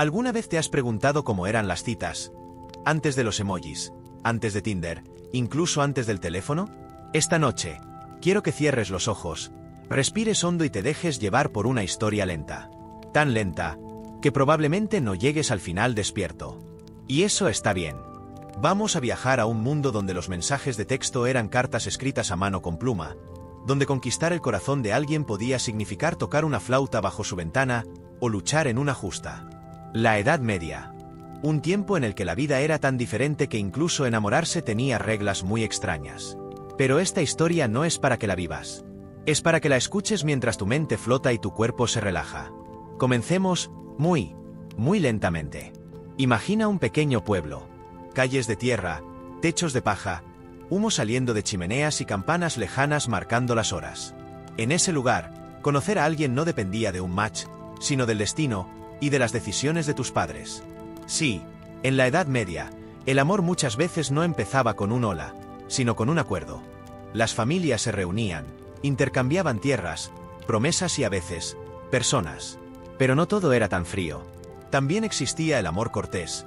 ¿Alguna vez te has preguntado cómo eran las citas? Antes de los emojis, antes de Tinder, incluso antes del teléfono. Esta noche, quiero que cierres los ojos, respires hondo y te dejes llevar por una historia lenta. Tan lenta, que probablemente no llegues al final despierto. Y eso está bien. Vamos a viajar a un mundo donde los mensajes de texto eran cartas escritas a mano con pluma, donde conquistar el corazón de alguien podía significar tocar una flauta bajo su ventana o luchar en una justa. La Edad Media. Un tiempo en el que la vida era tan diferente que incluso enamorarse tenía reglas muy extrañas. Pero esta historia no es para que la vivas. Es para que la escuches mientras tu mente flota y tu cuerpo se relaja. Comencemos muy lentamente. Imagina un pequeño pueblo. Calles de tierra, techos de paja, humo saliendo de chimeneas y campanas lejanas marcando las horas. En ese lugar, conocer a alguien no dependía de un match, sino del destino y de las decisiones de tus padres. Sí, en la Edad Media, el amor muchas veces no empezaba con un hola, sino con un acuerdo. Las familias se reunían, intercambiaban tierras, promesas y a veces, personas. Pero no todo era tan frío. También existía el amor cortés,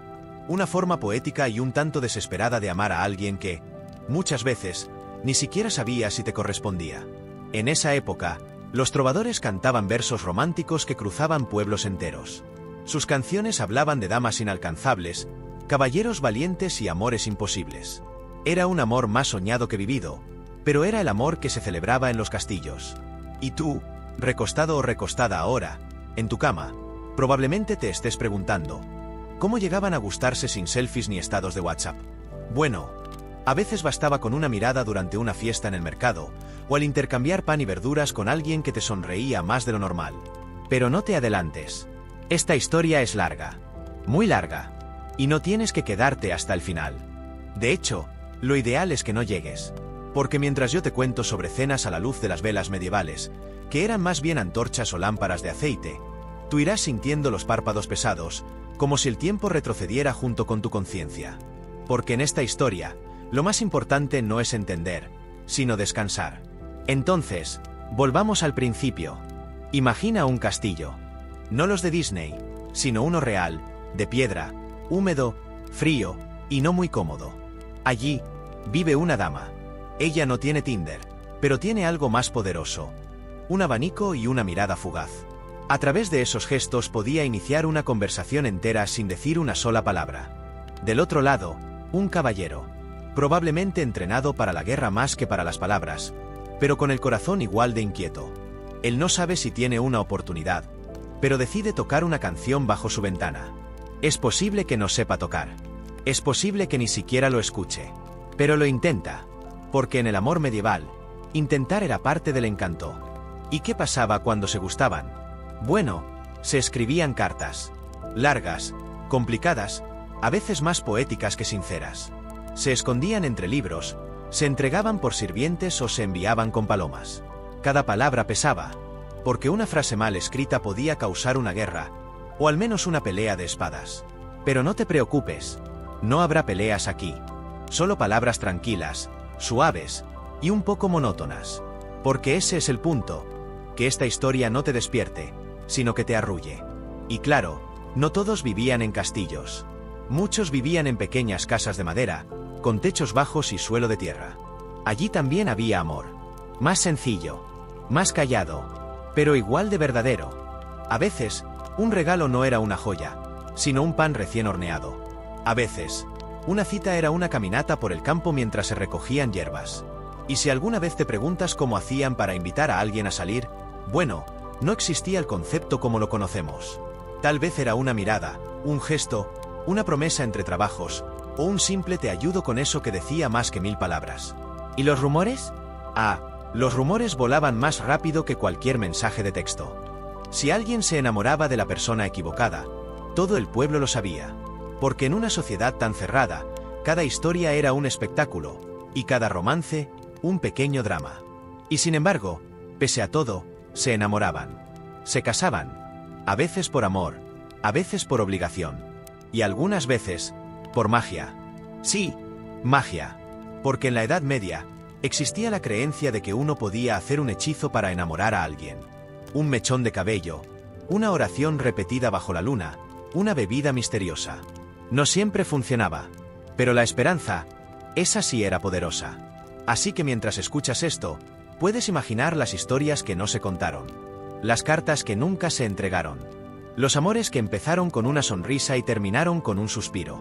una forma poética y un tanto desesperada de amar a alguien que, muchas veces, ni siquiera sabía si te correspondía. En esa época, los trovadores cantaban versos románticos que cruzaban pueblos enteros. Sus canciones hablaban de damas inalcanzables, caballeros valientes y amores imposibles. Era un amor más soñado que vivido, pero era el amor que se celebraba en los castillos. Y tú, recostado o recostada ahora, en tu cama, probablemente te estés preguntando, ¿cómo llegaban a gustarse sin selfies ni estados de WhatsApp? Bueno, a veces bastaba con una mirada durante una fiesta en el mercado, o al intercambiar pan y verduras con alguien que te sonreía más de lo normal. Pero no te adelantes. Esta historia es larga, muy larga, y no tienes que quedarte hasta el final. De hecho, lo ideal es que no llegues, porque mientras yo te cuento sobre cenas a la luz de las velas medievales, que eran más bien antorchas o lámparas de aceite, tú irás sintiendo los párpados pesados, como si el tiempo retrocediera junto con tu conciencia. Porque en esta historia, lo más importante no es entender, sino descansar. Entonces, volvamos al principio. Imagina un castillo. No los de Disney, sino uno real, de piedra, húmedo, frío y no muy cómodo. Allí, vive una dama. Ella no tiene Tinder, pero tiene algo más poderoso. Un abanico y una mirada fugaz. A través de esos gestos podía iniciar una conversación entera sin decir una sola palabra. Del otro lado, un caballero, probablemente entrenado para la guerra más que para las palabras, pero con el corazón igual de inquieto. Él no sabe si tiene una oportunidad, pero decide tocar una canción bajo su ventana. Es posible que no sepa tocar. Es posible que ni siquiera lo escuche. Pero lo intenta, porque en el amor medieval, intentar era parte del encanto. ¿Y qué pasaba cuando se gustaban? Bueno, se escribían cartas. Largas, complicadas, a veces más poéticas que sinceras. Se escondían entre libros, se entregaban por sirvientes o se enviaban con palomas. Cada palabra pesaba, porque una frase mal escrita podía causar una guerra, o al menos una pelea de espadas. Pero no te preocupes, no habrá peleas aquí. Solo palabras tranquilas, suaves y un poco monótonas. Porque ese es el punto, que esta historia no te despierte, sino que te arrulle. Y claro, no todos vivían en castillos. Muchos vivían en pequeñas casas de madera, con techos bajos y suelo de tierra. Allí también había amor. Más sencillo, más callado, pero igual de verdadero. A veces, un regalo no era una joya, sino un pan recién horneado. A veces, una cita era una caminata por el campo mientras se recogían hierbas. Y si alguna vez te preguntas cómo hacían para invitar a alguien a salir, bueno, no existía el concepto como lo conocemos. Tal vez era una mirada, un gesto, una promesa entre trabajos, o un simple te ayudo con eso que decía más que 1000 palabras. ¿Y los rumores? Los rumores volaban más rápido que cualquier mensaje de texto. Si alguien se enamoraba de la persona equivocada, todo el pueblo lo sabía. Porque en una sociedad tan cerrada, cada historia era un espectáculo, y cada romance, un pequeño drama. Y sin embargo, pese a todo, se enamoraban. Se casaban. A veces por amor, a veces por obligación. Y algunas veces, por magia. Sí, magia. Porque en la Edad Media, existía la creencia de que uno podía hacer un hechizo para enamorar a alguien. Un mechón de cabello, una oración repetida bajo la luna, una bebida misteriosa. No siempre funcionaba. Pero la esperanza, esa sí era poderosa. Así que mientras escuchas esto, puedes imaginar las historias que no se contaron. Las cartas que nunca se entregaron. Los amores que empezaron con una sonrisa y terminaron con un suspiro.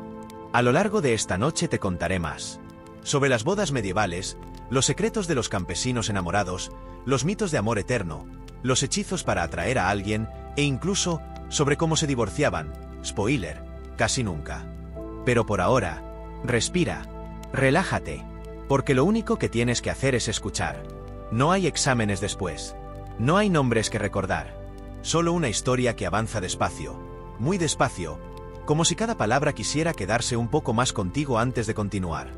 A lo largo de esta noche te contaré más. Sobre las bodas medievales, los secretos de los campesinos enamorados, los mitos de amor eterno, los hechizos para atraer a alguien, e incluso sobre cómo se divorciaban, spoiler, casi nunca. Pero por ahora, respira, relájate, porque lo único que tienes que hacer es escuchar. No hay exámenes después. No hay nombres que recordar. Solo una historia que avanza despacio, muy despacio, como si cada palabra quisiera quedarse un poco más contigo antes de continuar.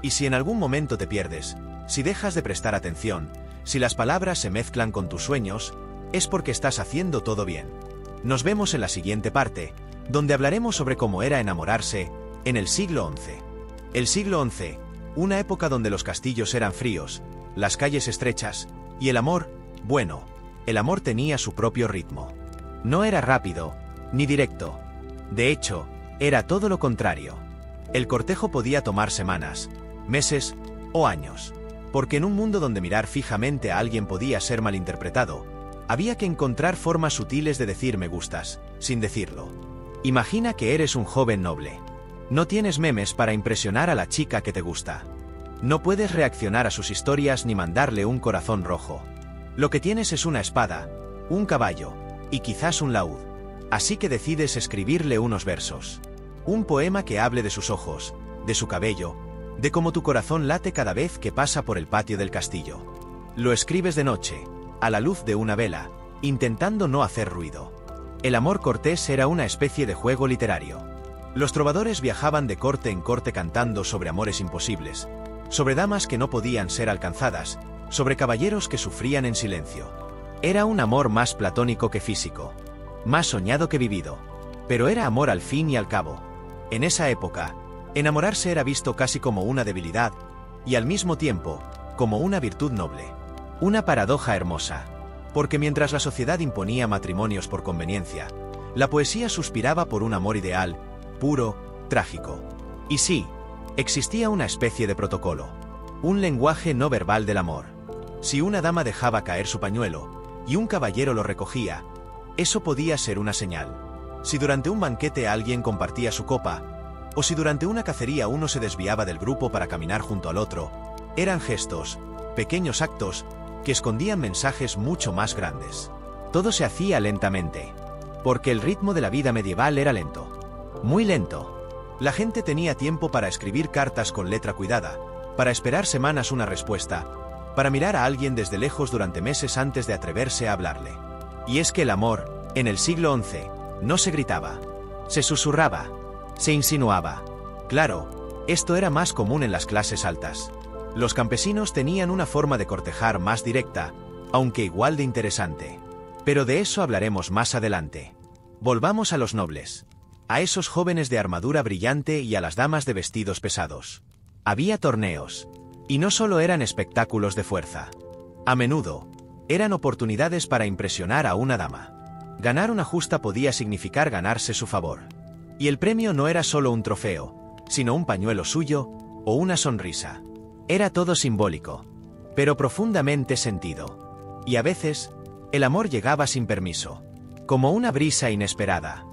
Y si en algún momento te pierdes, si dejas de prestar atención, si las palabras se mezclan con tus sueños, es porque estás haciendo todo bien. Nos vemos en la siguiente parte, donde hablaremos sobre cómo era enamorarse en el siglo XI. El siglo XI, una época donde los castillos eran fríos, las calles estrechas, y el amor, bueno, el amor tenía su propio ritmo. No era rápido, ni directo. De hecho, era todo lo contrario. El cortejo podía tomar semanas, meses o años. Porque en un mundo donde mirar fijamente a alguien podía ser malinterpretado, había que encontrar formas sutiles de decir me gustas, sin decirlo. Imagina que eres un joven noble. No tienes memes para impresionar a la chica que te gusta. No puedes reaccionar a sus historias ni mandarle un corazón rojo. Lo que tienes es una espada, un caballo, y quizás un laúd. Así que decides escribirle unos versos. Un poema que hable de sus ojos, de su cabello, de cómo tu corazón late cada vez que pasa por el patio del castillo. Lo escribes de noche, a la luz de una vela, intentando no hacer ruido. El amor cortés era una especie de juego literario. Los trovadores viajaban de corte en corte cantando sobre amores imposibles, sobre damas que no podían ser alcanzadas, sobre caballeros que sufrían en silencio. Era un amor más platónico que físico, más soñado que vivido, pero era amor al fin y al cabo. En esa época, enamorarse era visto casi como una debilidad, y al mismo tiempo, como una virtud noble. Una paradoja hermosa, porque mientras la sociedad imponía matrimonios por conveniencia, la poesía suspiraba por un amor ideal, puro, trágico. Y sí, existía una especie de protocolo, un lenguaje no verbal del amor. Si una dama dejaba caer su pañuelo, y un caballero lo recogía, eso podía ser una señal. Si durante un banquete alguien compartía su copa, o si durante una cacería uno se desviaba del grupo para caminar junto al otro, eran gestos, pequeños actos, que escondían mensajes mucho más grandes. Todo se hacía lentamente, porque el ritmo de la vida medieval era lento. Muy lento. La gente tenía tiempo para escribir cartas con letra cuidada, para esperar semanas una respuesta, para mirar a alguien desde lejos durante meses antes de atreverse a hablarle. Y es que el amor, en el siglo XI, no se gritaba, se susurraba, se insinuaba. Claro, esto era más común en las clases altas. Los campesinos tenían una forma de cortejar más directa, aunque igual de interesante. Pero de eso hablaremos más adelante. Volvamos a los nobles, a esos jóvenes de armadura brillante y a las damas de vestidos pesados. Había torneos, y no solo eran espectáculos de fuerza. A menudo, eran oportunidades para impresionar a una dama. Ganar una justa podía significar ganarse su favor. Y el premio no era solo un trofeo, sino un pañuelo suyo, o una sonrisa. Era todo simbólico, pero profundamente sentido. Y a veces, el amor llegaba sin permiso, como una brisa inesperada.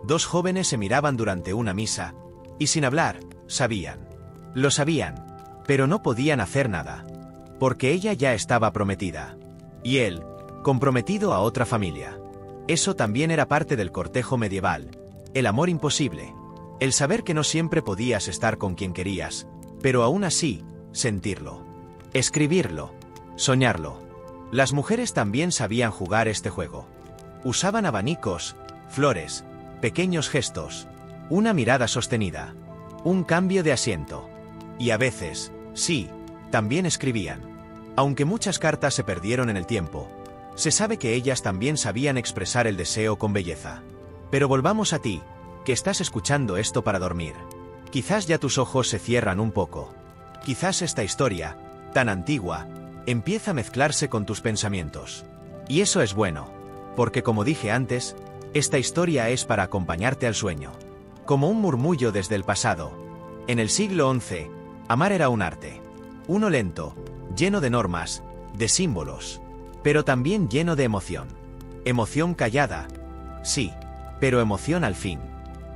Dos jóvenes se miraban durante una misa, y sin hablar, sabían. Lo sabían, pero no podían hacer nada, porque ella ya estaba prometida. Y él, comprometido a otra familia. Eso también era parte del cortejo medieval, el amor imposible, el saber que no siempre podías estar con quien querías, pero aún así, sentirlo, escribirlo, soñarlo. Las mujeres también sabían jugar este juego. Usaban abanicos, flores, pequeños gestos, una mirada sostenida, un cambio de asiento. Y a veces, sí, también escribían. Aunque muchas cartas se perdieron en el tiempo, se sabe que ellas también sabían expresar el deseo con belleza. Pero volvamos a ti, que estás escuchando esto para dormir. Quizás ya tus ojos se cierran un poco. Quizás esta historia, tan antigua, empieza a mezclarse con tus pensamientos. Y eso es bueno, porque como dije antes, Esta historia es para acompañarte al sueño. Como un murmullo desde el pasado. En el siglo XI, amar era un arte. Uno lento, lleno de normas, de símbolos, pero también lleno de emoción. Emoción callada. Sí, pero emoción al fin.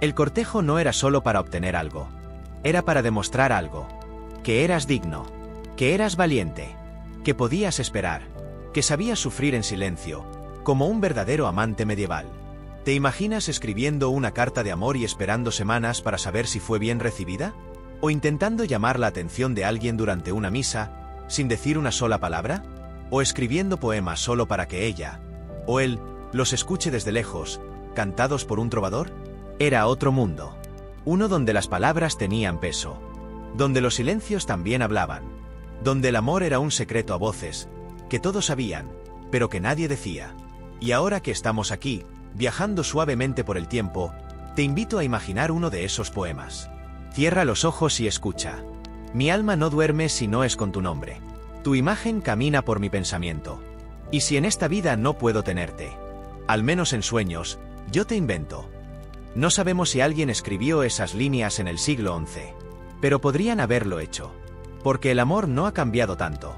El cortejo no era solo para obtener algo. Era para demostrar algo. Que eras digno. Que eras valiente. Que podías esperar. Que sabías sufrir en silencio, como un verdadero amante medieval. ¿Te imaginas escribiendo una carta de amor y esperando semanas para saber si fue bien recibida? ¿O intentando llamar la atención de alguien durante una misa, sin decir una sola palabra? ¿O escribiendo poemas solo para que ella, o él, los escuche desde lejos, cantados por un trovador? Era otro mundo. Uno donde las palabras tenían peso. Donde los silencios también hablaban. Donde el amor era un secreto a voces, que todos sabían, pero que nadie decía. Y ahora que estamos aquí, viajando suavemente por el tiempo, te invito a imaginar uno de esos poemas. Cierra los ojos y escucha. Mi alma no duerme si no es con tu nombre. Tu imagen camina por mi pensamiento. Y si en esta vida no puedo tenerte, al menos en sueños, yo te invento. No sabemos si alguien escribió esas líneas en el siglo XI, pero podrían haberlo hecho. Porque el amor no ha cambiado tanto.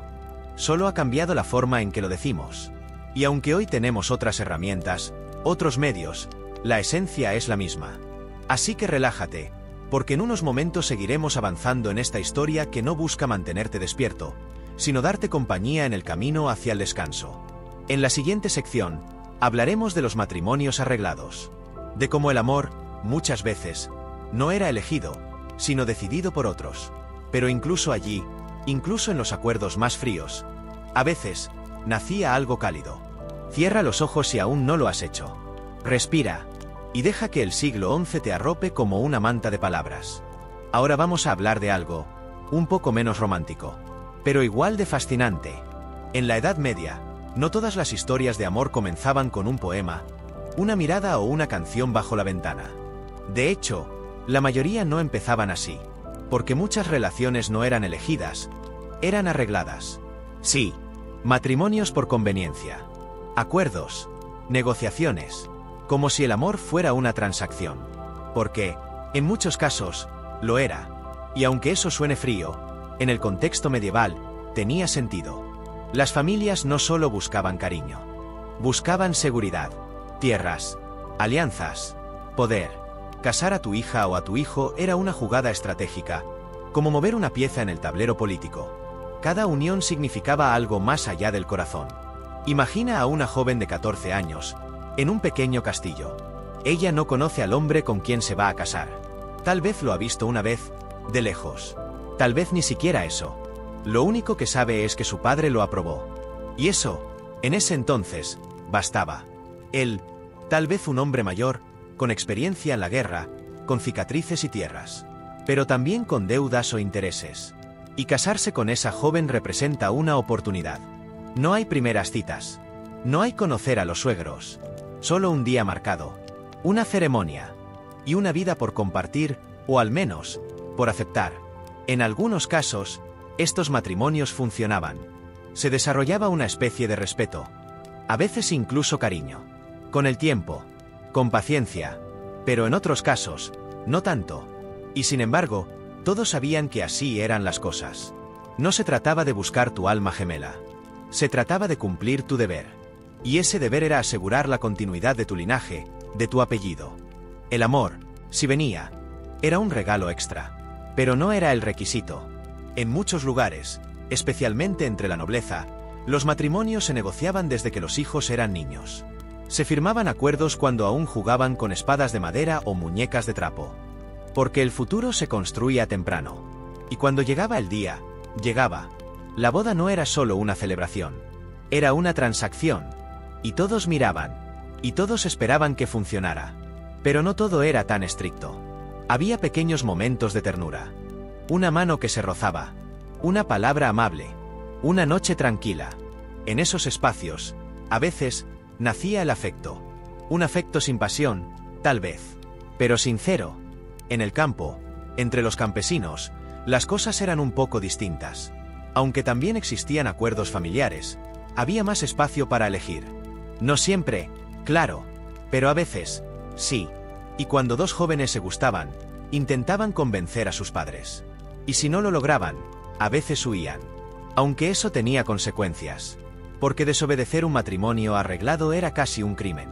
Solo ha cambiado la forma en que lo decimos. Y aunque hoy tenemos otras herramientas, otros medios, la esencia es la misma. Así que relájate, porque en unos momentos seguiremos avanzando en esta historia que no busca mantenerte despierto, sino darte compañía en el camino hacia el descanso. En la siguiente sección, hablaremos de los matrimonios arreglados. De cómo el amor, muchas veces, no era elegido, sino decidido por otros. Pero incluso allí, incluso en los acuerdos más fríos, a veces, nacía algo cálido. Cierra los ojos si aún no lo has hecho. Respira, y deja que el siglo XI te arrope como una manta de palabras. Ahora vamos a hablar de algo, un poco menos romántico, pero igual de fascinante. En la Edad Media, no todas las historias de amor comenzaban con un poema, una mirada o una canción bajo la ventana. De hecho, la mayoría no empezaban así, porque muchas relaciones no eran elegidas, eran arregladas. Sí, matrimonios por conveniencia. Acuerdos, negociaciones, como si el amor fuera una transacción. Porque, en muchos casos, lo era. Y aunque eso suene frío, en el contexto medieval, tenía sentido. Las familias no solo buscaban cariño. Buscaban seguridad, tierras, alianzas, poder. Casar a tu hija o a tu hijo era una jugada estratégica, como mover una pieza en el tablero político. Cada unión significaba algo más allá del corazón. Imagina a una joven de 14 años, en un pequeño castillo. Ella no conoce al hombre con quien se va a casar. Tal vez lo ha visto una vez, de lejos. Tal vez ni siquiera eso. Lo único que sabe es que su padre lo aprobó. Y eso, en ese entonces, bastaba. Él, tal vez un hombre mayor, con experiencia en la guerra, con cicatrices y tierras. Pero también con deudas o intereses. Y casarse con esa joven representa una oportunidad. No hay primeras citas. No hay conocer a los suegros. Solo un día marcado. Una ceremonia. Y una vida por compartir, o al menos, por aceptar. En algunos casos, estos matrimonios funcionaban. Se desarrollaba una especie de respeto. A veces incluso cariño. Con el tiempo. Con paciencia. Pero en otros casos, no tanto. Y sin embargo, todos sabían que así eran las cosas. No se trataba de buscar tu alma gemela. Se trataba de cumplir tu deber. Y ese deber era asegurar la continuidad de tu linaje, de tu apellido. El amor, si venía, era un regalo extra. Pero no era el requisito. En muchos lugares, especialmente entre la nobleza, los matrimonios se negociaban desde que los hijos eran niños. Se firmaban acuerdos cuando aún jugaban con espadas de madera o muñecas de trapo. Porque el futuro se construía temprano. Y cuando llegaba el día, llegaba. La boda no era solo una celebración. Era una transacción. Y todos miraban. Y todos esperaban que funcionara. Pero no todo era tan estricto. Había pequeños momentos de ternura. Una mano que se rozaba. Una palabra amable. Una noche tranquila. En esos espacios, a veces, nacía el afecto. Un afecto sin pasión, tal vez. Pero sincero. En el campo, entre los campesinos, las cosas eran un poco distintas. Aunque también existían acuerdos familiares, había más espacio para elegir. No siempre, claro, Pero a veces, sí. Y cuando dos jóvenes se gustaban, intentaban convencer a sus padres. Y si no lo lograban, a veces huían. Aunque eso tenía consecuencias. Porque desobedecer un matrimonio arreglado era casi un crimen.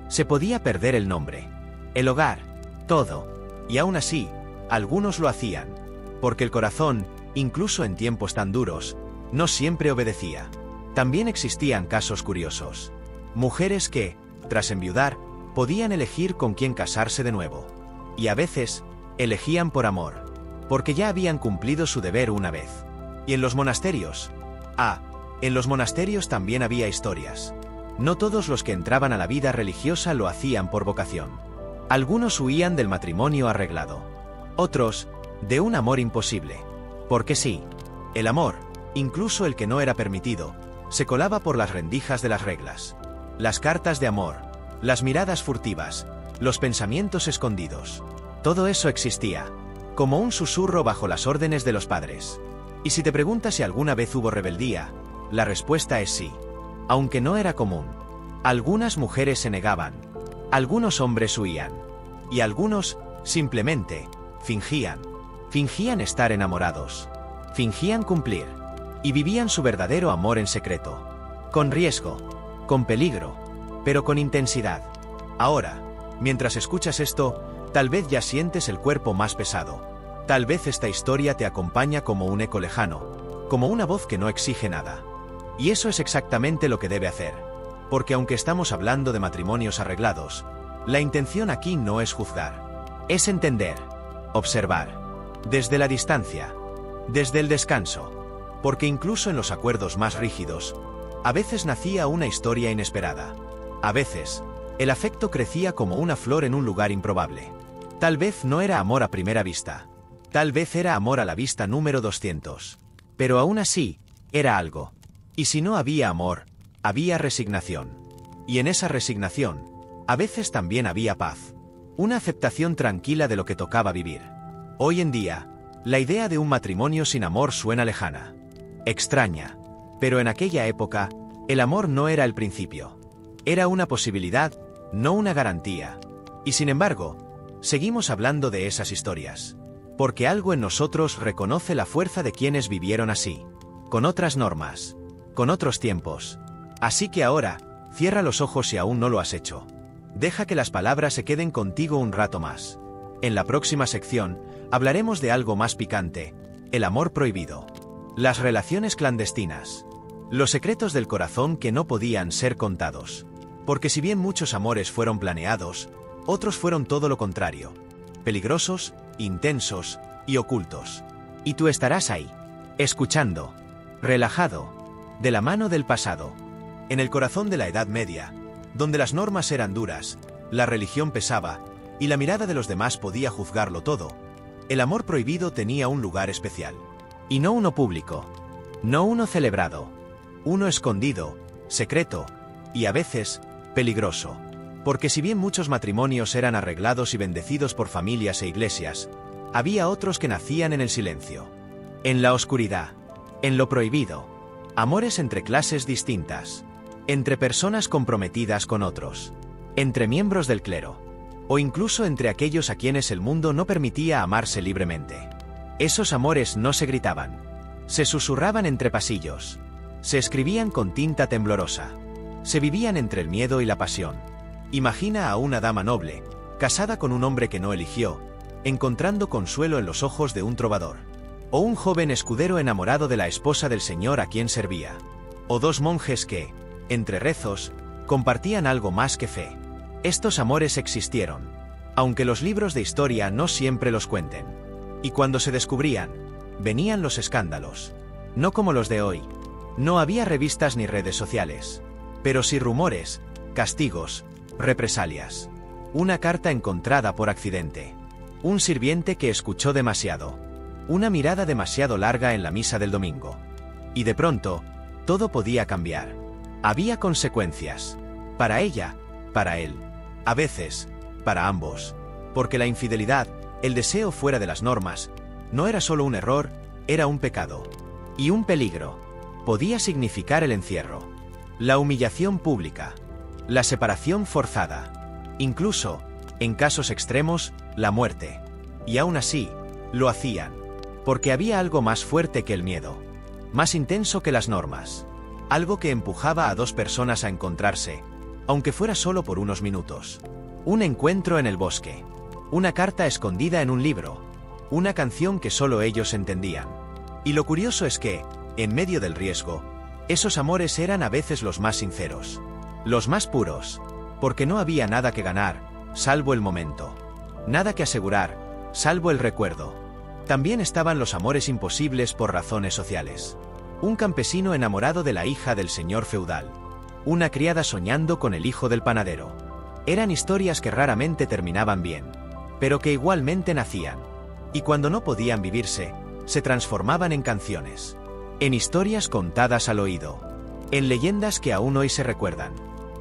Se podía perder el nombre, el hogar, todo. Y aún así, algunos lo hacían. Porque el corazón, incluso en tiempos tan duros, no siempre obedecía. También existían casos curiosos. Mujeres que, tras enviudar, podían elegir con quién casarse de nuevo. Y a veces, elegían por amor. Porque ya habían cumplido su deber una vez. Y en los monasterios. En los monasterios también había historias. No todos los que entraban a la vida religiosa lo hacían por vocación. Algunos huían del matrimonio arreglado. Otros, de un amor imposible. Porque sí, el amor, incluso el que no era permitido, se colaba por las rendijas de las reglas. Las cartas de amor, las miradas furtivas, los pensamientos escondidos. Todo eso existía, como un susurro bajo las órdenes de los padres. Y si te preguntas si alguna vez hubo rebeldía, la respuesta es sí. Aunque no era común. Algunas mujeres se negaban. Algunos hombres huían. Y algunos, simplemente, fingían. Fingían estar enamorados. Fingían cumplir. Y vivían su verdadero amor en secreto. Con riesgo. Con peligro. Pero con intensidad. Ahora, mientras escuchas esto, tal vez ya sientes el cuerpo más pesado. Tal vez esta historia te acompaña como un eco lejano. Como una voz que no exige nada. Y eso es exactamente lo que debe hacer. Porque aunque estamos hablando de matrimonios arreglados, la intención aquí no es juzgar. Es entender. Observar. Desde la distancia. Desde el descanso. Porque incluso en los acuerdos más rígidos, a veces nacía una historia inesperada. A veces, el afecto crecía como una flor en un lugar improbable. Tal vez no era amor a primera vista. Tal vez era amor a la vista número 200. Pero aún así, era algo. Y si no había amor, había resignación. Y en esa resignación, a veces también había paz. Una aceptación tranquila de lo que tocaba vivir. Hoy en día, la idea de un matrimonio sin amor suena lejana. Extraña. Pero en aquella época, el amor no era el principio. Era una posibilidad, no una garantía. Y sin embargo, seguimos hablando de esas historias. Porque algo en nosotros reconoce la fuerza de quienes vivieron así. Con otras normas. Con otros tiempos. Así que ahora, cierra los ojos si aún no lo has hecho. Deja que las palabras se queden contigo un rato más. En la próxima sección, hablaremos de algo más picante, el amor prohibido. Las relaciones clandestinas. Los secretos del corazón que no podían ser contados. Porque si bien muchos amores fueron planeados, otros fueron todo lo contrario. Peligrosos, intensos y ocultos. Y tú estarás ahí, escuchando, relajado, de la mano del pasado, en el corazón de la Edad Media, donde las normas eran duras, la religión pesaba, y la mirada de los demás podía juzgarlo todo. El amor prohibido tenía un lugar especial. Y no uno público, no uno celebrado, uno escondido, secreto, y a veces, peligroso. Porque si bien muchos matrimonios eran arreglados y bendecidos por familias e iglesias, había otros que nacían en el silencio, en la oscuridad, en lo prohibido. Amores entre clases distintas, entre personas comprometidas con otros, entre miembros del clero, o incluso entre aquellos a quienes el mundo no permitía amarse libremente. Esos amores no se gritaban, se susurraban entre pasillos, se escribían con tinta temblorosa, se vivían entre el miedo y la pasión. Imagina a una dama noble, casada con un hombre que no eligió, encontrando consuelo en los ojos de un trovador. O un joven escudero enamorado de la esposa del señor a quien servía. O dos monjes que, entre rezos, compartían algo más que fe. Estos amores existieron, aunque los libros de historia no siempre los cuenten. Y cuando se descubrían, venían los escándalos. No como los de hoy. No había revistas ni redes sociales. Pero sí rumores, castigos, represalias. Una carta encontrada por accidente. Un sirviente que escuchó demasiado. Una mirada demasiado larga en la misa del domingo. Y de pronto, todo podía cambiar. Había consecuencias. Para ella, para él. A veces, para ambos. Porque la infidelidad, el deseo fuera de las normas, no era solo un error, era un pecado. Y un peligro. Podía significar el encierro. La humillación pública. La separación forzada. incluso, en casos extremos, la muerte. Y aún así, lo hacían. Porque había algo más fuerte que el miedo. Más intenso que las normas. Algo que empujaba a dos personas a encontrarse, aunque fuera solo por unos minutos. Un encuentro en el bosque. Una carta escondida en un libro. Una canción que solo ellos entendían. Y lo curioso es que, en medio del riesgo, esos amores eran a veces los más sinceros. Los más puros. Porque no había nada que ganar, salvo el momento. Nada que asegurar, salvo el recuerdo. También estaban los amores imposibles por razones sociales. Un campesino enamorado de la hija del señor feudal. Una criada soñando con el hijo del panadero. Eran historias que raramente terminaban bien, pero que igualmente nacían. Y cuando no podían vivirse, se transformaban en canciones. En historias contadas al oído. En leyendas que aún hoy se recuerdan.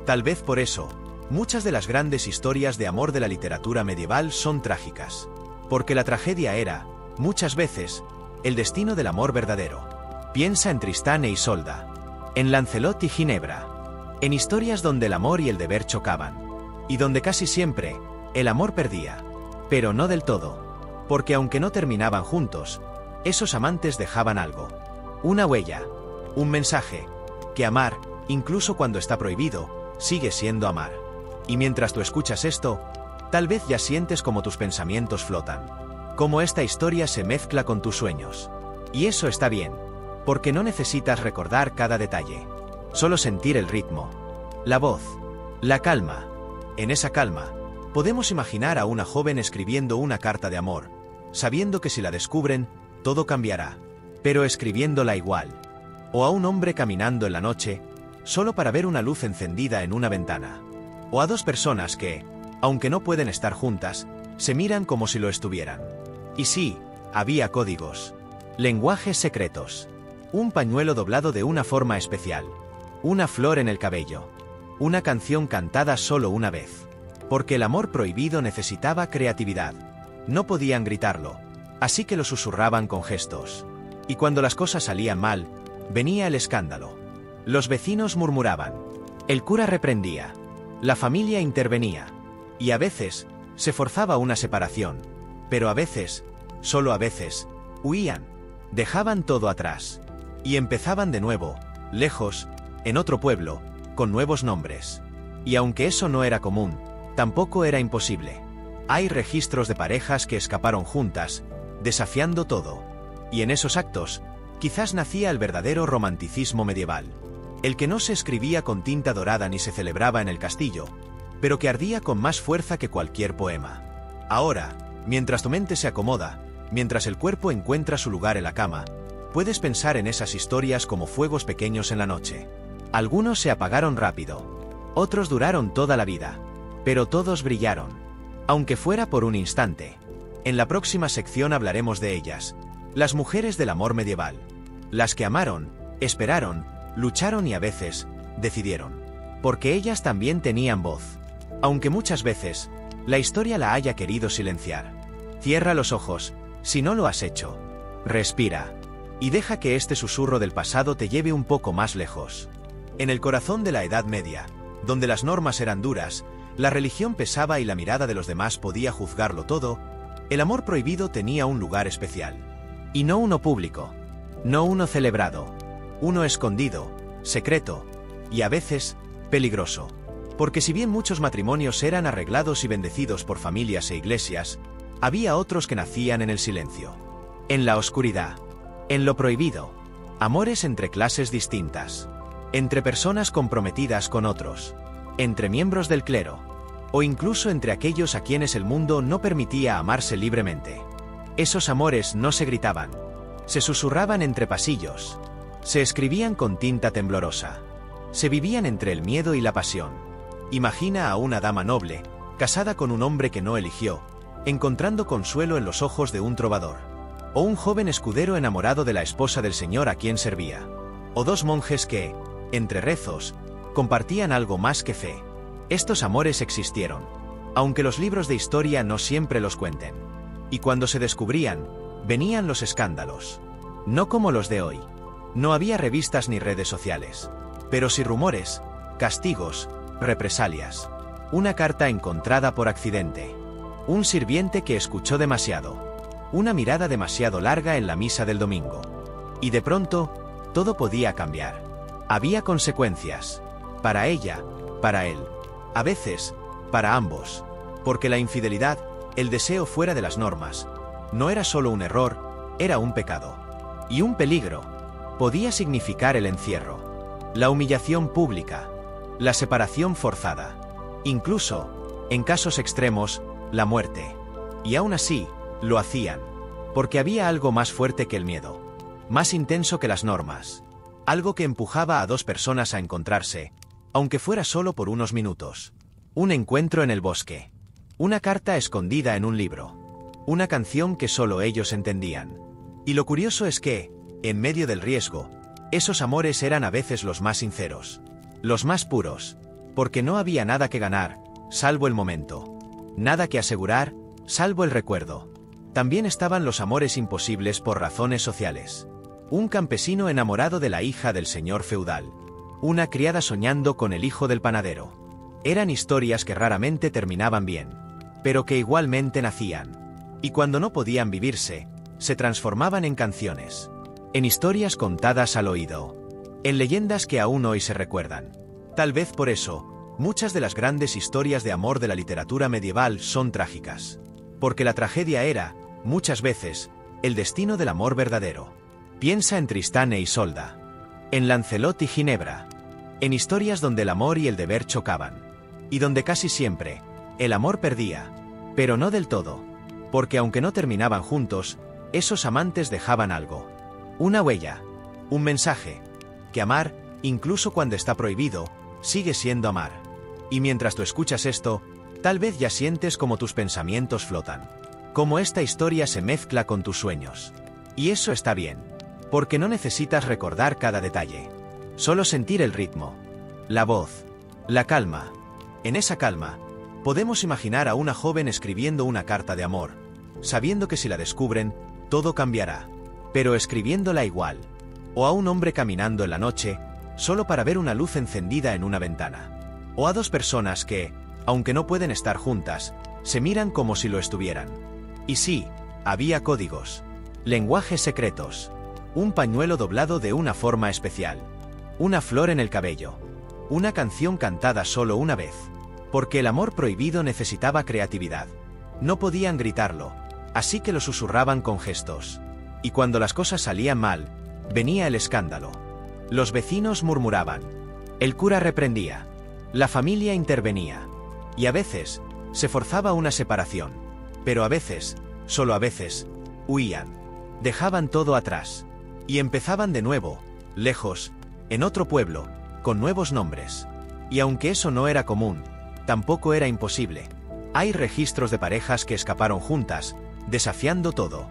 Tal vez por eso, muchas de las grandes historias de amor de la literatura medieval son trágicas. Porque la tragedia era, muchas veces, el destino del amor verdadero. Piensa en Tristán e Isolda. En Lancelot y Ginebra. En historias donde el amor y el deber chocaban. Y donde casi siempre, el amor perdía. Pero no del todo. Porque aunque no terminaban juntos, esos amantes dejaban algo. Una huella. Un mensaje. Que amar, incluso cuando está prohibido, sigue siendo amar. Y mientras tú escuchas esto, tal vez ya sientes como tus pensamientos flotan. Como esta historia se mezcla con tus sueños. Y eso está bien. Porque no necesitas recordar cada detalle. Solo sentir el ritmo. La voz. La calma. En esa calma, podemos imaginar a una joven escribiendo una carta de amor, sabiendo que si la descubren, todo cambiará, pero escribiéndola igual. O a un hombre caminando en la noche, solo para ver una luz encendida en una ventana. O a dos personas que, aunque no pueden estar juntas, se miran como si lo estuvieran. Y sí, había códigos. Lenguajes secretos. Un pañuelo doblado de una forma especial. Una flor en el cabello. Una canción cantada solo una vez. Porque el amor prohibido necesitaba creatividad. No podían gritarlo, así que lo susurraban con gestos. Y cuando las cosas salían mal, venía el escándalo. Los vecinos murmuraban. El cura reprendía. La familia intervenía. Y a veces, se forzaba una separación. Pero a veces, solo a veces, huían. Dejaban todo atrás. Y empezaban de nuevo, lejos, en otro pueblo, con nuevos nombres. Y aunque eso no era común, tampoco era imposible. Hay registros de parejas que escaparon juntas, desafiando todo. Y en esos actos, quizás nacía el verdadero romanticismo medieval. El que no se escribía con tinta dorada ni se celebraba en el castillo, pero que ardía con más fuerza que cualquier poema. Ahora, mientras tu mente se acomoda, mientras el cuerpo encuentra su lugar en la cama, puedes pensar en esas historias como fuegos pequeños en la noche. Algunos se apagaron rápido. Otros duraron toda la vida. Pero todos brillaron. Aunque fuera por un instante. En la próxima sección hablaremos de ellas. Las mujeres del amor medieval. Las que amaron, esperaron, lucharon y a veces, decidieron. Porque ellas también tenían voz. Aunque muchas veces, la historia la haya querido silenciar. Cierra los ojos, si no lo has hecho. Respira. Y deja que este susurro del pasado te lleve un poco más lejos. En el corazón de la Edad Media, donde las normas eran duras, la religión pesaba y la mirada de los demás podía juzgarlo todo, el amor prohibido tenía un lugar especial. Y no uno público, no uno celebrado, uno escondido, secreto, y a veces, peligroso. Porque si bien muchos matrimonios eran arreglados y bendecidos por familias e iglesias, había otros que nacían en el silencio, en la oscuridad, en lo prohibido, amores entre clases distintas, entre personas comprometidas con otros, entre miembros del clero, o incluso entre aquellos a quienes el mundo no permitía amarse libremente. Esos amores no se gritaban, se susurraban entre pasillos, se escribían con tinta temblorosa, se vivían entre el miedo y la pasión. Imagina a una dama noble, casada con un hombre que no eligió, encontrando consuelo en los ojos de un trovador, o un joven escudero enamorado de la esposa del señor a quien servía, o dos monjes que, entre rezos, compartían algo más que fe. Estos amores existieron, aunque los libros de historia no siempre los cuenten. Y cuando se descubrían, venían los escándalos. No como los de hoy. No había revistas ni redes sociales. Pero sí rumores, castigos, represalias. Una carta encontrada por accidente. Un sirviente que escuchó demasiado. Una mirada demasiado larga en la misa del domingo. Y de pronto, todo podía cambiar. Había consecuencias. Para ella, para él. A veces, para ambos. Porque la infidelidad, el deseo fuera de las normas, no era solo un error, era un pecado. Y un peligro. Podía significar el encierro. La humillación pública. La separación forzada. Incluso, en casos extremos, la muerte. Y aún así, lo hacían. Porque había algo más fuerte que el miedo. Más intenso que las normas. Algo que empujaba a dos personas a encontrarse, aunque fuera solo por unos minutos. Un encuentro en el bosque. Una carta escondida en un libro. Una canción que solo ellos entendían. Y lo curioso es que, en medio del riesgo, esos amores eran a veces los más sinceros. Los más puros. Porque no había nada que ganar, salvo el momento. Nada que asegurar, salvo el recuerdo. También estaban los amores imposibles por razones sociales. Un campesino enamorado de la hija del señor feudal. Una criada soñando con el hijo del panadero. Eran historias que raramente terminaban bien, pero que igualmente nacían. Y cuando no podían vivirse, se transformaban en canciones. En historias contadas al oído. En leyendas que aún hoy se recuerdan. Tal vez por eso, muchas de las grandes historias de amor de la literatura medieval son trágicas. Porque la tragedia era, muchas veces, el destino del amor verdadero. Piensa en Tristán e Isolda. En Lancelot y Ginebra. En historias donde el amor y el deber chocaban. Y donde casi siempre, el amor perdía. Pero no del todo. Porque aunque no terminaban juntos, esos amantes dejaban algo. Una huella. Un mensaje. Que amar, incluso cuando está prohibido, sigue siendo amar. Y mientras tú escuchas esto, tal vez ya sientes como tus pensamientos flotan. Como esta historia se mezcla con tus sueños. Y eso está bien. Porque no necesitas recordar cada detalle. Solo sentir el ritmo. La voz. La calma. En esa calma, podemos imaginar a una joven escribiendo una carta de amor, sabiendo que si la descubren, todo cambiará. Pero escribiéndola igual. O a un hombre caminando en la noche, solo para ver una luz encendida en una ventana. O a dos personas que, aunque no pueden estar juntas, se miran como si lo estuvieran. Y sí, había códigos. Lenguajes secretos. Un pañuelo doblado de una forma especial. Una flor en el cabello. Una canción cantada solo una vez. Porque el amor prohibido necesitaba creatividad. No podían gritarlo, así que lo susurraban con gestos. Y cuando las cosas salían mal, venía el escándalo. Los vecinos murmuraban. El cura reprendía. La familia intervenía. Y a veces, se forzaba una separación. Pero a veces, solo a veces, huían. Dejaban todo atrás. Y empezaban de nuevo, lejos, en otro pueblo, con nuevos nombres. Y aunque eso no era común, tampoco era imposible. Hay registros de parejas que escaparon juntas, desafiando todo.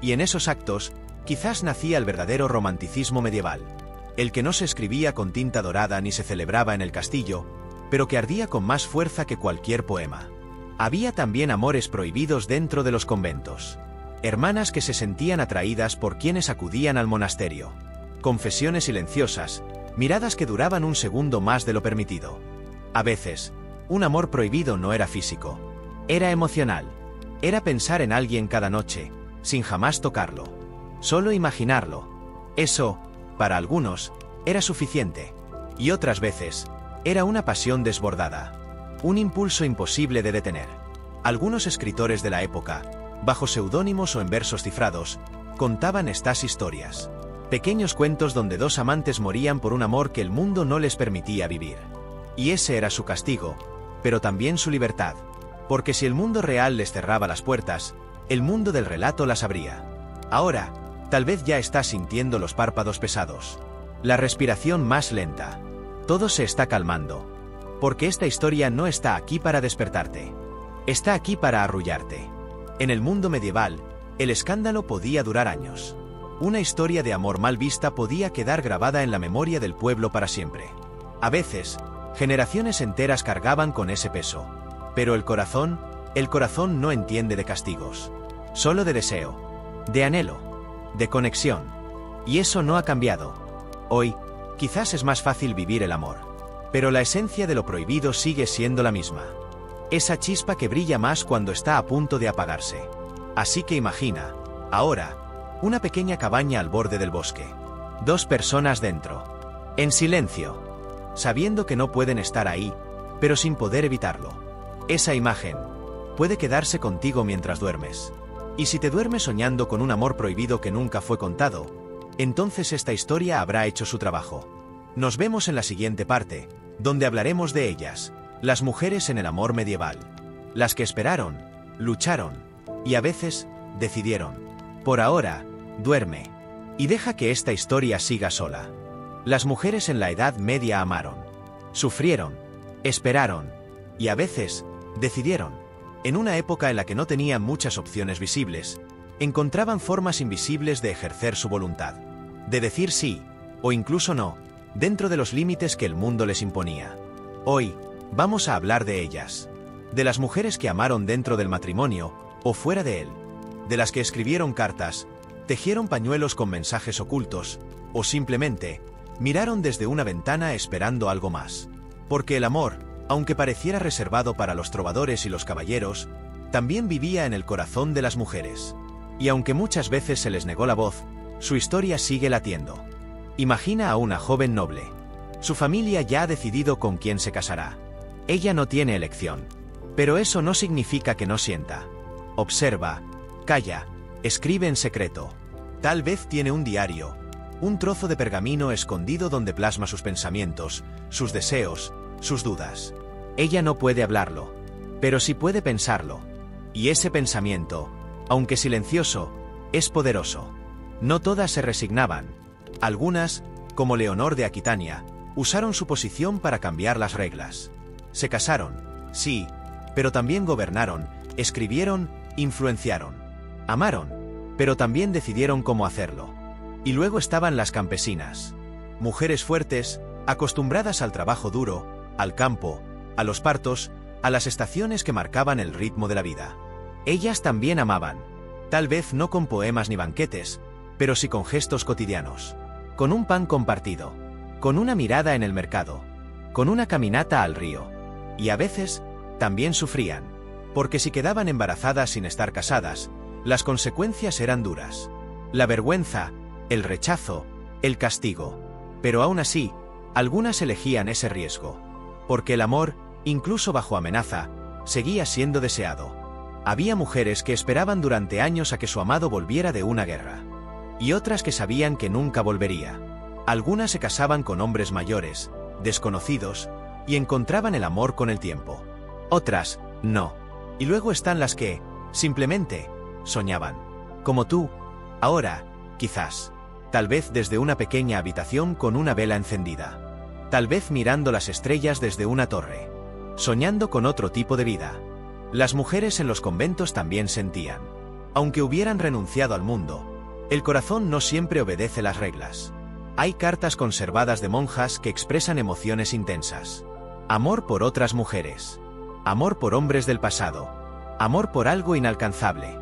Y en esos actos, quizás nacía el verdadero romanticismo medieval. El que no se escribía con tinta dorada ni se celebraba en el castillo, pero que ardía con más fuerza que cualquier poema. Había también amores prohibidos dentro de los conventos. Hermanas que se sentían atraídas por quienes acudían al monasterio. Confesiones silenciosas, miradas que duraban un segundo más de lo permitido. A veces, un amor prohibido no era físico. Era emocional. Era pensar en alguien cada noche, sin jamás tocarlo. Solo imaginarlo. Eso, para algunos, era suficiente. Y otras veces, era una pasión desbordada. Un impulso imposible de detener. Algunos escritores de la época, bajo seudónimos o en versos cifrados, contaban estas historias. Pequeños cuentos donde dos amantes morían por un amor que el mundo no les permitía vivir. Y ese era su castigo, pero también su libertad. Porque si el mundo real les cerraba las puertas, el mundo del relato las abría. Ahora, tal vez ya estás sintiendo los párpados pesados. La respiración más lenta. Todo se está calmando. Porque esta historia no está aquí para despertarte. Está aquí para arrullarte. En el mundo medieval, el escándalo podía durar años. Una historia de amor mal vista podía quedar grabada en la memoria del pueblo para siempre. A veces, generaciones enteras cargaban con ese peso. Pero el corazón no entiende de castigos. Solo de deseo, de anhelo, de conexión. Y eso no ha cambiado. Hoy, quizás es más fácil vivir el amor. Pero la esencia de lo prohibido sigue siendo la misma. Esa chispa que brilla más cuando está a punto de apagarse. Así que imagina, ahora, una pequeña cabaña al borde del bosque. 2 personas dentro. En silencio. Sabiendo que no pueden estar ahí, pero sin poder evitarlo. Esa imagen puede quedarse contigo mientras duermes. Y si te duermes soñando con un amor prohibido que nunca fue contado, entonces esta historia habrá hecho su trabajo. Nos vemos en la siguiente parte, donde hablaremos de ellas, las mujeres en el amor medieval. Las que esperaron, lucharon, y a veces, decidieron. Por ahora, duerme. Y deja que esta historia siga sola. Las mujeres en la Edad Media amaron. Sufrieron, esperaron, y a veces, decidieron. En una época en la que no tenían muchas opciones visibles, encontraban formas invisibles de ejercer su voluntad. De decir sí, o incluso no, dentro de los límites que el mundo les imponía. Hoy, vamos a hablar de ellas. De las mujeres que amaron dentro del matrimonio, o fuera de él. De las que escribieron cartas, tejieron pañuelos con mensajes ocultos, o simplemente, miraron desde una ventana esperando algo más. Porque el amor, aunque pareciera reservado para los trovadores y los caballeros, también vivía en el corazón de las mujeres. Y aunque muchas veces se les negó la voz, su historia sigue latiendo. Imagina a una joven noble. Su familia ya ha decidido con quién se casará. Ella no tiene elección. Pero eso no significa que no sienta. Observa, calla, escribe en secreto. Tal vez tiene un diario, un trozo de pergamino escondido donde plasma sus pensamientos, sus deseos, sus dudas. Ella no puede hablarlo, pero sí puede pensarlo. Y ese pensamiento, aunque silencioso, es poderoso. No todas se resignaban. Algunas, como Leonor de Aquitania, usaron su posición para cambiar las reglas. Se casaron, sí, pero también gobernaron, escribieron, influenciaron. Amaron, pero también decidieron cómo hacerlo. Y luego estaban las campesinas. Mujeres fuertes, acostumbradas al trabajo duro, al campo, a los partos, a las estaciones que marcaban el ritmo de la vida. Ellas también amaban. Tal vez no con poemas ni banquetes, pero sí con gestos cotidianos. Con un pan compartido. Con una mirada en el mercado. Con una caminata al río. Y a veces, también sufrían. Porque si quedaban embarazadas sin estar casadas, las consecuencias eran duras. La vergüenza, el rechazo, el castigo. Pero aún así, algunas elegían ese riesgo. Porque el amor, incluso bajo amenaza, seguía siendo deseado. Había mujeres que esperaban durante años a que su amado volviera de una guerra. Y otras que sabían que nunca volvería. Algunas se casaban con hombres mayores, desconocidos, y encontraban el amor con el tiempo. Otras, no. Y luego están las que, simplemente, soñaban. Como tú, ahora, quizás. Tal vez desde una pequeña habitación con una vela encendida. Tal vez mirando las estrellas desde una torre. Soñando con otro tipo de vida. Las mujeres en los conventos también sentían. Aunque hubieran renunciado al mundo, el corazón no siempre obedece las reglas. Hay cartas conservadas de monjas que expresan emociones intensas. Amor por otras mujeres. Amor por hombres del pasado. Amor por algo inalcanzable.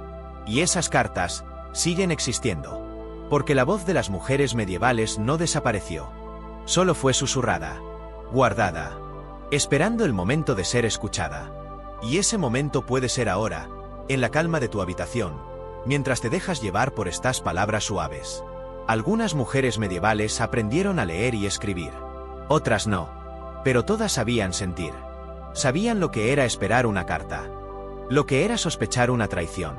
Y esas cartas siguen existiendo. Porque la voz de las mujeres medievales no desapareció. Solo fue susurrada, guardada, esperando el momento de ser escuchada. Y ese momento puede ser ahora, en la calma de tu habitación, mientras te dejas llevar por estas palabras suaves. Algunas mujeres medievales aprendieron a leer y escribir. Otras no. Pero todas sabían sentir. Sabían lo que era esperar una carta. Lo que era sospechar una traición.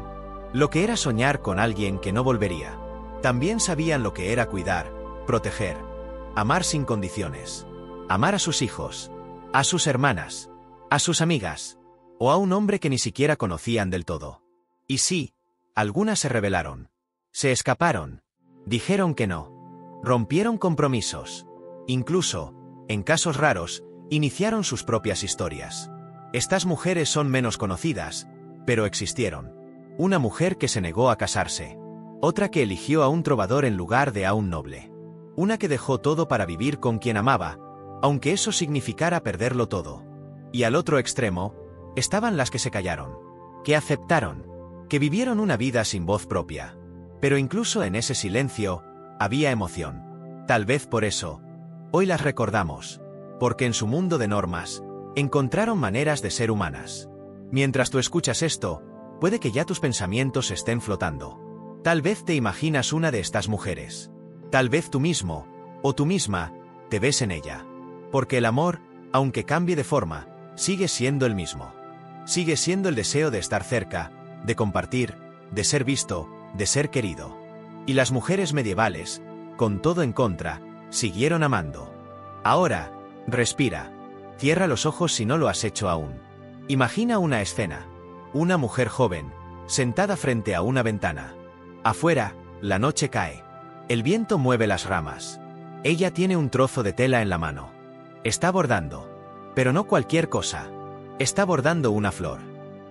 Lo que era soñar con alguien que no volvería. También sabían lo que era cuidar, proteger, amar sin condiciones. Amar a sus hijos, a sus hermanas, a sus amigas, o a un hombre que ni siquiera conocían del todo. Y sí, algunas se rebelaron. Se escaparon. Dijeron que no. Rompieron compromisos. Incluso, en casos raros, iniciaron sus propias historias. Estas mujeres son menos conocidas, pero existieron. Una mujer que se negó a casarse. Otra que eligió a un trovador en lugar de a un noble. Una que dejó todo para vivir con quien amaba, aunque eso significara perderlo todo. Y al otro extremo, estaban las que se callaron. Que aceptaron. Que vivieron una vida sin voz propia. Pero incluso en ese silencio, había emoción. Tal vez por eso, hoy las recordamos. Porque en su mundo de normas, encontraron maneras de ser humanas. Mientras tú escuchas esto, puede que ya tus pensamientos estén flotando. Tal vez te imaginas una de estas mujeres. Tal vez tú mismo, o tú misma, te ves en ella. Porque el amor, aunque cambie de forma, sigue siendo el mismo. Sigue siendo el deseo de estar cerca, de compartir, de ser visto, de ser querido. Y las mujeres medievales, con todo en contra, siguieron amando. Ahora, respira. Cierra los ojos si no lo has hecho aún. Imagina una escena. Una mujer joven, sentada frente a una ventana. Afuera, la noche cae. El viento mueve las ramas. Ella tiene un trozo de tela en la mano. Está bordando. Pero no cualquier cosa. Está bordando una flor.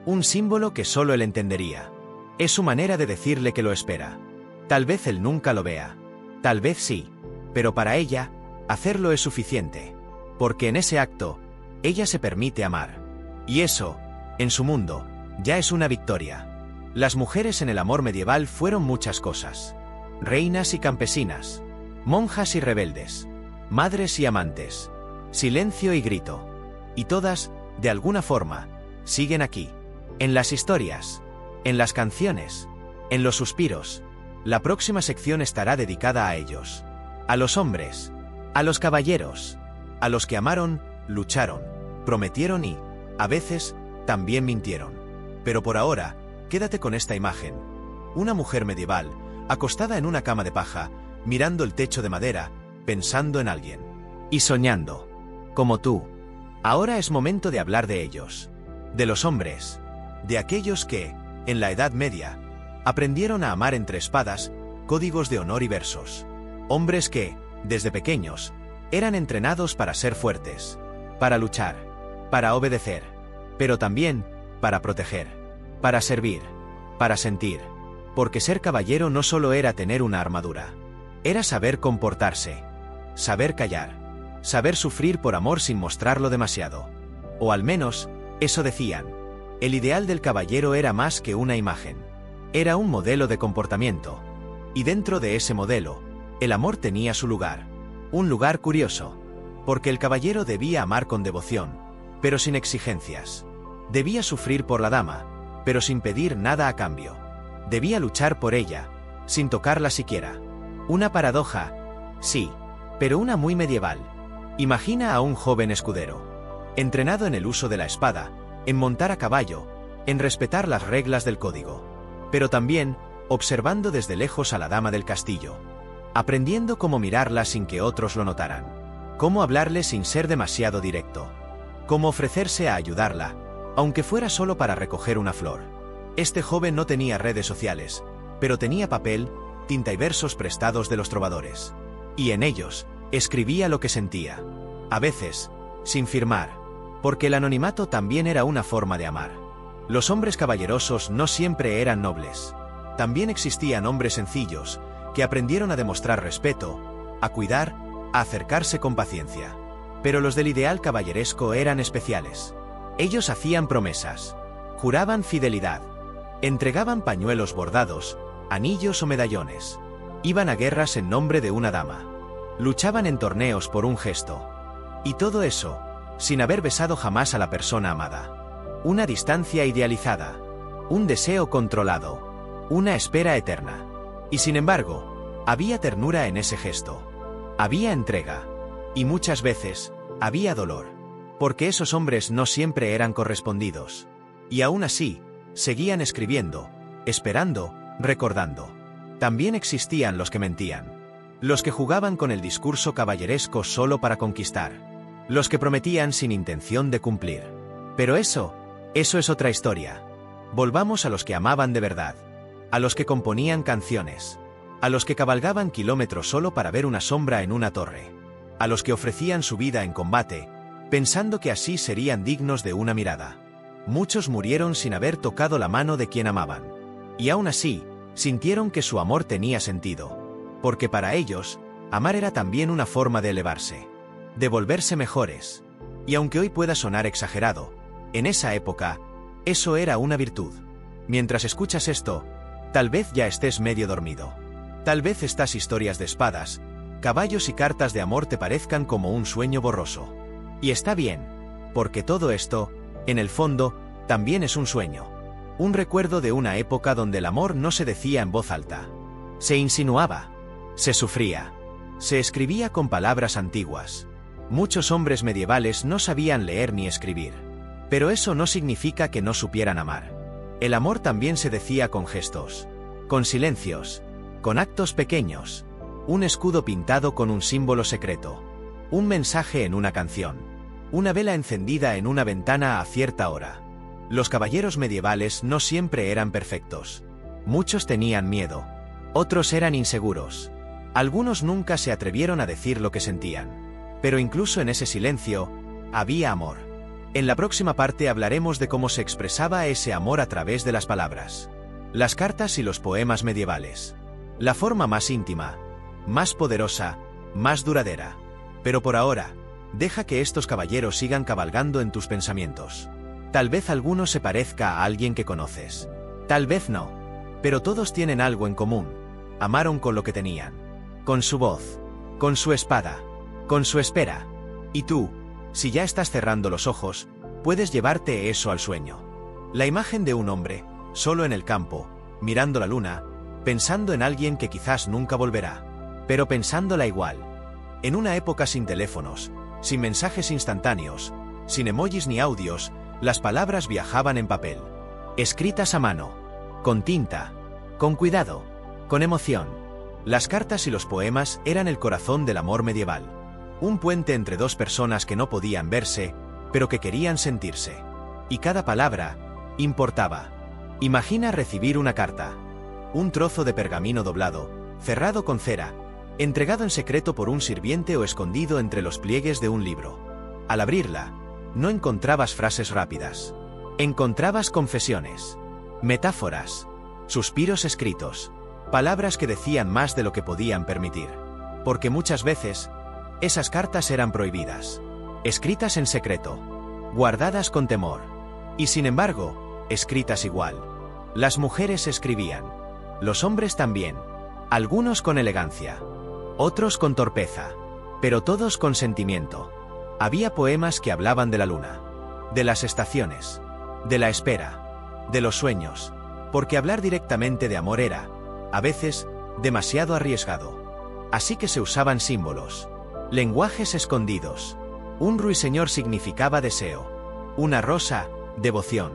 Un símbolo que solo él entendería. Es su manera de decirle que lo espera. Tal vez él nunca lo vea. Tal vez sí. Pero para ella, hacerlo es suficiente. Porque en ese acto, ella se permite amar. Y eso, en su mundo, ya es una victoria. Las mujeres en el amor medieval fueron muchas cosas. Reinas y campesinas. Monjas y rebeldes. Madres y amantes. Silencio y grito. Y todas, de alguna forma, siguen aquí. En las historias. En las canciones. En los suspiros. La próxima sección estará dedicada a ellos. A los hombres. A los caballeros. A los que amaron, lucharon, prometieron y, a veces, también mintieron. Pero por ahora, quédate con esta imagen. Una mujer medieval, acostada en una cama de paja, mirando el techo de madera, pensando en alguien. Y soñando. Como tú. Ahora es momento de hablar de ellos. De los hombres. De aquellos que, en la Edad Media, aprendieron a amar entre espadas, códigos de honor y versos. Hombres que, desde pequeños, eran entrenados para ser fuertes, para luchar, para obedecer, pero también para proteger, para servir, para sentir. Porque ser caballero no solo era tener una armadura, era saber comportarse, saber callar, saber sufrir por amor sin mostrarlo demasiado. O al menos, eso decían. El ideal del caballero era más que una imagen. Era un modelo de comportamiento. Y dentro de ese modelo, el amor tenía su lugar. Un lugar curioso. Porque el caballero debía amar con devoción, pero sin exigencias. Debía sufrir por la dama, pero sin pedir nada a cambio. Debía luchar por ella, sin tocarla siquiera. Una paradoja, sí, pero una muy medieval. Imagina a un joven escudero, entrenado en el uso de la espada, en montar a caballo, en respetar las reglas del código, pero también observando desde lejos a la dama del castillo, aprendiendo cómo mirarla sin que otros lo notaran, cómo hablarle sin ser demasiado directo, cómo ofrecerse a ayudarla, aunque fuera solo para recoger una flor. Este joven no tenía redes sociales, pero tenía papel, tinta y versos prestados de los trovadores. Y en ellos, escribía lo que sentía. A veces, sin firmar, porque el anonimato también era una forma de amar. Los hombres caballerosos no siempre eran nobles. También existían hombres sencillos, que aprendieron a demostrar respeto, a cuidar, a acercarse con paciencia. Pero los del ideal caballeresco eran especiales. Ellos hacían promesas, juraban fidelidad, entregaban pañuelos bordados, anillos o medallones. Iban a guerras en nombre de una dama. Luchaban en torneos por un gesto. Y todo eso, sin haber besado jamás a la persona amada. Una distancia idealizada. Un deseo controlado. Una espera eterna. Y sin embargo, había ternura en ese gesto. Había entrega. Y muchas veces, había dolor. Porque esos hombres no siempre eran correspondidos. Y aún así, seguían escribiendo, esperando, recordando. También existían los que mentían. Los que jugaban con el discurso caballeresco solo para conquistar. Los que prometían sin intención de cumplir. Pero eso es otra historia. Volvamos a los que amaban de verdad. A los que componían canciones. A los que cabalgaban kilómetros solo para ver una sombra en una torre. A los que ofrecían su vida en combate, pensando que así serían dignos de una mirada. Muchos murieron sin haber tocado la mano de quien amaban. Y aún así, sintieron que su amor tenía sentido. Porque para ellos, amar era también una forma de elevarse. De volverse mejores. Y aunque hoy pueda sonar exagerado, en esa época, eso era una virtud. Mientras escuchas esto, tal vez ya estés medio dormido. Tal vez estas historias de espadas, caballos y cartas de amor te parezcan como un sueño borroso. Y está bien, porque todo esto, en el fondo, también es un sueño. Un recuerdo de una época donde el amor no se decía en voz alta. Se insinuaba. Se sufría. Se escribía con palabras antiguas. Muchos hombres medievales no sabían leer ni escribir. Pero eso no significa que no supieran amar. El amor también se decía con gestos, con silencios, con actos pequeños, un escudo pintado con un símbolo secreto, un mensaje en una canción, una vela encendida en una ventana a cierta hora. Los caballeros medievales no siempre eran perfectos. Muchos tenían miedo. Otros eran inseguros. Algunos nunca se atrevieron a decir lo que sentían. Pero incluso en ese silencio, había amor. En la próxima parte hablaremos de cómo se expresaba ese amor a través de las palabras. Las cartas y los poemas medievales. La forma más íntima, más poderosa, más duradera. Pero por ahora, deja que estos caballeros sigan cabalgando en tus pensamientos. Tal vez alguno se parezca a alguien que conoces. Tal vez no. Pero todos tienen algo en común. Amaron con lo que tenían. Con su voz. Con su espada. Con su espera. Y tú, si ya estás cerrando los ojos, puedes llevarte eso al sueño. La imagen de un hombre, solo en el campo, mirando la luna, pensando en alguien que quizás nunca volverá. Pero pensándola igual. En una época sin teléfonos, sin mensajes instantáneos, sin emojis ni audios, las palabras viajaban en papel. Escritas a mano. Con tinta. Con cuidado. Con emoción. Las cartas y los poemas eran el corazón del amor medieval. Un puente entre dos personas que no podían verse, pero que querían sentirse. Y cada palabra importaba. Imagina recibir una carta. Un trozo de pergamino doblado, cerrado con cera, entregado en secreto por un sirviente o escondido entre los pliegues de un libro. Al abrirla, no encontrabas frases rápidas. Encontrabas confesiones, metáforas, suspiros escritos, palabras que decían más de lo que podían permitir. Porque muchas veces, esas cartas eran prohibidas, escritas en secreto, guardadas con temor. Y sin embargo, escritas igual. Las mujeres escribían. Los hombres también. Algunos con elegancia. Otros con torpeza. Pero todos con sentimiento. Había poemas que hablaban de la luna. De las estaciones. De la espera. De los sueños. Porque hablar directamente de amor era, a veces, demasiado arriesgado. Así que se usaban símbolos. Lenguajes escondidos. Un ruiseñor significaba deseo. Una rosa, devoción.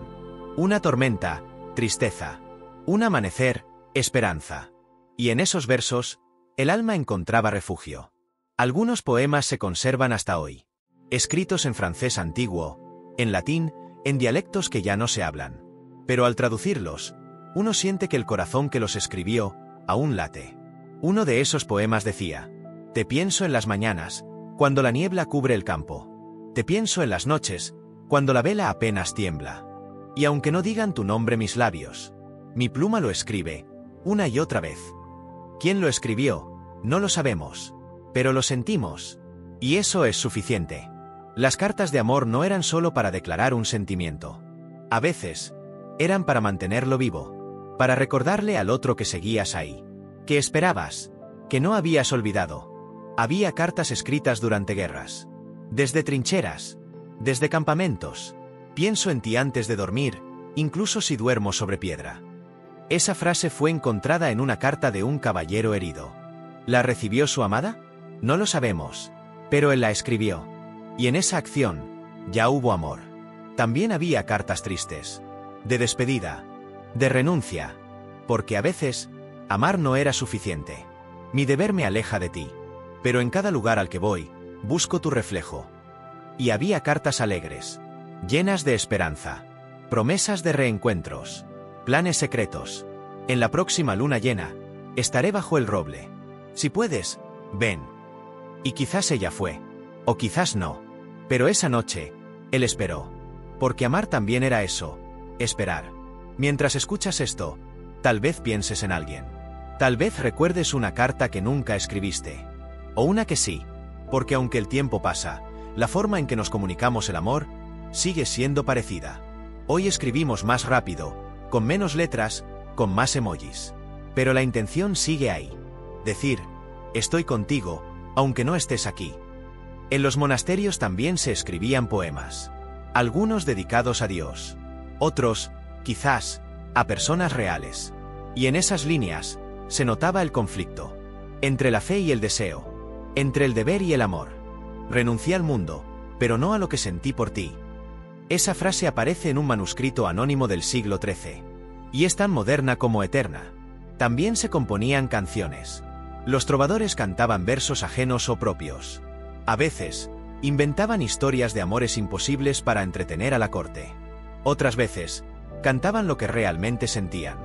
Una tormenta, tristeza. Un amanecer, esperanza. Y en esos versos, el alma encontraba refugio. Algunos poemas se conservan hasta hoy. Escritos en francés antiguo, en latín, en dialectos que ya no se hablan. Pero al traducirlos, uno siente que el corazón que los escribió, aún late. Uno de esos poemas decía: te pienso en las mañanas, cuando la niebla cubre el campo. Te pienso en las noches, cuando la vela apenas tiembla. Y aunque no digan tu nombre mis labios, mi pluma lo escribe, una y otra vez. ¿Quién lo escribió? No lo sabemos. Pero lo sentimos. Y eso es suficiente. Las cartas de amor no eran solo para declarar un sentimiento. A veces, eran para mantenerlo vivo. Para recordarle al otro que seguías ahí. Que esperabas. Que no habías olvidado. Había cartas escritas durante guerras. Desde trincheras. Desde campamentos. Pienso en ti antes de dormir, incluso si duermo sobre piedra. Esa frase fue encontrada en una carta de un caballero herido. ¿La recibió su amada? No lo sabemos. Pero él la escribió. Y en esa acción, ya hubo amor. También había cartas tristes. De despedida. De renuncia. Porque a veces, amar no era suficiente. Mi deber me aleja de ti. Pero en cada lugar al que voy, busco tu reflejo. Y había cartas alegres. Llenas de esperanza. Promesas de reencuentros. Planes secretos. En la próxima luna llena, estaré bajo el roble. Si puedes, ven. Y quizás ella fue. O quizás no. Pero esa noche, él esperó. Porque amar también era eso. Esperar. Mientras escuchas esto, tal vez pienses en alguien. Tal vez recuerdes una carta que nunca escribiste. O una que sí. Porque aunque el tiempo pasa, la forma en que nos comunicamos el amor, sigue siendo parecida. Hoy escribimos más rápido, con menos letras, con más emojis. Pero la intención sigue ahí. Decir, estoy contigo, aunque no estés aquí. En los monasterios también se escribían poemas. Algunos dedicados a Dios. Otros, quizás, a personas reales. Y en esas líneas, se notaba el conflicto. Entre la fe y el deseo. Entre el deber y el amor. Renuncié al mundo, pero no a lo que sentí por ti. Esa frase aparece en un manuscrito anónimo del siglo XIII. Y es tan moderna como eterna. También se componían canciones. Los trovadores cantaban versos ajenos o propios. A veces, inventaban historias de amores imposibles para entretener a la corte. Otras veces, cantaban lo que realmente sentían.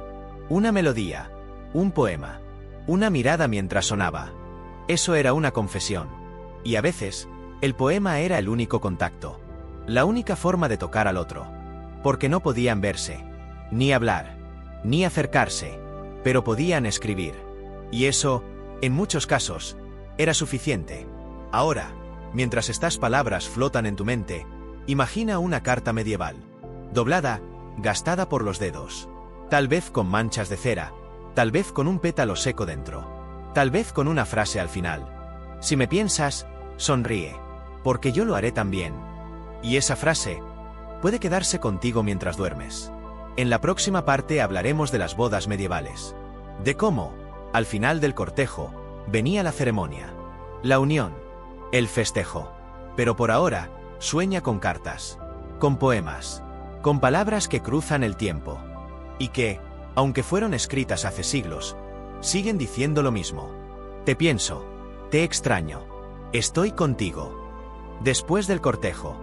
Una melodía, un poema, una mirada mientras sonaba. Eso era una confesión. Y a veces, el poema era el único contacto. La única forma de tocar al otro. Porque no podían verse, ni hablar, ni acercarse, pero podían escribir. Y eso, en muchos casos, era suficiente. Ahora, mientras estas palabras flotan en tu mente, imagina una carta medieval. Doblada, gastada por los dedos. Tal vez con manchas de cera, tal vez con un pétalo seco dentro. Tal vez con una frase al final. Si me piensas, sonríe, porque yo lo haré también. Y esa frase puede quedarse contigo mientras duermes. En la próxima parte hablaremos de las bodas medievales. De cómo, al final del cortejo, venía la ceremonia, la unión, el festejo. Pero por ahora, sueña con cartas, con poemas, con palabras que cruzan el tiempo. Y que, aunque fueron escritas hace siglos, siguen diciendo lo mismo. Te pienso, te extraño, estoy contigo. Después del cortejo,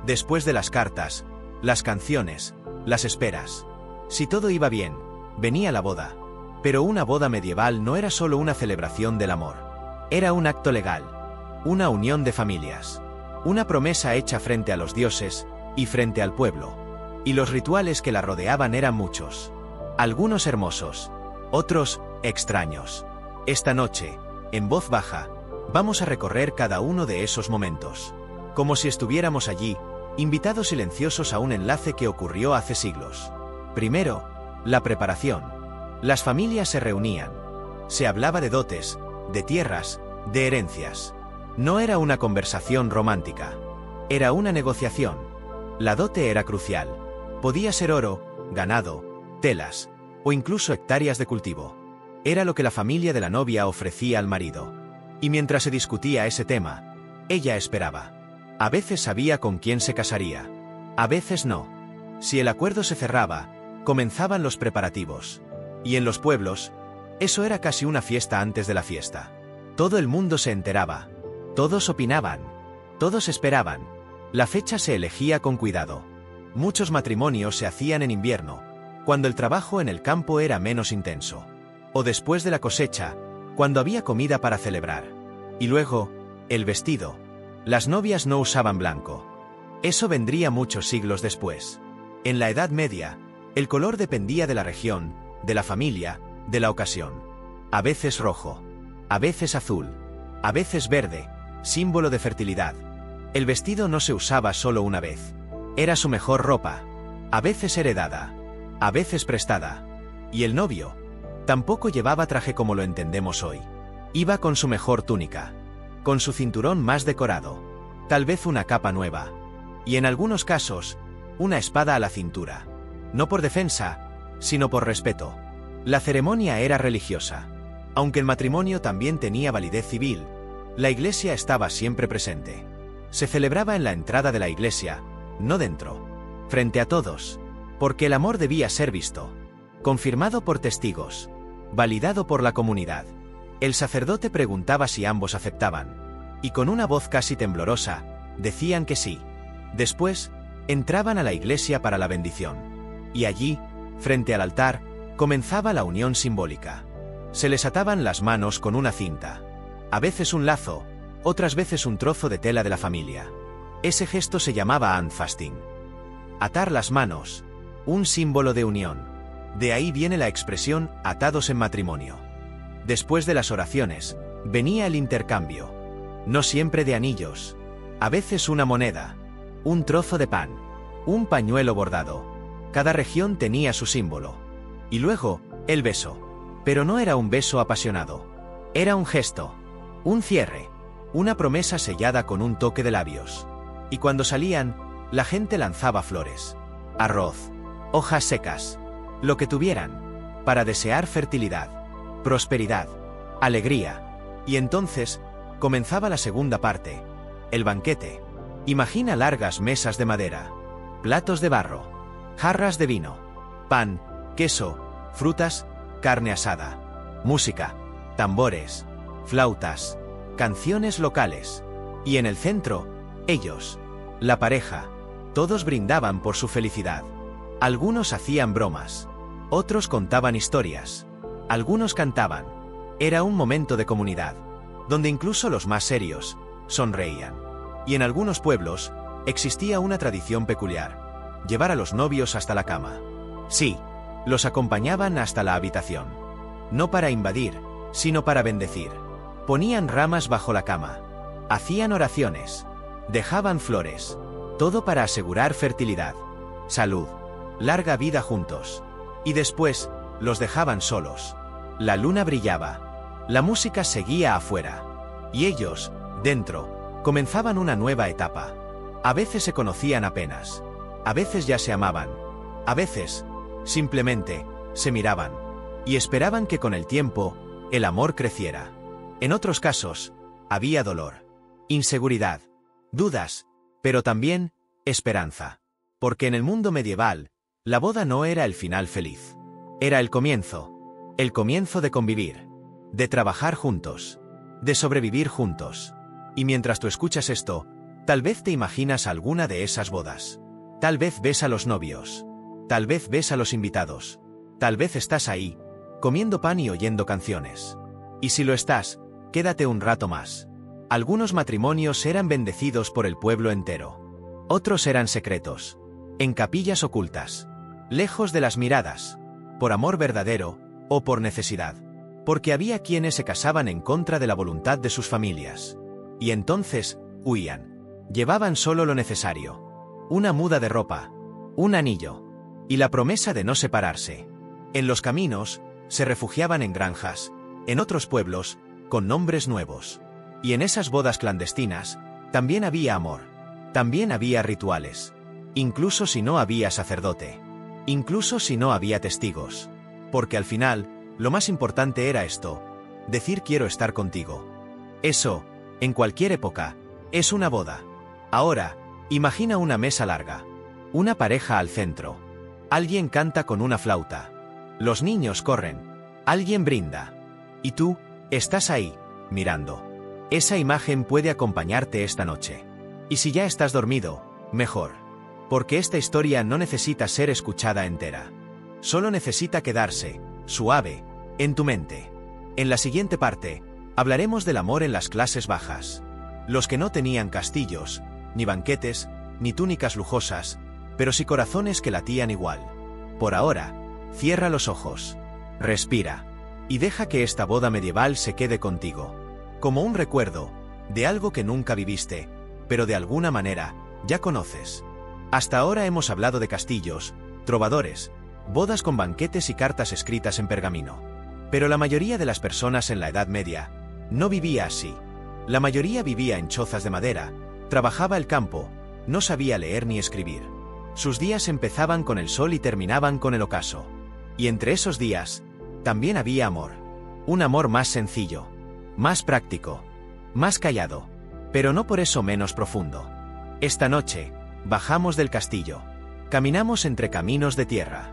después de las cartas, las canciones, las esperas. Si todo iba bien, venía la boda. Pero una boda medieval no era solo una celebración del amor. Era un acto legal, una unión de familias, una promesa hecha frente a los dioses y frente al pueblo. Y los rituales que la rodeaban eran muchos. Algunos hermosos, otros extraños. Esta noche, en voz baja, vamos a recorrer cada uno de esos momentos. Como si estuviéramos allí, invitados silenciosos a un enlace que ocurrió hace siglos. Primero, la preparación. Las familias se reunían. Se hablaba de dotes, de tierras, de herencias. No era una conversación romántica. Era una negociación. La dote era crucial. Podía ser oro, ganado, telas, o incluso hectáreas de cultivo. Era lo que la familia de la novia ofrecía al marido. Y mientras se discutía ese tema, ella esperaba. A veces sabía con quién se casaría. A veces no. Si el acuerdo se cerraba, comenzaban los preparativos. Y en los pueblos, eso era casi una fiesta antes de la fiesta. Todo el mundo se enteraba. Todos opinaban. Todos esperaban. La fecha se elegía con cuidado. Muchos matrimonios se hacían en invierno, cuando el trabajo en el campo era menos intenso. O después de la cosecha, cuando había comida para celebrar. Y luego, el vestido. Las novias no usaban blanco. Eso vendría muchos siglos después. En la Edad Media, el color dependía de la región, de la familia, de la ocasión. A veces rojo, a veces azul, a veces verde, símbolo de fertilidad. El vestido no se usaba solo una vez. Era su mejor ropa, a veces heredada, a veces prestada. Y el novio tampoco llevaba traje como lo entendemos hoy. Iba con su mejor túnica, con su cinturón más decorado, tal vez una capa nueva. Y en algunos casos, una espada a la cintura. No por defensa, sino por respeto. La ceremonia era religiosa. Aunque el matrimonio también tenía validez civil, la iglesia estaba siempre presente. Se celebraba en la entrada de la iglesia, no dentro, frente a todos, porque el amor debía ser visto, confirmado por testigos, validado por la comunidad. El sacerdote preguntaba si ambos aceptaban, y con una voz casi temblorosa, decían que sí. Después, entraban a la iglesia para la bendición. Y allí, frente al altar, comenzaba la unión simbólica. Se les ataban las manos con una cinta. A veces un lazo, otras veces un trozo de tela de la familia. Ese gesto se llamaba handfasting. Atar las manos, un símbolo de unión. De ahí viene la expresión atados en matrimonio. Después de las oraciones, venía el intercambio. No siempre de anillos. A veces una moneda, un trozo de pan, un pañuelo bordado. Cada región tenía su símbolo. Y luego, el beso. Pero no era un beso apasionado. Era un gesto, un cierre, una promesa sellada con un toque de labios. Y cuando salían, la gente lanzaba flores, arroz, hojas secas, lo que tuvieran, para desear fertilidad, prosperidad, alegría. Y entonces, comenzaba la segunda parte, el banquete. Imagina largas mesas de madera, platos de barro, jarras de vino, pan, queso, frutas, carne asada, música, tambores, flautas, canciones locales. Y en el centro, ellos, la pareja, todos brindaban por su felicidad. Algunos hacían bromas, otros contaban historias, algunos cantaban. Era un momento de comunidad, donde incluso los más serios sonreían. Y en algunos pueblos existía una tradición peculiar: llevar a los novios hasta la cama. Sí, los acompañaban hasta la habitación. No para invadir, sino para bendecir. Ponían ramas bajo la cama, hacían oraciones, dejaban flores, todo para asegurar fertilidad, salud, larga vida juntos. Y después, los dejaban solos. La luna brillaba, la música seguía afuera, y ellos, dentro, comenzaban una nueva etapa. A veces se conocían apenas, a veces ya se amaban, a veces, simplemente, se miraban, y esperaban que con el tiempo, el amor creciera. En otros casos, había dolor, inseguridad, dudas, pero también, esperanza. Porque en el mundo medieval, la boda no era el final feliz. Era el comienzo de convivir, de trabajar juntos, de sobrevivir juntos. Y mientras tú escuchas esto, tal vez te imaginas alguna de esas bodas. Tal vez ves a los novios, tal vez ves a los invitados, tal vez estás ahí, comiendo pan y oyendo canciones. Y si lo estás, quédate un rato más. Algunos matrimonios eran bendecidos por el pueblo entero. Otros eran secretos, en capillas ocultas, lejos de las miradas, por amor verdadero o por necesidad. Porque había quienes se casaban en contra de la voluntad de sus familias. Y entonces, huían. Llevaban solo lo necesario: una muda de ropa, un anillo, y la promesa de no separarse. En los caminos, se refugiaban en granjas, en otros pueblos, con nombres nuevos. Y en esas bodas clandestinas, también había amor, también había rituales. Incluso si no había sacerdote, incluso si no había testigos. Porque al final, lo más importante era esto: decir quiero estar contigo. Eso, en cualquier época, es una boda. Ahora, imagina una mesa larga, una pareja al centro. Alguien canta con una flauta. Los niños corren. Alguien brinda. Y tú, estás ahí, mirando. Esa imagen puede acompañarte esta noche. Y si ya estás dormido, mejor. Porque esta historia no necesita ser escuchada entera. Solo necesita quedarse, suave, en tu mente. En la siguiente parte, hablaremos del amor en las clases bajas. Los que no tenían castillos, ni banquetes, ni túnicas lujosas, pero sí corazones que latían igual. Por ahora, cierra los ojos, respira, y deja que esta boda medieval se quede contigo, como un recuerdo de algo que nunca viviste, pero de alguna manera, ya conoces. Hasta ahora hemos hablado de castillos, trovadores, bodas con banquetes y cartas escritas en pergamino. Pero la mayoría de las personas en la Edad Media no vivía así. La mayoría vivía en chozas de madera, trabajaba el campo, no sabía leer ni escribir. Sus días empezaban con el sol y terminaban con el ocaso. Y entre esos días, también había amor. Un amor más sencillo, más práctico, más callado, pero no por eso menos profundo. Esta noche, bajamos del castillo. Caminamos entre caminos de tierra.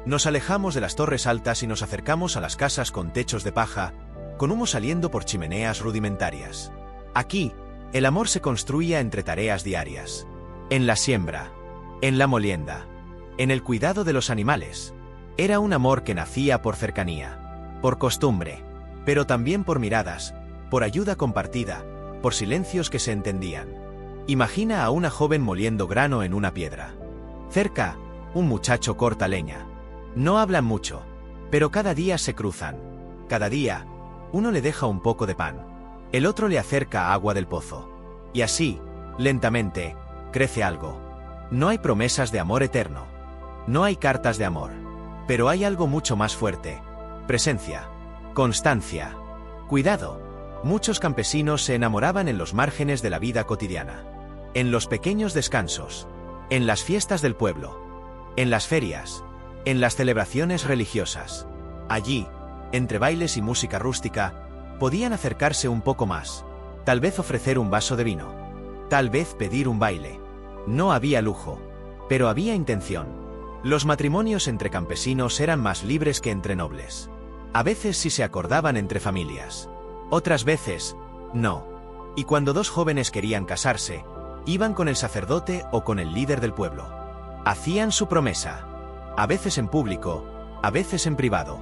Nos alejamos de las torres altas y nos acercamos a las casas con techos de paja, con humo saliendo por chimeneas rudimentarias. Aquí, el amor se construía entre tareas diarias. En la siembra, en la molienda, en el cuidado de los animales. Era un amor que nacía por cercanía, por costumbre, pero también por miradas, por ayuda compartida, por silencios que se entendían. Imagina a una joven moliendo grano en una piedra. Cerca, un muchacho corta leña. No hablan mucho, pero cada día se cruzan. Cada día, uno le deja un poco de pan, el otro le acerca agua del pozo. Y así, lentamente, crece algo. No hay promesas de amor eterno. No hay cartas de amor. Pero hay algo mucho más fuerte. Presencia. Constancia. Cuidado. Muchos campesinos se enamoraban en los márgenes de la vida cotidiana. En los pequeños descansos. En las fiestas del pueblo. En las ferias. en las celebraciones religiosas. Allí, entre bailes y música rústica, podían acercarse un poco más. Tal vez ofrecer un vaso de vino. Tal vez pedir un baile. No había lujo, pero había intención. Los matrimonios entre campesinos eran más libres que entre nobles. A veces sí se acordaban entre familias. Otras veces, no. Y cuando dos jóvenes querían casarse, iban con el sacerdote o con el líder del pueblo. Hacían su promesa. A veces en público, a veces en privado.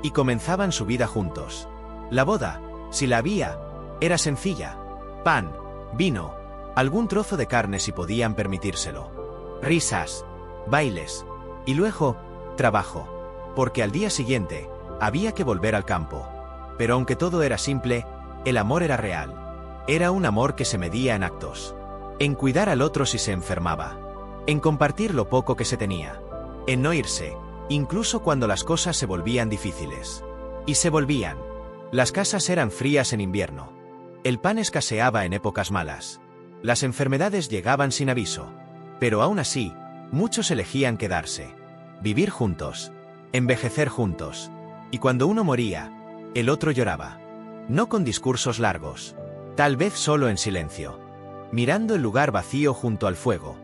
Y comenzaban su vida juntos. La boda, si la había, era sencilla. Pan, vino, algún trozo de carne si podían permitírselo. Risas, bailes, y luego, trabajo. Porque al día siguiente, había que volver al campo. Pero aunque todo era simple, el amor era real. Era un amor que se medía en actos. En cuidar al otro si se enfermaba. En compartir lo poco que se tenía. En no irse, incluso cuando las cosas se volvían difíciles. Y se volvían. Las casas eran frías en invierno. El pan escaseaba en épocas malas. Las enfermedades llegaban sin aviso. Pero aún así, muchos elegían quedarse. Vivir juntos. Envejecer juntos. Y cuando uno moría, el otro lloraba. No con discursos largos. Tal vez solo en silencio. Mirando el lugar vacío junto al fuego.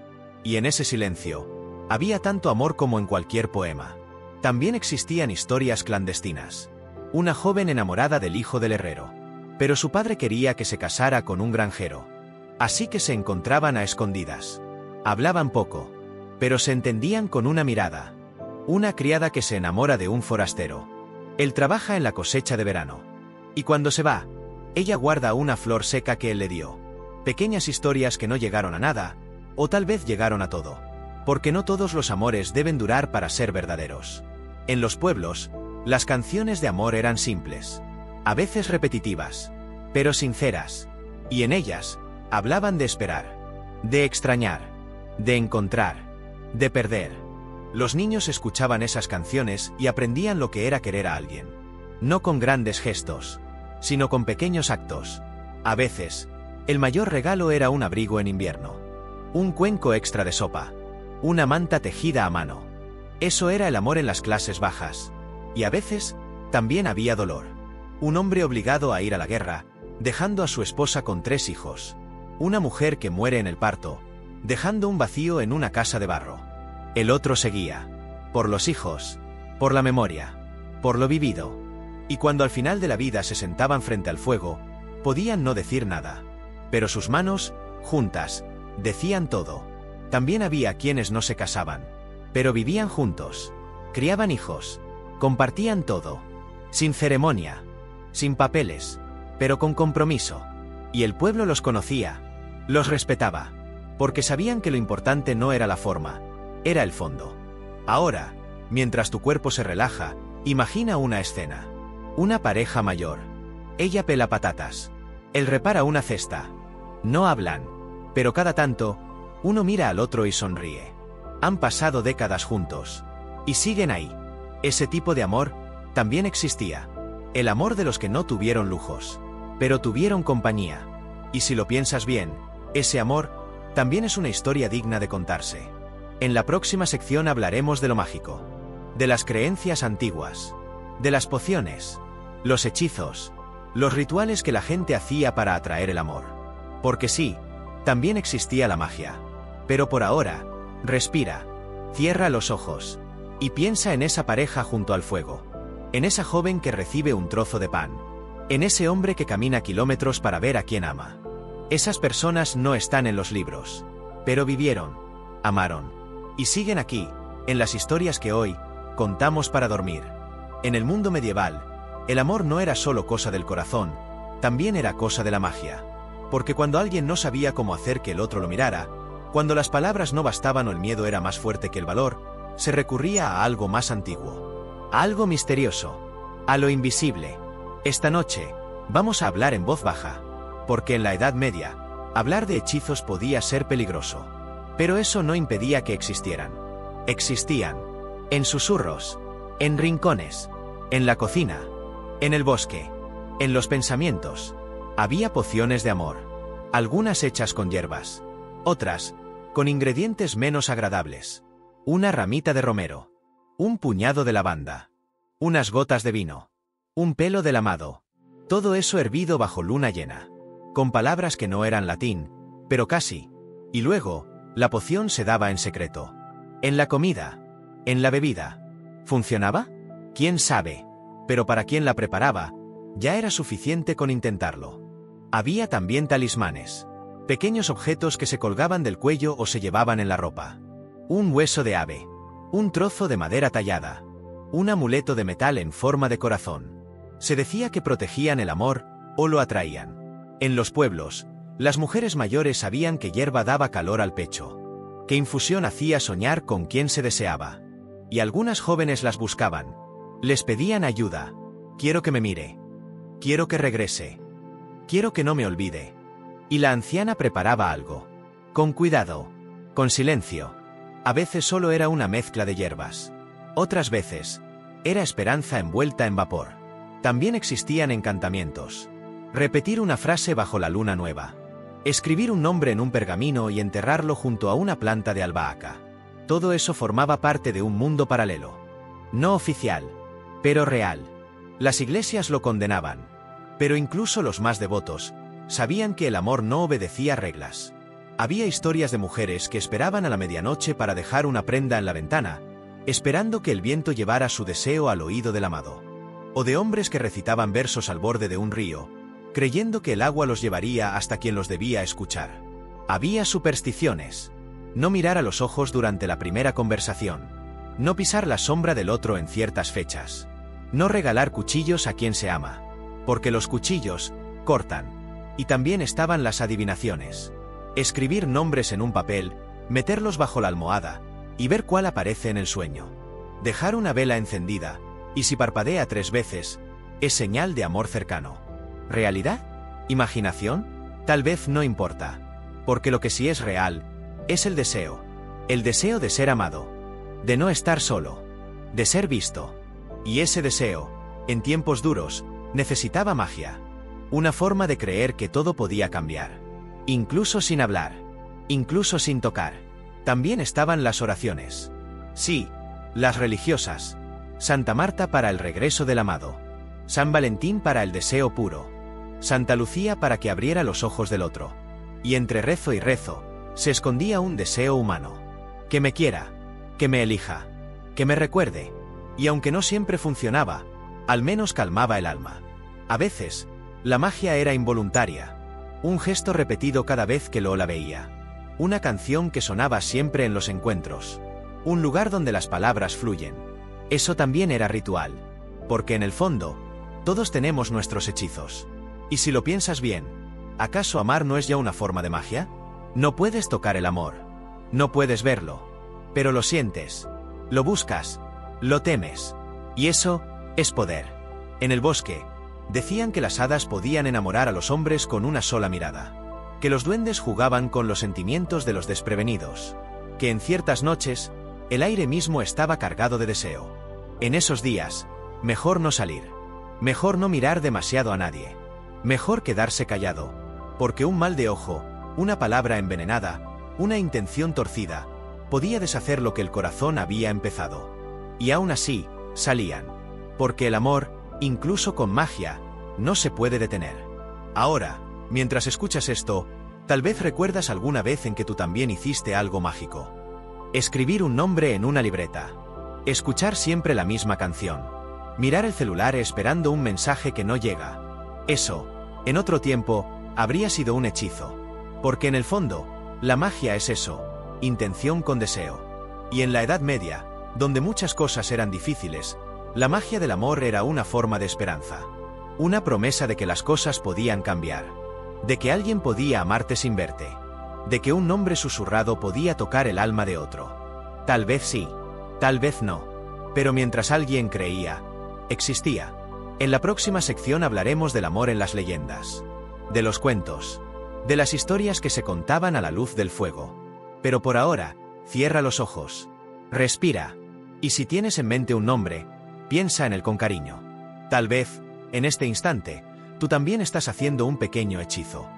Y en ese silencio, había tanto amor como en cualquier poema. También existían historias clandestinas. Una joven enamorada del hijo del herrero. Pero su padre quería que se casara con un granjero. Así que se encontraban a escondidas. Hablaban poco, pero se entendían con una mirada. Una criada que se enamora de un forastero. Él trabaja en la cosecha de verano. Y cuando se va, ella guarda una flor seca que él le dio. Pequeñas historias que no llegaron a nada, o tal vez llegaron a todo. Porque no todos los amores deben durar para ser verdaderos. En los pueblos, las canciones de amor eran simples. A veces repetitivas, pero sinceras. Y en ellas, hablaban de esperar. De extrañar. De encontrar. De perder. Los niños escuchaban esas canciones y aprendían lo que era querer a alguien. No con grandes gestos, sino con pequeños actos. A veces, el mayor regalo era un abrigo en invierno. Un cuenco extra de sopa. Una manta tejida a mano. Eso era el amor en las clases bajas. Y a veces, también había dolor. Un hombre obligado a ir a la guerra, dejando a su esposa con 3 hijos. Una mujer que muere en el parto, dejando un vacío en una casa de barro. El otro seguía. Por los hijos. Por la memoria. Por lo vivido. Y cuando al final de la vida se sentaban frente al fuego, podían no decir nada. Pero sus manos, juntas, decían todo. También había quienes no se casaban. Pero vivían juntos. Criaban hijos. Compartían todo. Sin ceremonia. Sin papeles. Pero con compromiso. Y el pueblo los conocía. Los respetaba. Porque sabían que lo importante no era la forma. Era el fondo. Ahora, mientras tu cuerpo se relaja, imagina una escena. Una pareja mayor. Ella pela patatas. Él repara una cesta. No hablan. Pero cada tanto, uno mira al otro y sonríe. Han pasado décadas juntos. Y siguen ahí. Ese tipo de amor también existía. El amor de los que no tuvieron lujos. Pero tuvieron compañía. Y si lo piensas bien, ese amor también es una historia digna de contarse. En la próxima sección hablaremos de lo mágico. De las creencias antiguas. De las pociones. Los hechizos. Los rituales que la gente hacía para atraer el amor. Porque sí, también existía la magia. Pero por ahora, respira. Cierra los ojos. Y piensa en esa pareja junto al fuego. En esa joven que recibe un trozo de pan. En ese hombre que camina kilómetros para ver a quien ama. Esas personas no están en los libros. Pero vivieron. Amaron. Y siguen aquí, en las historias que hoy contamos para dormir. En el mundo medieval, el amor no era solo cosa del corazón, también era cosa de la magia. Porque cuando alguien no sabía cómo hacer que el otro lo mirara, cuando las palabras no bastaban o el miedo era más fuerte que el valor, se recurría a algo más antiguo. A algo misterioso. A lo invisible. Esta noche, vamos a hablar en voz baja. Porque en la Edad Media, hablar de hechizos podía ser peligroso. Pero eso no impedía que existieran. Existían. En susurros. En rincones. En la cocina. En el bosque. En los pensamientos. Había pociones de amor. Algunas hechas con hierbas. Otras, con ingredientes menos agradables. Una ramita de romero. Un puñado de lavanda. Unas gotas de vino. Un pelo del amado. Todo eso hervido bajo luna llena. Con palabras que no eran latín, pero casi. Y luego, la poción se daba en secreto. En la comida. En la bebida. ¿Funcionaba? ¿Quién sabe? Pero para quien la preparaba, ya era suficiente con intentarlo. Había también talismanes. Pequeños objetos que se colgaban del cuello o se llevaban en la ropa. Un hueso de ave. Un trozo de madera tallada. Un amuleto de metal en forma de corazón. Se decía que protegían el amor, o lo atraían. En los pueblos, las mujeres mayores sabían que hierba daba calor al pecho. Que infusión hacía soñar con quien se deseaba. Y algunas jóvenes las buscaban. Les pedían ayuda. Quiero que me mire. Quiero que regrese. Quiero que no me olvide. Y la anciana preparaba algo. Con cuidado. Con silencio. A veces solo era una mezcla de hierbas. Otras veces, era esperanza envuelta en vapor. También existían encantamientos. Repetir una frase bajo la luna nueva. Escribir un nombre en un pergamino y enterrarlo junto a una planta de albahaca. Todo eso formaba parte de un mundo paralelo. No oficial, pero real. Las iglesias lo condenaban. Pero incluso los más devotos sabían que el amor no obedecía reglas. Había historias de mujeres que esperaban a la medianoche para dejar una prenda en la ventana, esperando que el viento llevara su deseo al oído del amado. O de hombres que recitaban versos al borde de un río, creyendo que el agua los llevaría hasta quien los debía escuchar. Había supersticiones. No mirar a los ojos durante la primera conversación. No pisar la sombra del otro en ciertas fechas. No regalar cuchillos a quien se ama. Porque los cuchillos cortan. Y también estaban las adivinaciones. Escribir nombres en un papel, meterlos bajo la almohada, y ver cuál aparece en el sueño. Dejar una vela encendida, y si parpadea 3 veces, es señal de amor cercano. ¿Realidad? ¿Imaginación? Tal vez no importa. Porque lo que sí es real, es el deseo. El deseo de ser amado. De no estar solo. De ser visto. Y ese deseo, en tiempos duros, necesitaba magia. Una forma de creer que todo podía cambiar. Incluso sin hablar. Incluso sin tocar. También estaban las oraciones. Sí, las religiosas. Santa Marta para el regreso del amado. San Valentín para el deseo puro. Santa Lucía para que abriera los ojos del otro. Y entre rezo y rezo, se escondía un deseo humano. Que me quiera. Que me elija. Que me recuerde. Y aunque no siempre funcionaba, al menos calmaba el alma. A veces, la magia era involuntaria. Un gesto repetido cada vez que Lola veía. Una canción que sonaba siempre en los encuentros. Un lugar donde las palabras fluyen. Eso también era ritual. Porque en el fondo, todos tenemos nuestros hechizos. Y si lo piensas bien, ¿acaso amar no es ya una forma de magia? No puedes tocar el amor. No puedes verlo. Pero lo sientes. Lo buscas. Lo temes. Y eso es poder. En el bosque, decían que las hadas podían enamorar a los hombres con una sola mirada. Que los duendes jugaban con los sentimientos de los desprevenidos. Que en ciertas noches, el aire mismo estaba cargado de deseo. En esos días, mejor no salir. Mejor no mirar demasiado a nadie. Mejor quedarse callado. Porque un mal de ojo, una palabra envenenada, una intención torcida, podía deshacer lo que el corazón había empezado. Y aún así, salían. Porque el amor, incluso con magia, no se puede detener. Ahora, mientras escuchas esto, tal vez recuerdas alguna vez en que tú también hiciste algo mágico. Escribir un nombre en una libreta. Escuchar siempre la misma canción. Mirar el celular esperando un mensaje que no llega. Eso, en otro tiempo, habría sido un hechizo. Porque en el fondo, la magia es eso, intención con deseo. Y en la Edad Media, donde muchas cosas eran difíciles, la magia del amor era una forma de esperanza. Una promesa de que las cosas podían cambiar. De que alguien podía amarte sin verte. De que un nombre susurrado podía tocar el alma de otro. Tal vez sí, tal vez no. Pero mientras alguien creía, existía. En la próxima sección hablaremos del amor en las leyendas. De los cuentos. De las historias que se contaban a la luz del fuego. Pero por ahora, cierra los ojos. Respira. Y si tienes en mente un nombre, piensa en él con cariño. Tal vez, en este instante, tú también estás haciendo un pequeño hechizo.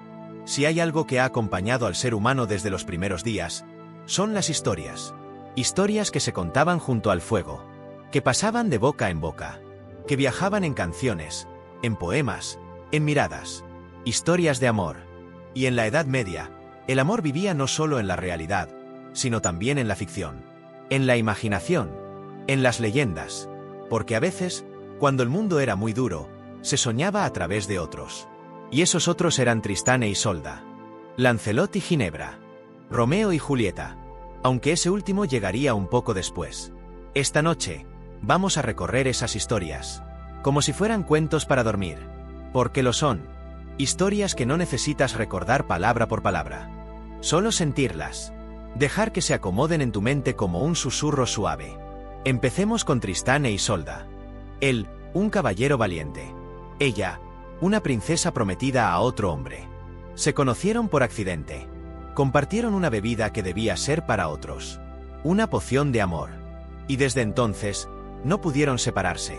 Si hay algo que ha acompañado al ser humano desde los primeros días, son las historias. Historias que se contaban junto al fuego. que pasaban de boca en boca, que viajaban en canciones, en poemas, en miradas, historias de amor. Y en la Edad Media, el amor vivía no solo en la realidad, sino también en la ficción, en la imaginación, en las leyendas, porque a veces, cuando el mundo era muy duro, se soñaba a través de otros. Y esos otros eran Tristán e Isolda, Lancelot y Ginebra, Romeo y Julieta, aunque ese último llegaría un poco después. Esta noche, vamos a recorrer esas historias, como si fueran cuentos para dormir, porque lo son, historias que no necesitas recordar palabra por palabra, solo sentirlas, dejar que se acomoden en tu mente como un susurro suave. Empecemos con Tristán e Isolda. Él, un caballero valiente. Ella, una princesa prometida a otro hombre. Se conocieron por accidente. Compartieron una bebida que debía ser para otros. Una poción de amor. Y desde entonces, no pudieron separarse.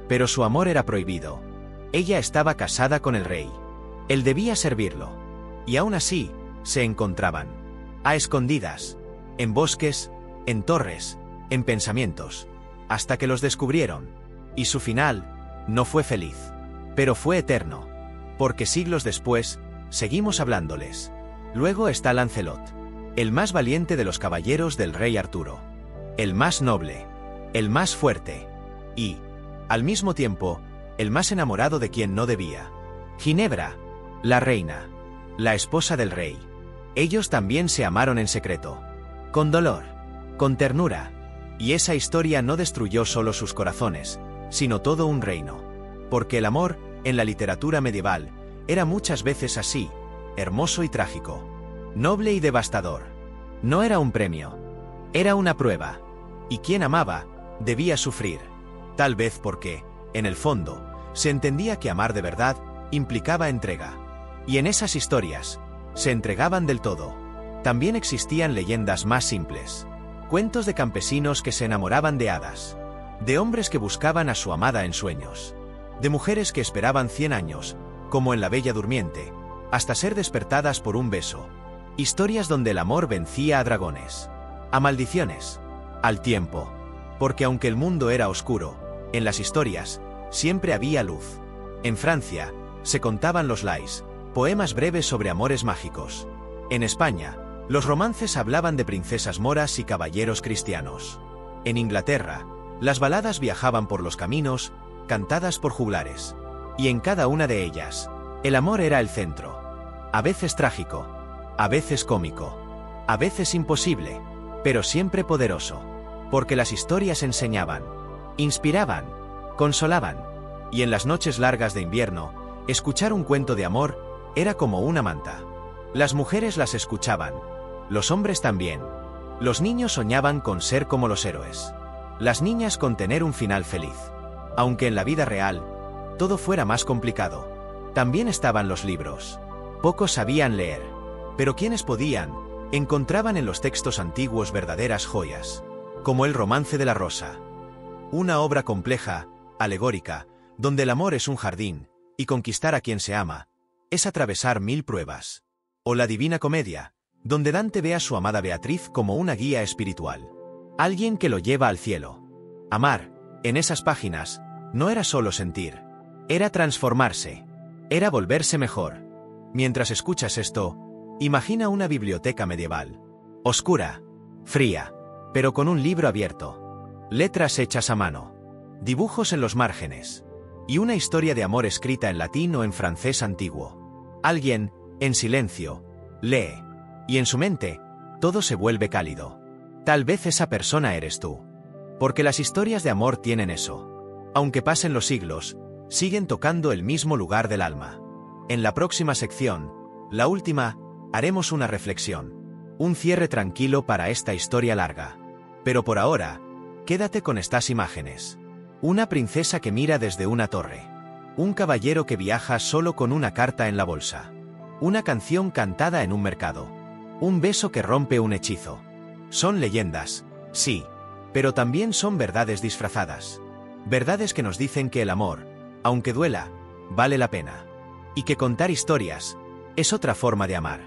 Pero su amor era prohibido. Ella estaba casada con el rey. Él debía servirlo. Y aún así, se encontraban. A escondidas. En bosques, en torres, en pensamientos. Hasta que los descubrieron. Y su final, no fue feliz. Pero fue eterno. Porque siglos después, seguimos hablándoles. Luego está Lancelot. El más valiente de los caballeros del rey Arturo. El más noble. El más fuerte. Y, al mismo tiempo, el más enamorado de quien no debía. Ginebra, la reina. La esposa del rey. Ellos también se amaron en secreto. Con dolor. Con ternura. Y esa historia no destruyó solo sus corazones, sino todo un reino. Porque el amor, en la literatura medieval, era muchas veces así, hermoso y trágico, noble y devastador. No era un premio, era una prueba. Y quien amaba, debía sufrir. Tal vez porque, en el fondo, se entendía que amar de verdad implicaba entrega. Y en esas historias, se entregaban del todo. También existían leyendas más simples. Cuentos de campesinos que se enamoraban de hadas. De hombres que buscaban a su amada en sueños. De mujeres que esperaban 100 años, como en La Bella Durmiente, hasta ser despertadas por un beso. Historias donde el amor vencía a dragones, a maldiciones, al tiempo. Porque aunque el mundo era oscuro, en las historias, siempre había luz. En Francia, se contaban los lais, poemas breves sobre amores mágicos. En España, los romances hablaban de princesas moras y caballeros cristianos. En Inglaterra, las baladas viajaban por los caminos, cantadas por juglares. Y en cada una de ellas, el amor era el centro. A veces trágico, a veces cómico, a veces imposible, pero siempre poderoso. Porque las historias enseñaban, inspiraban, consolaban. Y en las noches largas de invierno, escuchar un cuento de amor era como una manta. Las mujeres las escuchaban, los hombres también. Los niños soñaban con ser como los héroes. Las niñas con tener un final feliz. Aunque en la vida real, todo fuera más complicado. También estaban los libros. Pocos sabían leer. Pero quienes podían, encontraban en los textos antiguos verdaderas joyas. Como el Romance de la Rosa. Una obra compleja, alegórica, donde el amor es un jardín, y conquistar a quien se ama, es atravesar 1000 pruebas. O la Divina Comedia, donde Dante ve a su amada Beatriz como una guía espiritual. Alguien que lo lleva al cielo. Amar, en esas páginas, no era solo sentir. Era transformarse. Era volverse mejor. Mientras escuchas esto, imagina una biblioteca medieval. Oscura, fría, pero con un libro abierto. Letras hechas a mano. Dibujos en los márgenes. Y una historia de amor escrita en latín o en francés antiguo. Alguien, en silencio, lee. Y en su mente, todo se vuelve cálido. Tal vez esa persona eres tú. Porque las historias de amor tienen eso. Aunque pasen los siglos, siguen tocando el mismo lugar del alma. En la próxima sección, la última, haremos una reflexión. Un cierre tranquilo para esta historia larga. Pero por ahora, quédate con estas imágenes. Una princesa que mira desde una torre. Un caballero que viaja solo con una carta en la bolsa. Una canción cantada en un mercado. Un beso que rompe un hechizo. Son leyendas, sí, pero también son verdades disfrazadas. Verdades que nos dicen que el amor, aunque duela, vale la pena. Y que contar historias es otra forma de amar.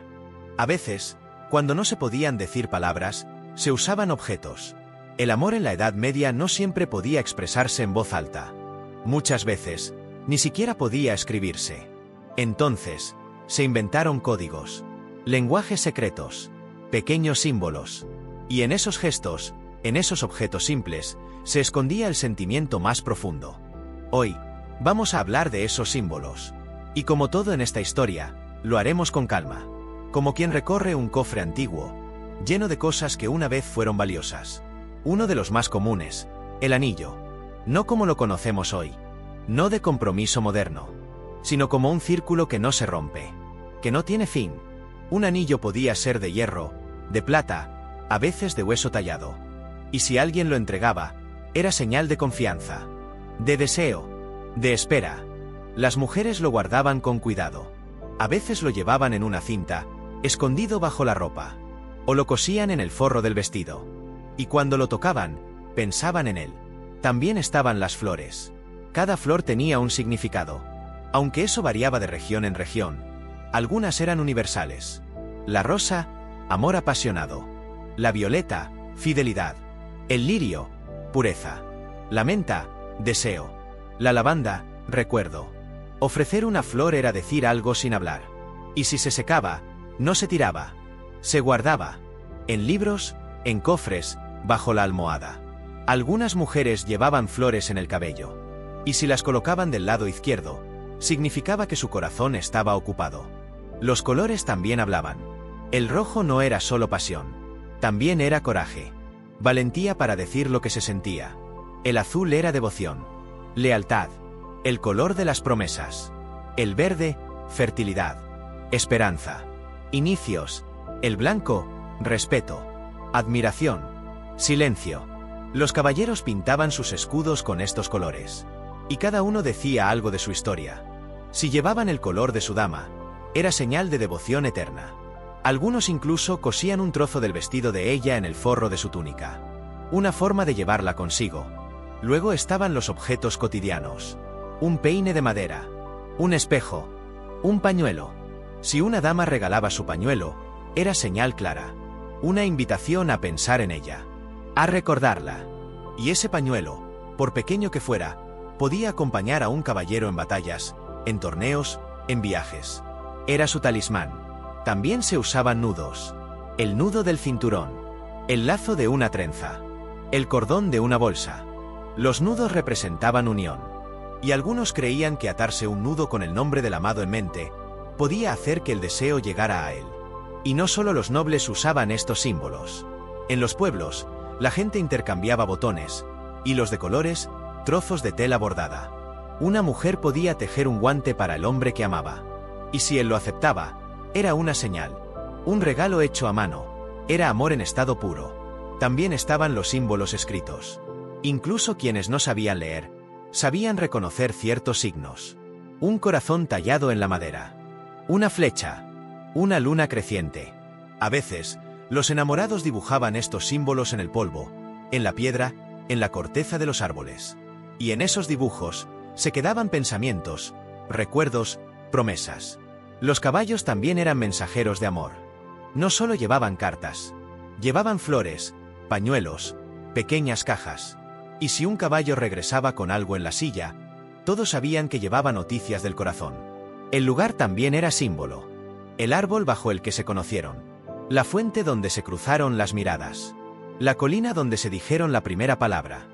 A veces, cuando no se podían decir palabras, se usaban objetos. El amor en la Edad Media no siempre podía expresarse en voz alta. Muchas veces, ni siquiera podía escribirse. Entonces, se inventaron códigos, lenguajes secretos, pequeños símbolos. Y en esos gestos, en esos objetos simples, se escondía el sentimiento más profundo. Hoy, vamos a hablar de esos símbolos. Y como todo en esta historia, lo haremos con calma. Como quien recorre un cofre antiguo, lleno de cosas que una vez fueron valiosas. Uno de los más comunes, el anillo. No como lo conocemos hoy. No de compromiso moderno, sino como un círculo que no se rompe, que no tiene fin. Un anillo podía ser de hierro, de plata, a veces de hueso tallado. Y si alguien lo entregaba, era señal de confianza, de deseo, de espera. Las mujeres lo guardaban con cuidado. A veces lo llevaban en una cinta, escondido bajo la ropa. O lo cosían en el forro del vestido. Y cuando lo tocaban, pensaban en él. También estaban las flores. Cada flor tenía un significado. Aunque eso variaba de región en región, algunas eran universales. La rosa, amor apasionado. La violeta, fidelidad. El lirio, pureza. La menta, deseo. La lavanda, recuerdo. Ofrecer una flor era decir algo sin hablar. Y si se secaba, no se tiraba. Se guardaba. En libros, en cofres, bajo la almohada. Algunas mujeres llevaban flores en el cabello. Y si las colocaban del lado izquierdo, significaba que su corazón estaba ocupado. Los colores también hablaban. El rojo no era solo pasión. También era coraje. Valentía para decir lo que se sentía. El azul era devoción. Lealtad. El color de las promesas. El verde, fertilidad. Esperanza. Inicios. El blanco, respeto. Admiración. Silencio. Los caballeros pintaban sus escudos con estos colores. Y cada uno decía algo de su historia. Si llevaban el color de su dama, era señal de devoción eterna. Algunos incluso cosían un trozo del vestido de ella en el forro de su túnica. Una forma de llevarla consigo. Luego estaban los objetos cotidianos. Un peine de madera. Un espejo. Un pañuelo. Si una dama regalaba su pañuelo, era señal clara. Una invitación a pensar en ella. A recordarla. Y ese pañuelo, por pequeño que fuera, podía acompañar a un caballero en batallas, en torneos, en viajes. Era su talismán. También se usaban nudos. El nudo del cinturón. El lazo de una trenza. El cordón de una bolsa. Los nudos representaban unión. Y algunos creían que atarse un nudo con el nombre del amado en mente podía hacer que el deseo llegara a él. Y no solo los nobles usaban estos símbolos. En los pueblos, la gente intercambiaba botones, hilos de colores, trozos de tela bordada. Una mujer podía tejer un guante para el hombre que amaba. Y si él lo aceptaba, era una señal. Un regalo hecho a mano. Era amor en estado puro. También estaban los símbolos escritos. Incluso quienes no sabían leer, sabían reconocer ciertos signos. Un corazón tallado en la madera. Una flecha. Una luna creciente. A veces, los enamorados dibujaban estos símbolos en el polvo, en la piedra, en la corteza de los árboles. Y en esos dibujos, se quedaban pensamientos, recuerdos, promesas. Los caballos también eran mensajeros de amor. No solo llevaban cartas, llevaban flores, pañuelos, pequeñas cajas. Y si un caballo regresaba con algo en la silla, todos sabían que llevaba noticias del corazón. El lugar también era símbolo. El árbol bajo el que se conocieron. La fuente donde se cruzaron las miradas. La colina donde se dijeron la primera palabra.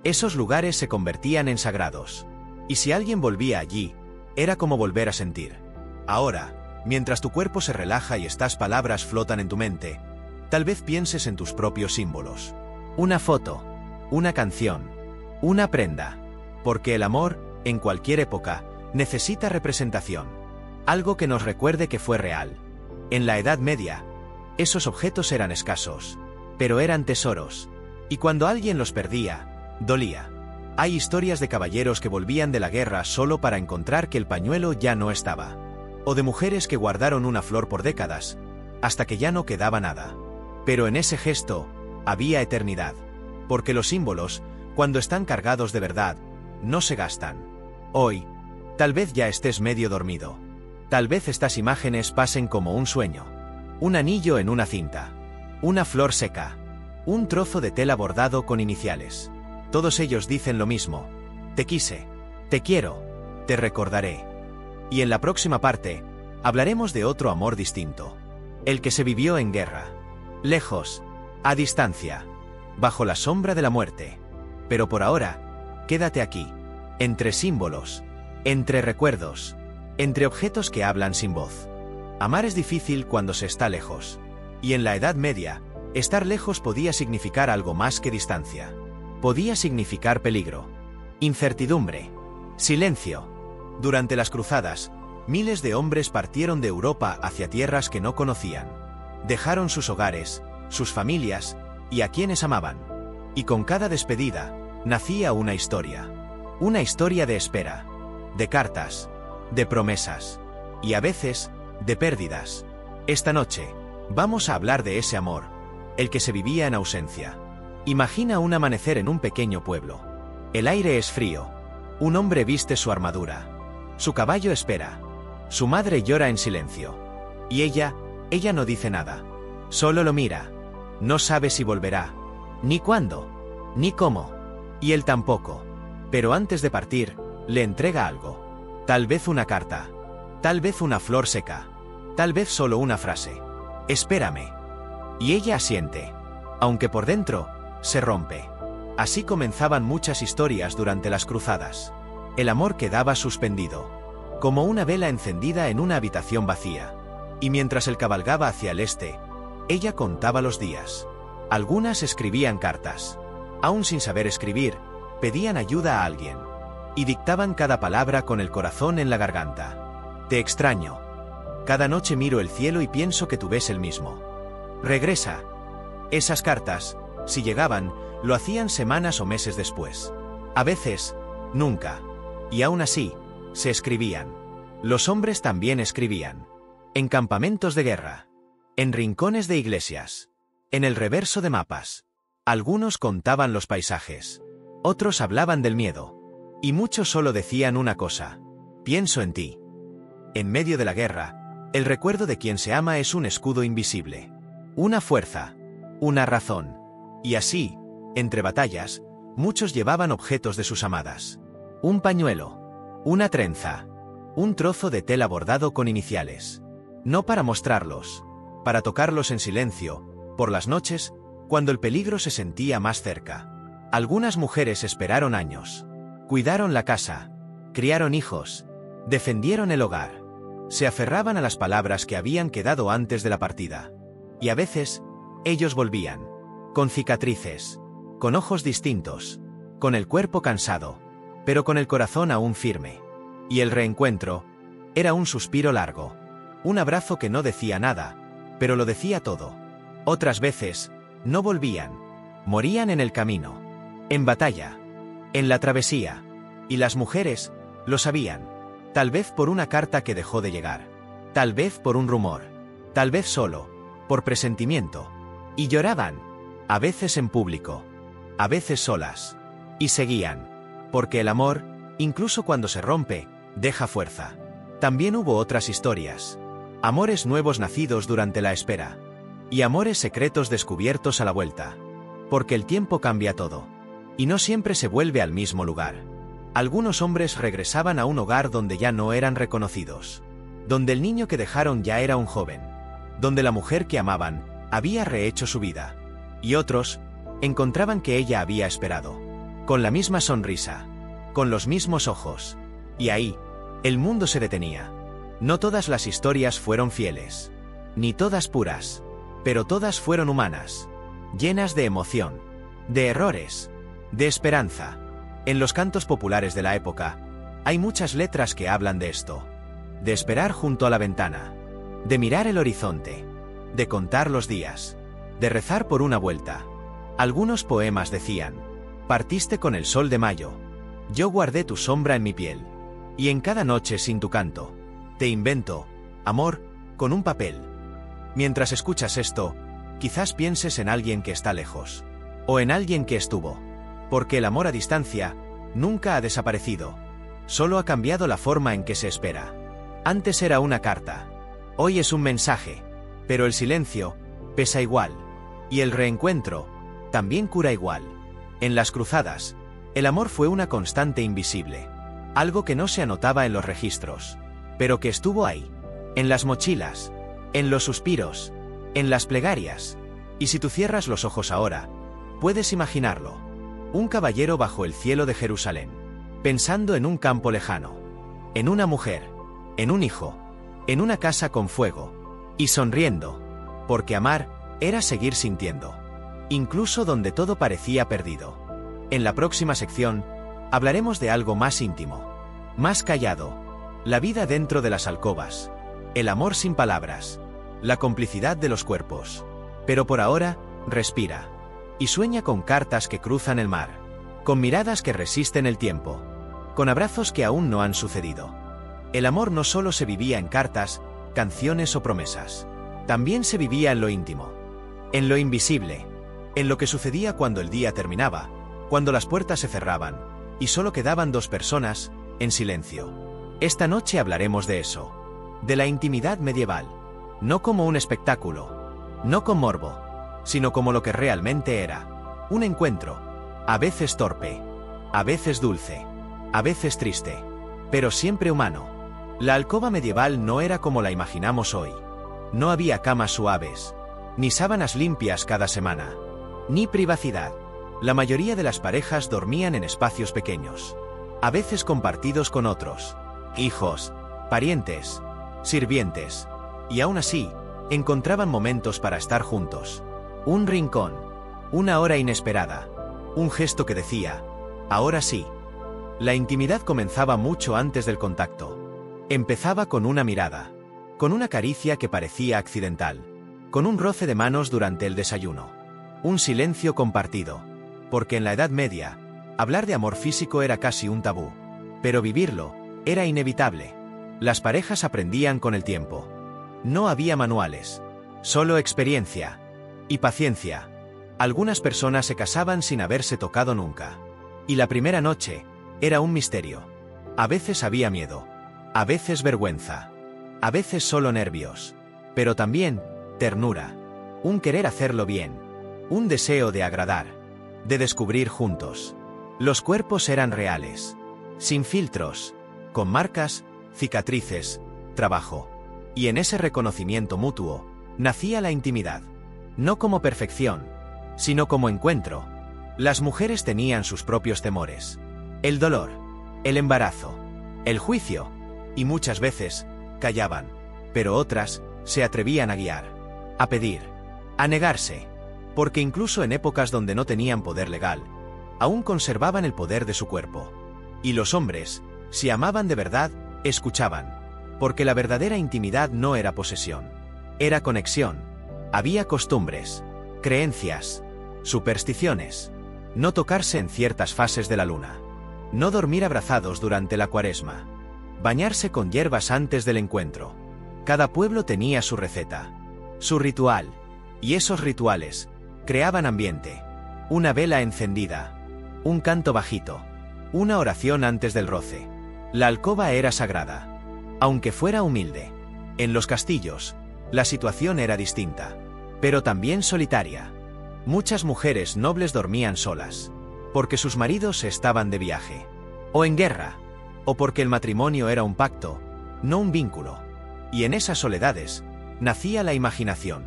Esos lugares se convertían en sagrados. Y si alguien volvía allí, era como volver a sentir. Ahora, mientras tu cuerpo se relaja y estas palabras flotan en tu mente, tal vez pienses en tus propios símbolos. Una foto, una canción, una prenda. Porque el amor, en cualquier época, necesita representación. Algo que nos recuerde que fue real. En la Edad Media, esos objetos eran escasos, pero eran tesoros. Y cuando alguien los perdía, dolía. Hay historias de caballeros que volvían de la guerra solo para encontrar que el pañuelo ya no estaba. O de mujeres que guardaron una flor por décadas, hasta que ya no quedaba nada. Pero en ese gesto, había eternidad. Porque los símbolos, cuando están cargados de verdad, no se gastan. Hoy, tal vez ya estés medio dormido. Tal vez estas imágenes pasen como un sueño. Un anillo en una cinta. Una flor seca. Un trozo de tela bordado con iniciales. Todos ellos dicen lo mismo. Te quise. Te quiero. Te recordaré. Y en la próxima parte, hablaremos de otro amor distinto. El que se vivió en guerra. Lejos. A distancia. Bajo la sombra de la muerte. Pero por ahora, quédate aquí. Entre símbolos. Entre recuerdos. Entre objetos que hablan sin voz. Amar es difícil cuando se está lejos. Y en la Edad Media, estar lejos podía significar algo más que distancia. Podía significar peligro. Incertidumbre. Silencio. Durante las cruzadas, miles de hombres partieron de Europa hacia tierras que no conocían. Dejaron sus hogares, sus familias, y a quienes amaban. Y con cada despedida, nacía una historia. Una historia de espera. De cartas. De promesas. Y a veces, de pérdidas. Esta noche, vamos a hablar de ese amor, el que se vivía en ausencia. Imagina un amanecer en un pequeño pueblo. El aire es frío. Un hombre viste su armadura. Su caballo espera. Su madre llora en silencio. Y ella no dice nada. Solo lo mira. No sabe si volverá. Ni cuándo. Ni cómo. Y él tampoco. Pero antes de partir, le entrega algo. Tal vez una carta. Tal vez una flor seca. Tal vez solo una frase. Espérame. Y ella asiente. Aunque por dentro, se rompe. Así comenzaban muchas historias durante las cruzadas. El amor quedaba suspendido. Como una vela encendida en una habitación vacía. Y mientras él cabalgaba hacia el este, ella contaba los días. Algunas escribían cartas. Aún sin saber escribir, pedían ayuda a alguien. Y dictaban cada palabra con el corazón en la garganta. Te extraño. Cada noche miro el cielo y pienso que tú ves el mismo. Regresa. Esas cartas, si llegaban, lo hacían semanas o meses después. A veces, nunca. Y aún así, se escribían. Los hombres también escribían. En campamentos de guerra. En rincones de iglesias. En el reverso de mapas. Algunos contaban los paisajes. Otros hablaban del miedo. Y muchos solo decían una cosa. Pienso en ti. En medio de la guerra, el recuerdo de quien se ama es un escudo invisible. Una fuerza. Una razón. Y así, entre batallas, muchos llevaban objetos de sus amadas. Un pañuelo. Una trenza. Un trozo de tela bordado con iniciales. No para mostrarlos. Para tocarlos en silencio, por las noches, cuando el peligro se sentía más cerca. Algunas mujeres esperaron años. Cuidaron la casa. Criaron hijos. Defendieron el hogar. Se aferraban a las palabras que habían quedado antes de la partida. Y a veces, ellos volvían. Con cicatrices. Con ojos distintos. Con el cuerpo cansado. Pero con el corazón aún firme. Y el reencuentro era un suspiro largo. Un abrazo que no decía nada, pero lo decía todo. Otras veces, no volvían. Morían en el camino. En batalla. En la travesía. Y las mujeres, lo sabían. Tal vez por una carta que dejó de llegar. Tal vez por un rumor. Tal vez solo, por presentimiento. Y lloraban. A veces en público. A veces solas. Y seguían. Porque el amor, incluso cuando se rompe, deja fuerza. También hubo otras historias. Amores nuevos nacidos durante la espera. Y amores secretos descubiertos a la vuelta. Porque el tiempo cambia todo. Y no siempre se vuelve al mismo lugar. Algunos hombres regresaban a un hogar donde ya no eran reconocidos. Donde el niño que dejaron ya era un joven. Donde la mujer que amaban había rehecho su vida. Y otros encontraban que ella había esperado. Con la misma sonrisa. Con los mismos ojos. Y ahí, el mundo se detenía. No todas las historias fueron fieles. Ni todas puras. Pero todas fueron humanas. Llenas de emoción. De errores. De esperanza. En los cantos populares de la época, hay muchas letras que hablan de esto. De esperar junto a la ventana. De mirar el horizonte. De contar los días. De rezar por una vuelta. Algunos poemas decían: partiste con el sol de mayo. Yo guardé tu sombra en mi piel. Y en cada noche sin tu canto, te invento, amor, con un papel. Mientras escuchas esto, quizás pienses en alguien que está lejos. O en alguien que estuvo. Porque el amor a distancia nunca ha desaparecido. Solo ha cambiado la forma en que se espera. Antes era una carta. Hoy es un mensaje. Pero el silencio pesa igual. Y el reencuentro también cura igual. En las cruzadas, el amor fue una constante invisible, algo que no se anotaba en los registros, pero que estuvo ahí, en las mochilas, en los suspiros, en las plegarias. Y si tú cierras los ojos ahora, puedes imaginarlo. Un caballero bajo el cielo de Jerusalén, pensando en un campo lejano, en una mujer, en un hijo, en una casa con fuego, y sonriendo, porque amar era seguir sintiendo, incluso donde todo parecía perdido. En la próxima sección, hablaremos de algo más íntimo, más callado, la vida dentro de las alcobas, el amor sin palabras, la complicidad de los cuerpos. Pero por ahora, respira, y sueña con cartas que cruzan el mar, con miradas que resisten el tiempo, con abrazos que aún no han sucedido. El amor no solo se vivía en cartas, canciones o promesas, también se vivía en lo íntimo, en lo invisible, en lo que sucedía cuando el día terminaba, cuando las puertas se cerraban, y solo quedaban dos personas, en silencio. Esta noche hablaremos de eso, de la intimidad medieval, no como un espectáculo, no con morbo, sino como lo que realmente era, un encuentro, a veces torpe, a veces dulce, a veces triste, pero siempre humano. La alcoba medieval no era como la imaginamos hoy. No había camas suaves, ni sábanas limpias cada semana, ni privacidad. La mayoría de las parejas dormían en espacios pequeños, a veces compartidos con otros, hijos, parientes, sirvientes, y aún así, encontraban momentos para estar juntos. Un rincón, una hora inesperada, un gesto que decía, ahora sí. La intimidad comenzaba mucho antes del contacto. Empezaba con una mirada, con una caricia que parecía accidental, con un roce de manos durante el desayuno, un silencio compartido, porque en la Edad Media, hablar de amor físico era casi un tabú, pero vivirlo era inevitable. Las parejas aprendían con el tiempo. No había manuales, solo experiencia y paciencia. Algunas personas se casaban sin haberse tocado nunca, y la primera noche era un misterio. A veces había miedo, a veces vergüenza, a veces solo nervios, pero también ternura, un querer hacerlo bien, un deseo de agradar, de descubrir juntos. Los cuerpos eran reales, sin filtros, con marcas, cicatrices, trabajo. Y en ese reconocimiento mutuo, nacía la intimidad. No como perfección, sino como encuentro. Las mujeres tenían sus propios temores. El dolor, el embarazo, el juicio, y muchas veces, callaban. Pero otras, se atrevían a guiar, a pedir, a negarse. Porque incluso en épocas donde no tenían poder legal, aún conservaban el poder de su cuerpo. Y los hombres, si amaban de verdad, escuchaban. Porque la verdadera intimidad no era posesión, era conexión. Había costumbres, creencias, supersticiones. No tocarse en ciertas fases de la luna. No dormir abrazados durante la Cuaresma. Bañarse con hierbas antes del encuentro. Cada pueblo tenía su receta, su ritual, y esos rituales creaban ambiente. Una vela encendida, un canto bajito, una oración antes del roce. La alcoba era sagrada, aunque fuera humilde. En los castillos, la situación era distinta, pero también solitaria. Muchas mujeres nobles dormían solas, porque sus maridos estaban de viaje, o en guerra, o porque el matrimonio era un pacto, no un vínculo. Y en esas soledades, nacía la imaginación,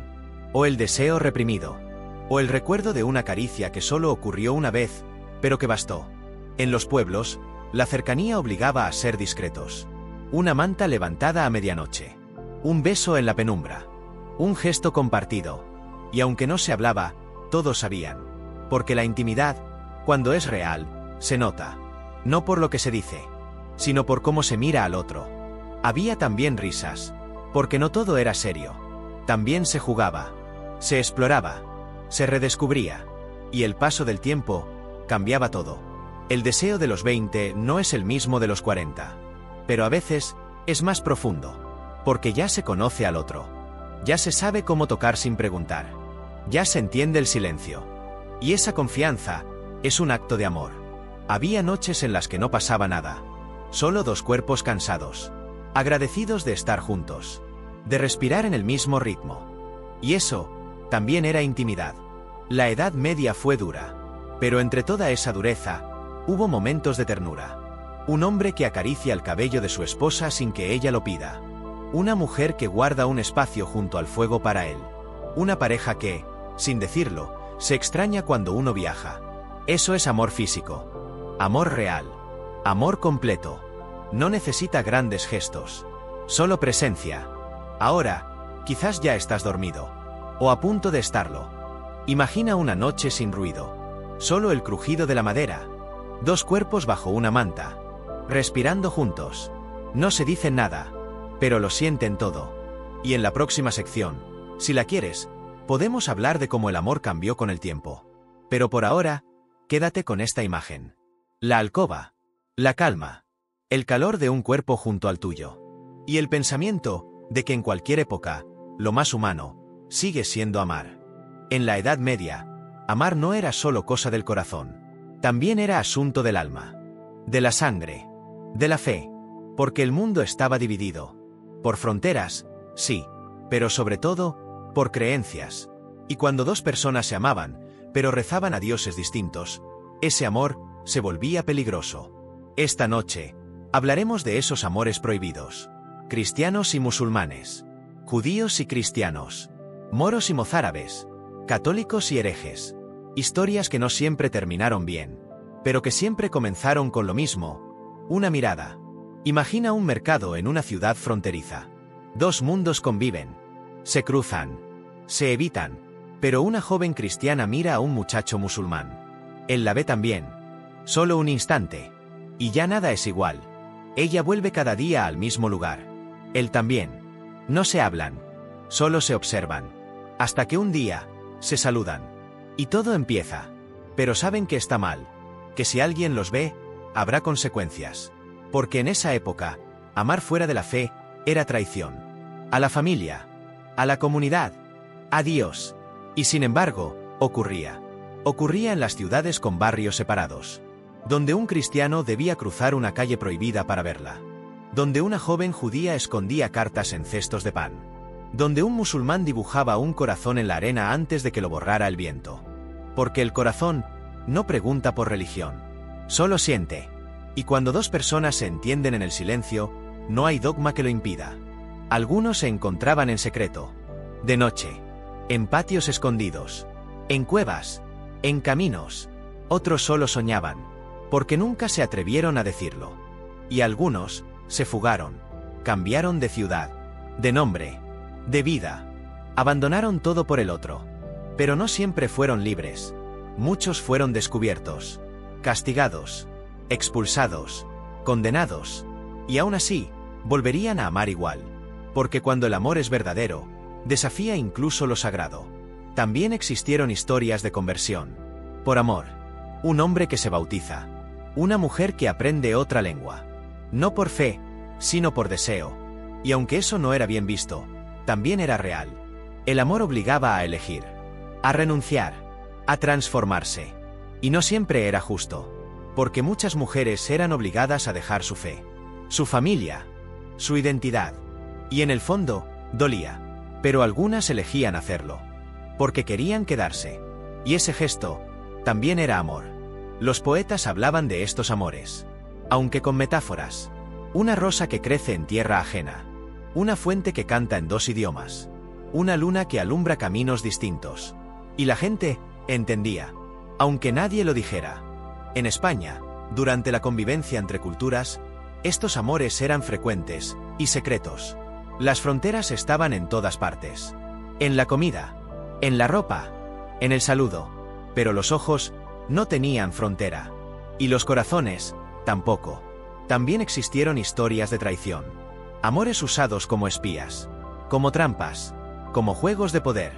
o el deseo reprimido, o el recuerdo de una caricia que solo ocurrió una vez, pero que bastó. En los pueblos, la cercanía obligaba a ser discretos. Una manta levantada a medianoche, un beso en la penumbra, un gesto compartido, y aunque no se hablaba, todos sabían, porque la intimidad, cuando es real, se nota, no por lo que se dice, sino por cómo se mira al otro. Había también risas, porque no todo era serio, también se jugaba, se exploraba, se redescubría, y el paso del tiempo cambiaba todo. El deseo de los 20 no es el mismo de los 40. Pero a veces, es más profundo, porque ya se conoce al otro, ya se sabe cómo tocar sin preguntar, ya se entiende el silencio. Y esa confianza, es un acto de amor. Había noches en las que no pasaba nada, solo dos cuerpos cansados, agradecidos de estar juntos, de respirar en el mismo ritmo. Y eso, también era intimidad. La Edad Media fue dura. Pero entre toda esa dureza, hubo momentos de ternura. Un hombre que acaricia el cabello de su esposa sin que ella lo pida. Una mujer que guarda un espacio junto al fuego para él. Una pareja que, sin decirlo, se extraña cuando uno viaja. Eso es amor físico. Amor real. Amor completo. No necesita grandes gestos. Solo presencia. Ahora, quizás ya estás dormido. O a punto de estarlo. Imagina una noche sin ruido. Solo el crujido de la madera. Dos cuerpos bajo una manta. Respirando juntos. No se dicen nada, pero lo sienten todo. Y en la próxima sección, si la quieres, podemos hablar de cómo el amor cambió con el tiempo. Pero por ahora, quédate con esta imagen. La alcoba. La calma. El calor de un cuerpo junto al tuyo. Y el pensamiento de que en cualquier época, lo más humano, sigue siendo amar. En la Edad Media, amar no era solo cosa del corazón. También era asunto del alma. De la sangre. De la fe. Porque el mundo estaba dividido. Por fronteras, sí, pero sobre todo, por creencias. Y cuando dos personas se amaban, pero rezaban a dioses distintos, ese amor se volvía peligroso. Esta noche, hablaremos de esos amores prohibidos. Cristianos y musulmanes. Judíos y cristianos. Moros y mozárabes. Católicos y herejes. Historias que no siempre terminaron bien, pero que siempre comenzaron con lo mismo. Una mirada. Imagina un mercado en una ciudad fronteriza. Dos mundos conviven. Se cruzan. Se evitan. Pero una joven cristiana mira a un muchacho musulmán. Él la ve también. Solo un instante. Y ya nada es igual. Ella vuelve cada día al mismo lugar. Él también. No se hablan. Solo se observan. Hasta que un día, se saludan. Y todo empieza. Pero saben que está mal. Que si alguien los ve, habrá consecuencias. Porque en esa época, amar fuera de la fe, era traición. A la familia. A la comunidad. A Dios. Y sin embargo, ocurría. Ocurría en las ciudades con barrios separados. Donde un cristiano debía cruzar una calle prohibida para verla. Donde una joven judía escondía cartas en cestos de pan. Donde un musulmán dibujaba un corazón en la arena antes de que lo borrara el viento. Porque el corazón no pregunta por religión. Solo siente. Y cuando dos personas se entienden en el silencio, no hay dogma que lo impida. Algunos se encontraban en secreto. De noche. En patios escondidos. En cuevas. En caminos. Otros solo soñaban. Porque nunca se atrevieron a decirlo. Y algunos se fugaron. Cambiaron de ciudad. De nombre. De vida. Abandonaron todo por el otro. Pero no siempre fueron libres. Muchos fueron descubiertos. Castigados. Expulsados. Condenados. Y aún así, volverían a amar igual. Porque cuando el amor es verdadero, desafía incluso lo sagrado. También existieron historias de conversión. Por amor. Un hombre que se bautiza. Una mujer que aprende otra lengua. No por fe, sino por deseo. Y aunque eso no era bien visto, también era real. El amor obligaba a elegir. A renunciar. A transformarse. Y no siempre era justo. Porque muchas mujeres eran obligadas a dejar su fe. Su familia. Su identidad. Y en el fondo, dolía. Pero algunas elegían hacerlo. Porque querían quedarse. Y ese gesto, también era amor. Los poetas hablaban de estos amores. Aunque con metáforas. Una rosa que crece en tierra ajena. Una fuente que canta en dos idiomas. Una luna que alumbra caminos distintos. Y la gente entendía. Aunque nadie lo dijera. En España, durante la convivencia entre culturas, estos amores eran frecuentes y secretos. Las fronteras estaban en todas partes. En la comida. En la ropa. En el saludo. Pero los ojos no tenían frontera. Y los corazones, tampoco. También existieron historias de traición. Amores usados como espías. Como trampas. Como juegos de poder.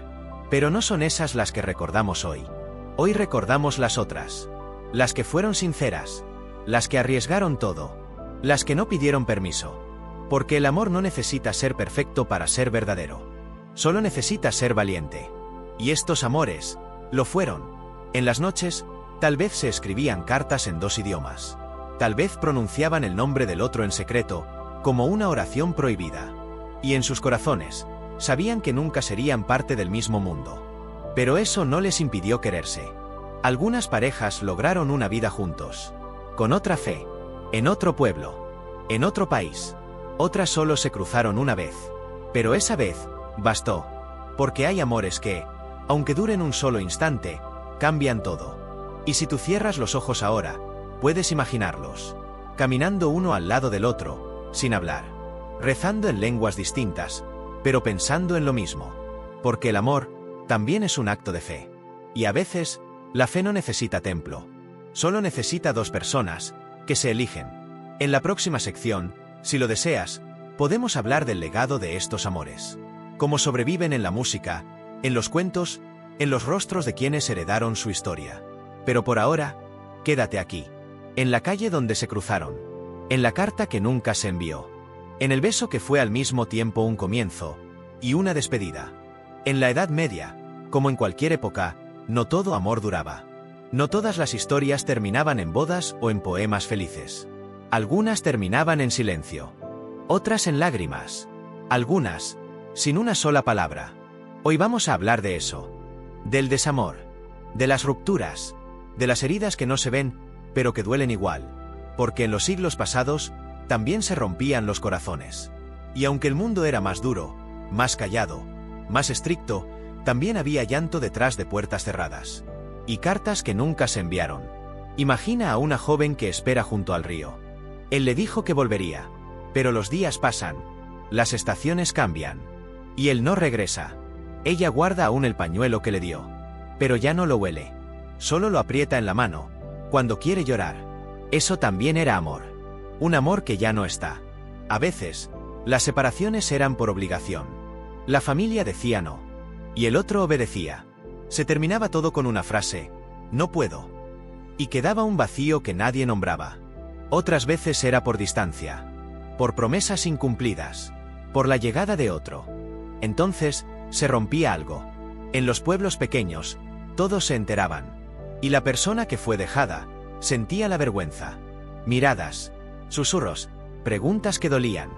Pero no son esas las que recordamos hoy. Hoy recordamos las otras. Las que fueron sinceras. Las que arriesgaron todo. Las que no pidieron permiso. Porque el amor no necesita ser perfecto para ser verdadero. Solo necesita ser valiente. Y estos amores, lo fueron. En las noches, tal vez se escribían cartas en dos idiomas. Tal vez pronunciaban el nombre del otro en secreto, como una oración prohibida. Y en sus corazones, sabían que nunca serían parte del mismo mundo. Pero eso no les impidió quererse. Algunas parejas lograron una vida juntos. Con otra fe. En otro pueblo. En otro país. Otras solo se cruzaron una vez. Pero esa vez, bastó. Porque hay amores que, aunque duren un solo instante, cambian todo. Y si tú cierras los ojos ahora, puedes imaginarlos. Caminando uno al lado del otro, sin hablar. Rezando en lenguas distintas, pero pensando en lo mismo. Porque el amor también es un acto de fe. Y a veces, la fe no necesita templo. Solo necesita dos personas, que se eligen. En la próxima sección, si lo deseas, podemos hablar del legado de estos amores. Cómo sobreviven en la música, en los cuentos, en los rostros de quienes heredaron su historia. Pero por ahora, quédate aquí. En la calle donde se cruzaron. En la carta que nunca se envió. En el beso que fue al mismo tiempo un comienzo y una despedida. En la Edad Media, como en cualquier época, no todo amor duraba. No todas las historias terminaban en bodas o en poemas felices. Algunas terminaban en silencio. Otras en lágrimas. Algunas, sin una sola palabra. Hoy vamos a hablar de eso. Del desamor. De las rupturas. De las heridas que no se ven, pero que duelen igual. Porque en los siglos pasados, también se rompían los corazones. Y aunque el mundo era más duro, más callado, más estricto, también había llanto detrás de puertas cerradas. Y cartas que nunca se enviaron. Imagina a una joven que espera junto al río. Él le dijo que volvería. Pero los días pasan. Las estaciones cambian. Y él no regresa. Ella guarda aún el pañuelo que le dio. Pero ya no lo huele. Solo lo aprieta en la mano, cuando quiere llorar. Eso también era amor. Un amor que ya no está. A veces, las separaciones eran por obligación. La familia decía no. Y el otro obedecía. Se terminaba todo con una frase, no puedo. Y quedaba un vacío que nadie nombraba. Otras veces era por distancia. Por promesas incumplidas. Por la llegada de otro. Entonces, se rompía algo. En los pueblos pequeños, todos se enteraban. Y la persona que fue dejada, sentía la vergüenza. Miradas, susurros, preguntas que dolían.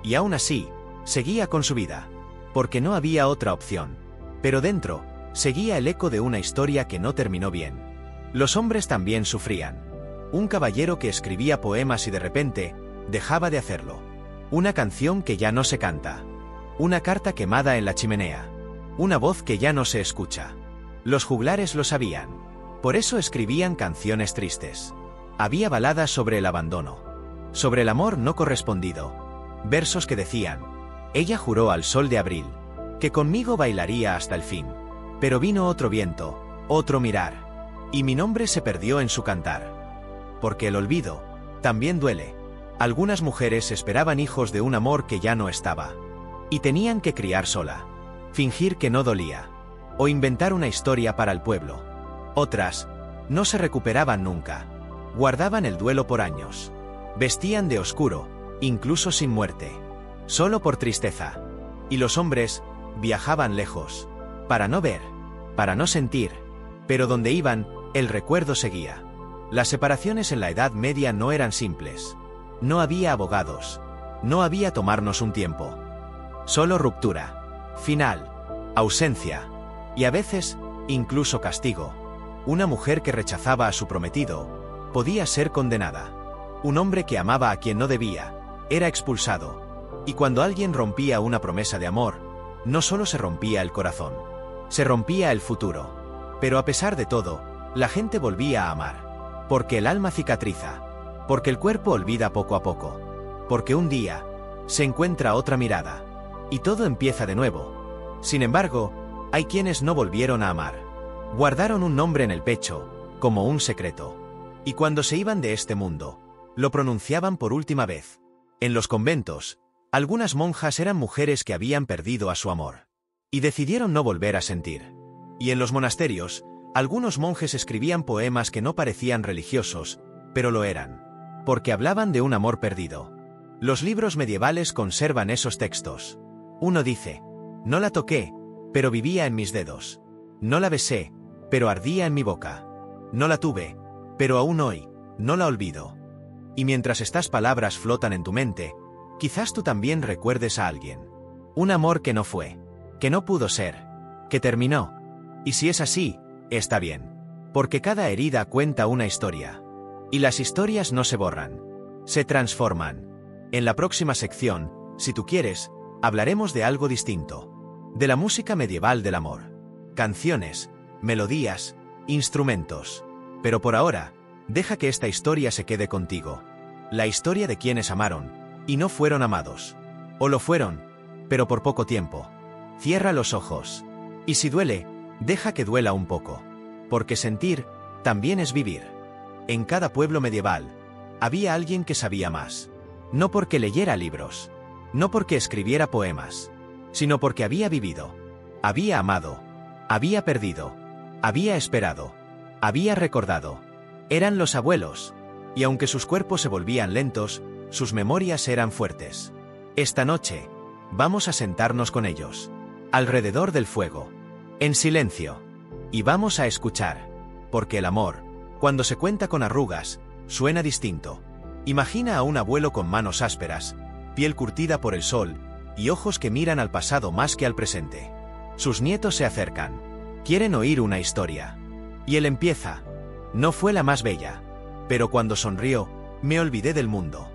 Y aún así, seguía con su vida. Porque no había otra opción. Pero dentro, seguía el eco de una historia que no terminó bien. Los hombres también sufrían. Un caballero que escribía poemas y de repente, dejaba de hacerlo. Una canción que ya no se canta. Una carta quemada en la chimenea. Una voz que ya no se escucha. Los juglares lo sabían. Por eso escribían canciones tristes. Había baladas sobre el abandono. Sobre el amor no correspondido. Versos que decían, ella juró al sol de abril, que conmigo bailaría hasta el fin. Pero vino otro viento, otro mirar, y mi nombre se perdió en su cantar. Porque el olvido también duele. Algunas mujeres esperaban hijos de un amor que ya no estaba. Y tenían que criar sola. Fingir que no dolía. O inventar una historia para el pueblo. Otras, no se recuperaban nunca. Guardaban el duelo por años. Vestían de oscuro, incluso sin muerte. Solo por tristeza. Y los hombres, viajaban lejos. Para no ver. Para no sentir. Pero donde iban, el recuerdo seguía. Las separaciones en la Edad Media no eran simples. No había abogados. No había tomarnos un tiempo. Solo ruptura. Final. Ausencia. Y a veces, incluso castigo. Una mujer que rechazaba a su prometido, podía ser condenada. Un hombre que amaba a quien no debía, era expulsado. Y cuando alguien rompía una promesa de amor, no solo se rompía el corazón, se rompía el futuro. Pero a pesar de todo, la gente volvía a amar. Porque el alma cicatriza. Porque el cuerpo olvida poco a poco. Porque un día, se encuentra otra mirada. Y todo empieza de nuevo. Sin embargo, hay quienes no volvieron a amar. Guardaron un nombre en el pecho, como un secreto. Y cuando se iban de este mundo, lo pronunciaban por última vez. En los conventos, algunas monjas eran mujeres que habían perdido a su amor. Y decidieron no volver a sentir. Y en los monasterios, algunos monjes escribían poemas que no parecían religiosos, pero lo eran. Porque hablaban de un amor perdido. Los libros medievales conservan esos textos. Uno dice, no la toqué, pero vivía en mis dedos. No la besé, pero ardía en mi boca. No la tuve, pero aún hoy, no la olvido. Y mientras estas palabras flotan en tu mente, quizás tú también recuerdes a alguien. Un amor que no fue, que no pudo ser, que terminó. Y si es así, está bien. Porque cada herida cuenta una historia. Y las historias no se borran. Se transforman. En la próxima sección, si tú quieres, hablaremos de algo distinto. De la música medieval del amor. Canciones, melodías, instrumentos. Pero por ahora, deja que esta historia se quede contigo. La historia de quienes amaron, y no fueron amados. O lo fueron, pero por poco tiempo. Cierra los ojos. Y si duele, deja que duela un poco. Porque sentir, también es vivir. En cada pueblo medieval, había alguien que sabía más. No porque leyera libros. No porque escribiera poemas. Sino porque había vivido. Había amado. Había perdido. Había esperado. Había recordado. Eran los abuelos. Y aunque sus cuerpos se volvían lentos, sus memorias eran fuertes. Esta noche, vamos a sentarnos con ellos. Alrededor del fuego. En silencio. Y vamos a escuchar. Porque el amor, cuando se cuenta con arrugas, suena distinto. Imagina a un abuelo con manos ásperas, piel curtida por el sol, y ojos que miran al pasado más que al presente. Sus nietos se acercan. Quieren oír una historia. Y él empieza. No fue la más bella. Pero cuando sonrió, me olvidé del mundo.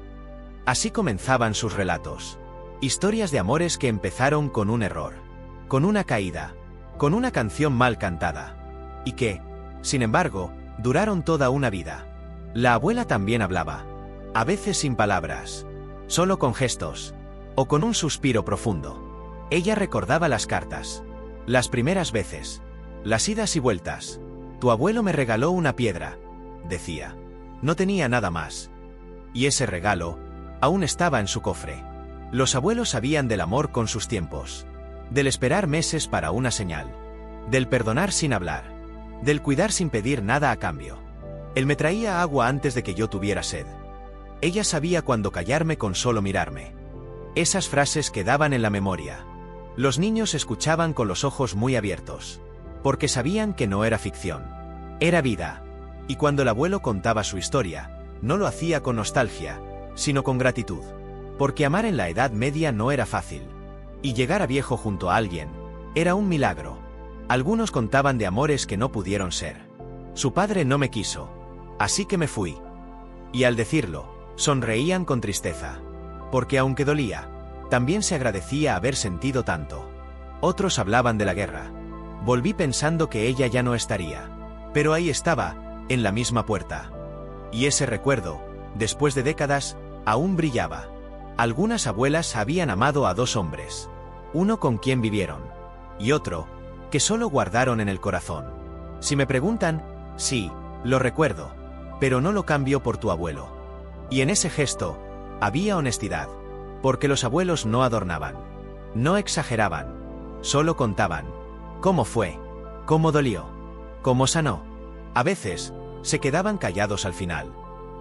Así comenzaban sus relatos. Historias de amores que empezaron con un error. Con una caída. Con una canción mal cantada. Y que, sin embargo, duraron toda una vida. La abuela también hablaba. A veces sin palabras. Solo con gestos. O con un suspiro profundo. Ella recordaba las cartas. Las primeras veces. Las idas y vueltas. Tu abuelo me regaló una piedra, decía. No tenía nada más. Y ese regalo, aún estaba en su cofre. Los abuelos sabían del amor con sus tiempos. Del esperar meses para una señal. Del perdonar sin hablar. Del cuidar sin pedir nada a cambio. Él me traía agua antes de que yo tuviera sed. Ella sabía cuándo callarme con solo mirarme. Esas frases quedaban en la memoria. Los niños escuchaban con los ojos muy abiertos. Porque sabían que no era ficción. Era vida. Y cuando el abuelo contaba su historia, no lo hacía con nostalgia, sino con gratitud. Porque amar en la Edad Media no era fácil. Y llegar a viejo junto a alguien, era un milagro. Algunos contaban de amores que no pudieron ser. Su padre no me quiso. Así que me fui. Y al decirlo, sonreían con tristeza. Porque aunque dolía, también se agradecía haber sentido tanto. Otros hablaban de la guerra. Volví pensando que ella ya no estaría. Pero ahí estaba, en la misma puerta. Y ese recuerdo, después de décadas, aún brillaba. Algunas abuelas habían amado a dos hombres. Uno con quien vivieron. Y otro, que solo guardaron en el corazón. Si me preguntan, sí, lo recuerdo. Pero no lo cambio por tu abuelo. Y en ese gesto, había honestidad. Porque los abuelos no adornaban. No exageraban. Solo contaban. ¿Cómo fue? ¿Cómo dolió? ¿Cómo sanó? A veces, se quedaban callados al final.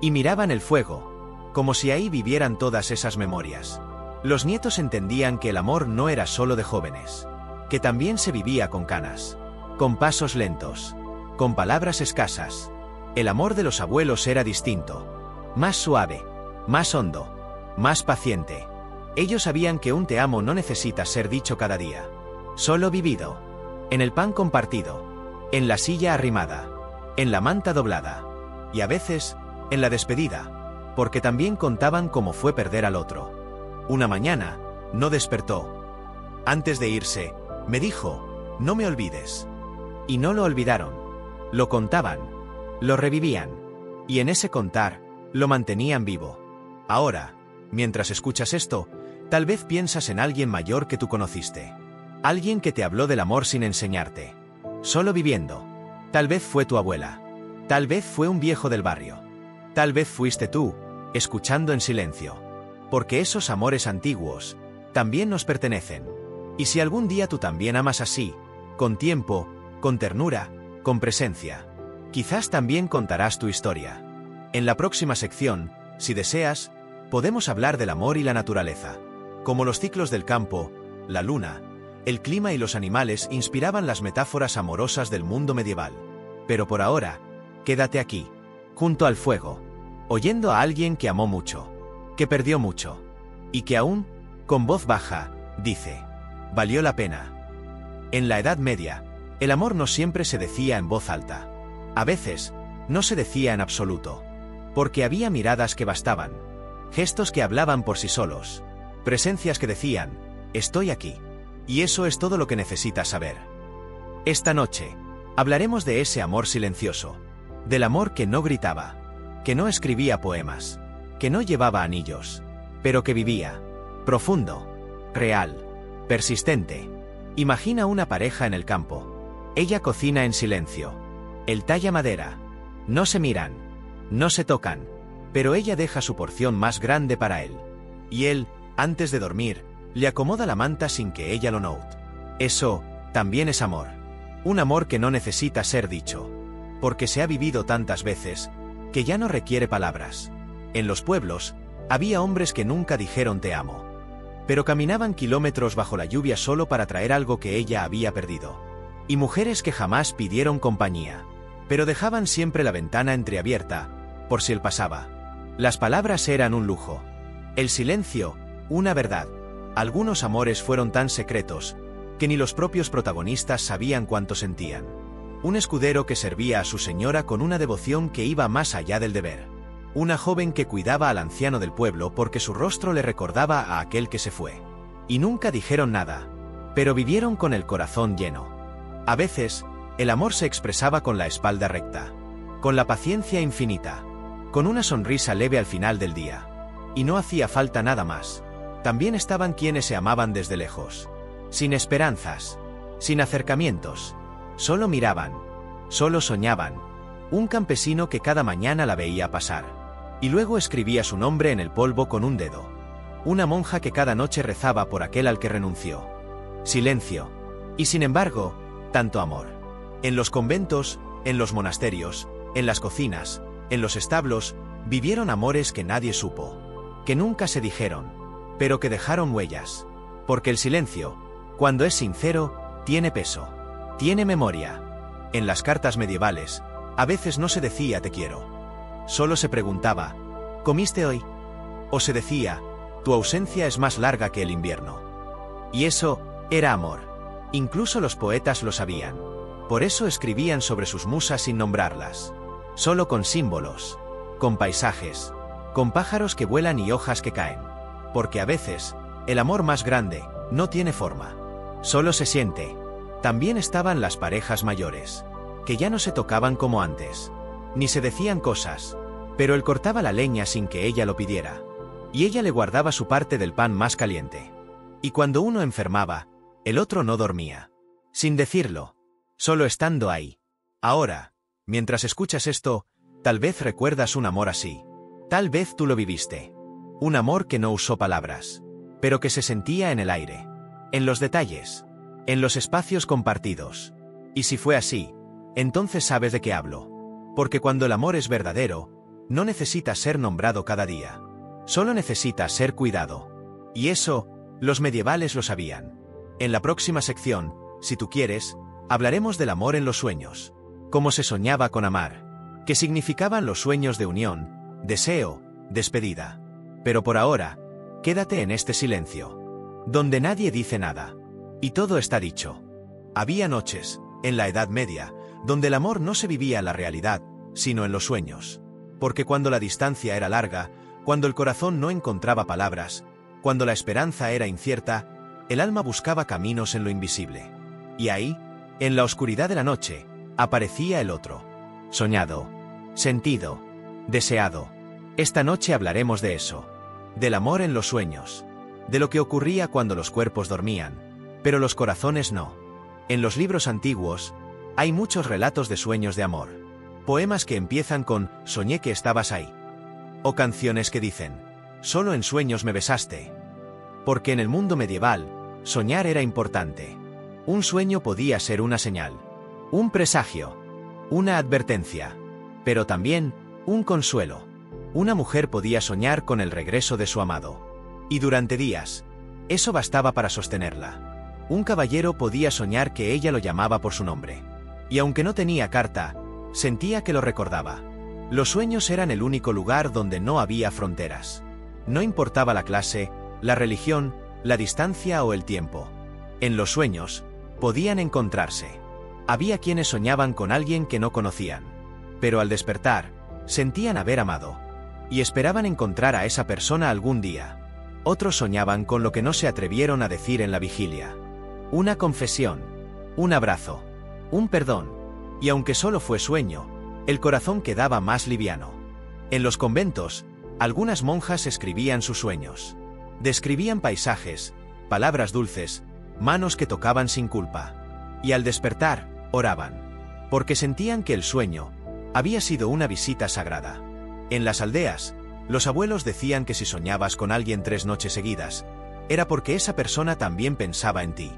Y miraban el fuego, como si ahí vivieran todas esas memorias. Los nietos entendían que el amor no era solo de jóvenes. Que también se vivía con canas. Con pasos lentos. Con palabras escasas. El amor de los abuelos era distinto. Más suave. Más hondo. Más paciente. Ellos sabían que un te amo no necesita ser dicho cada día. Solo vivido. En el pan compartido. En la silla arrimada. En la manta doblada. Y a veces, en la despedida. Porque también contaban cómo fue perder al otro. Una mañana, no despertó. Antes de irse, me dijo, no me olvides. Y no lo olvidaron. Lo contaban. Lo revivían. Y en ese contar, lo mantenían vivo. Ahora, mientras escuchas esto, tal vez piensas en alguien mayor que tú conociste. Alguien que te habló del amor sin enseñarte. Solo viviendo. Tal vez fue tu abuela. Tal vez fue un viejo del barrio. Tal vez fuiste tú, escuchando en silencio. Porque esos amores antiguos, también nos pertenecen. Y si algún día tú también amas así, con tiempo, con ternura, con presencia, quizás también contarás tu historia. En la próxima sección, si deseas, podemos hablar del amor y la naturaleza. Como los ciclos del campo, la luna, el clima y los animales inspiraban las metáforas amorosas del mundo medieval. Pero por ahora, quédate aquí, junto al fuego, oyendo a alguien que amó mucho, que perdió mucho, y que aún, con voz baja, dice, valió la pena. En la Edad Media, El amor no siempre se decía en voz alta. A veces, no se decía en absoluto. Porque había miradas que bastaban. Gestos que hablaban por sí solos. Presencias que decían, estoy aquí. Y eso es todo lo que necesitas saber. Esta noche, hablaremos de ese amor silencioso. Del amor que no gritaba. Que no escribía poemas. Que no llevaba anillos. Pero que vivía. Profundo. Real. Persistente. Imagina una pareja en el campo. Ella cocina en silencio. Él talla madera. No se miran. No se tocan. Pero ella deja su porción más grande para él. Y él, antes de dormir, le acomoda la manta sin que ella lo note. Eso, también es amor. Un amor que no necesita ser dicho. Porque se ha vivido tantas veces, que ya no requiere palabras. En los pueblos, había hombres que nunca dijeron te amo. Pero caminaban kilómetros bajo la lluvia solo para traer algo que ella había perdido. Y mujeres que jamás pidieron compañía. Pero dejaban siempre la ventana entreabierta, por si él pasaba. Las palabras eran un lujo. El silencio, una verdad. Algunos amores fueron tan secretos, que ni los propios protagonistas sabían cuánto sentían. Un escudero que servía a su señora con una devoción que iba más allá del deber. Una joven que cuidaba al anciano del pueblo porque su rostro le recordaba a aquel que se fue. Y nunca dijeron nada, pero vivieron con el corazón lleno. A veces, el amor se expresaba con la espalda recta, con la paciencia infinita, con una sonrisa leve al final del día. Y no hacía falta nada más. También estaban quienes se amaban desde lejos. Sin esperanzas, sin acercamientos. Solo miraban, solo soñaban. Un campesino que cada mañana la veía pasar. Y luego escribía su nombre en el polvo con un dedo. Una monja que cada noche rezaba por aquel al que renunció. Silencio. Y sin embargo, tanto amor. En los conventos, en los monasterios, en las cocinas, en los establos, vivieron amores que nadie supo. Que nunca se dijeron, pero que dejaron huellas. Porque el silencio, cuando es sincero, tiene peso. Tiene memoria. En las cartas medievales, a veces no se decía te quiero. Solo se preguntaba, ¿comiste hoy? O se decía, tu ausencia es más larga que el invierno. Y eso, era amor. Incluso los poetas lo sabían. Por eso escribían sobre sus musas sin nombrarlas. Solo con símbolos. Con paisajes. Con pájaros que vuelan y hojas que caen. Porque a veces, el amor más grande, no tiene forma. Solo se siente. También estaban las parejas mayores. Que ya no se tocaban como antes. Ni se decían cosas. Pero él cortaba la leña sin que ella lo pidiera. Y ella le guardaba su parte del pan más caliente. Y cuando uno enfermaba, el otro no dormía. Sin decirlo. Solo estando ahí. Ahora, mientras escuchas esto, tal vez recuerdas un amor así. Tal vez tú lo viviste. Un amor que no usó palabras. Pero que se sentía en el aire. En los detalles. En los espacios compartidos. Y si fue así, entonces sabes de qué hablo. Porque cuando el amor es verdadero, no necesita ser nombrado cada día. Solo necesita ser cuidado. Y eso, los medievales lo sabían. En la próxima sección, si tú quieres, hablaremos del amor en los sueños. Cómo se soñaba con amar. Qué significaban los sueños de unión, deseo, despedida. Pero por ahora, quédate en este silencio. Donde nadie dice nada. Y todo está dicho. Había noches, en la Edad Media, donde el amor no se vivía en la realidad, sino en los sueños. Porque cuando la distancia era larga, cuando el corazón no encontraba palabras, cuando la esperanza era incierta, el alma buscaba caminos en lo invisible. Y ahí, en la oscuridad de la noche, aparecía el otro. Soñado. Sentido. Deseado. Esta noche hablaremos de eso. Del amor en los sueños. De lo que ocurría cuando los cuerpos dormían, pero los corazones no. En los libros antiguos, hay muchos relatos de sueños de amor. Poemas que empiezan con «soñé que estabas ahí». O canciones que dicen «solo en sueños me besaste». Porque en el mundo medieval, soñar era importante. Un sueño podía ser una señal, un presagio, una advertencia, pero también un consuelo. Una mujer podía soñar con el regreso de su amado. Y durante días, eso bastaba para sostenerla. Un caballero podía soñar que ella lo llamaba por su nombre. Y aunque no tenía carta, sentía que lo recordaba. Los sueños eran el único lugar donde no había fronteras. No importaba la clase, la religión, la distancia o el tiempo. En los sueños, podían encontrarse. Había quienes soñaban con alguien que no conocían. Pero al despertar, sentían haber amado. Y esperaban encontrar a esa persona algún día. Otros soñaban con lo que no se atrevieron a decir en la vigilia. Una confesión, un abrazo, un perdón. Y aunque solo fue sueño, el corazón quedaba más liviano. En los conventos, algunas monjas escribían sus sueños. Describían paisajes, palabras dulces, manos que tocaban sin culpa. Y al despertar, oraban. Porque sentían que el sueño había sido una visita sagrada. En las aldeas, los abuelos decían que si soñabas con alguien 3 noches seguidas, era porque esa persona también pensaba en ti.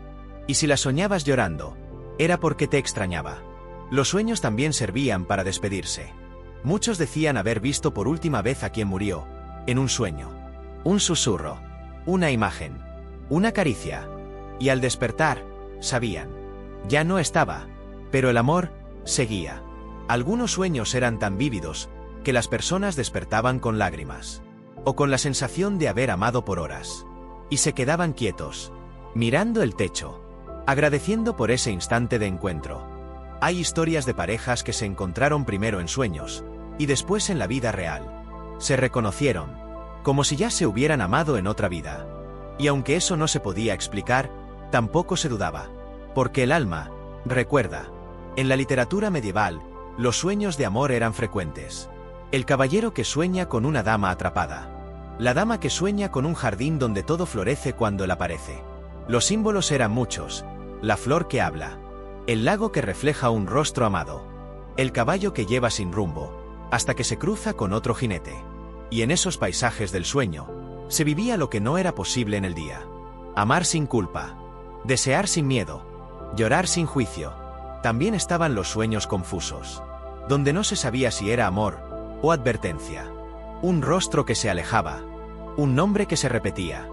Y si la soñabas llorando, era porque te extrañaba. Los sueños también servían para despedirse. Muchos decían haber visto por última vez a quien murió, en un sueño. Un susurro, una imagen, una caricia. Y al despertar, sabían. Ya no estaba, pero el amor seguía. Algunos sueños eran tan vívidos que las personas despertaban con lágrimas, o con la sensación de haber amado por horas. Y se quedaban quietos, mirando el techo, agradeciendo por ese instante de encuentro. Hay historias de parejas que se encontraron primero en sueños, y después en la vida real. Se reconocieron, como si ya se hubieran amado en otra vida. Y aunque eso no se podía explicar, tampoco se dudaba. Porque el alma recuerda. En la literatura medieval, los sueños de amor eran frecuentes. El caballero que sueña con una dama atrapada. La dama que sueña con un jardín donde todo florece cuando él aparece. Los símbolos eran muchos. La flor que habla. El lago que refleja un rostro amado. El caballo que lleva sin rumbo, hasta que se cruza con otro jinete. Y en esos paisajes del sueño, se vivía lo que no era posible en el día. Amar sin culpa. Desear sin miedo. Llorar sin juicio. También estaban los sueños confusos, donde no se sabía si era amor o advertencia. Un rostro que se alejaba. Un nombre que se repetía.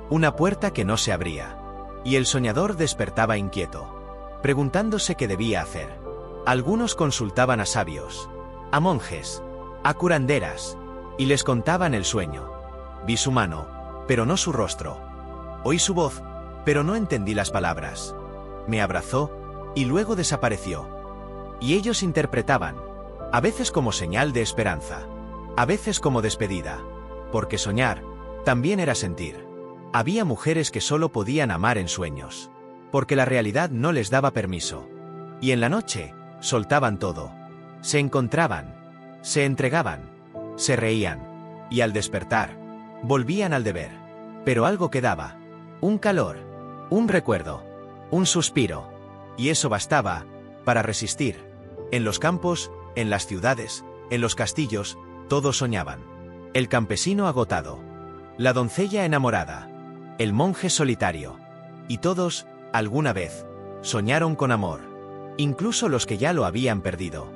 Una puerta que no se abría. Y el soñador despertaba inquieto, preguntándose qué debía hacer. Algunos consultaban a sabios, a monjes, a curanderas, y les contaban el sueño. Vi su mano, pero no su rostro. Oí su voz, pero no entendí las palabras. Me abrazó, y luego desapareció. Y ellos interpretaban, a veces como señal de esperanza, a veces como despedida, porque soñar también era sentir. Había mujeres que solo podían amar en sueños, porque la realidad no les daba permiso. Y en la noche, soltaban todo. Se encontraban, se entregaban, se reían, y al despertar, volvían al deber. Pero algo quedaba, un calor, un recuerdo, un suspiro, y eso bastaba para resistir. En los campos, en las ciudades, en los castillos, todos soñaban. El campesino agotado, la doncella enamorada, el monje solitario, y todos, alguna vez, soñaron con amor, incluso los que ya lo habían perdido.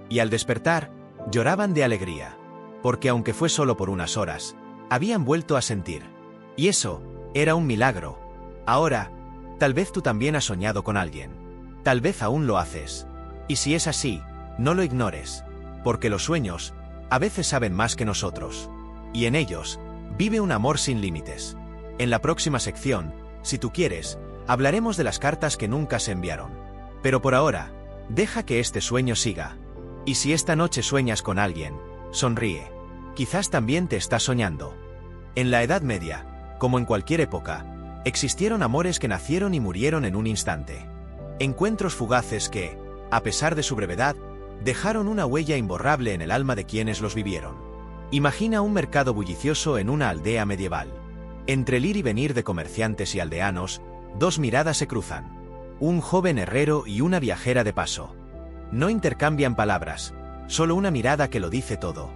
Y al despertar, lloraban de alegría, porque aunque fue solo por unas horas, habían vuelto a sentir. Y eso era un milagro. Ahora, tal vez tú también has soñado con alguien. Tal vez aún lo haces. Y si es así, no lo ignores, porque los sueños a veces saben más que nosotros. Y en ellos vive un amor sin límites. En la próxima sección, si tú quieres, hablaremos de las cartas que nunca se enviaron. Pero por ahora, deja que este sueño siga. Y si esta noche sueñas con alguien, sonríe. Quizás también te estás soñando. En la Edad Media, como en cualquier época, existieron amores que nacieron y murieron en un instante. Encuentros fugaces que, a pesar de su brevedad, dejaron una huella imborrable en el alma de quienes los vivieron. Imagina un mercado bullicioso en una aldea medieval. Entre el ir y venir de comerciantes y aldeanos, dos miradas se cruzan. Un joven herrero y una viajera de paso. No intercambian palabras, solo una mirada que lo dice todo.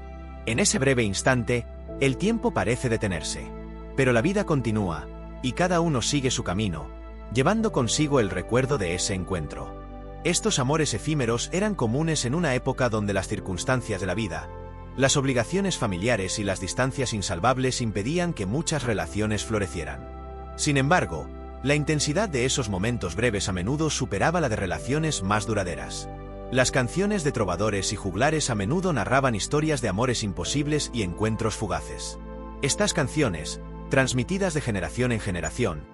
En ese breve instante, el tiempo parece detenerse. Pero la vida continúa, y cada uno sigue su camino, llevando consigo el recuerdo de ese encuentro. Estos amores efímeros eran comunes en una época donde las circunstancias de la vida, las obligaciones familiares y las distancias insalvables impedían que muchas relaciones florecieran. Sin embargo, la intensidad de esos momentos breves a menudo superaba la de relaciones más duraderas. Las canciones de trovadores y juglares a menudo narraban historias de amores imposibles y encuentros fugaces. Estas canciones, transmitidas de generación en generación,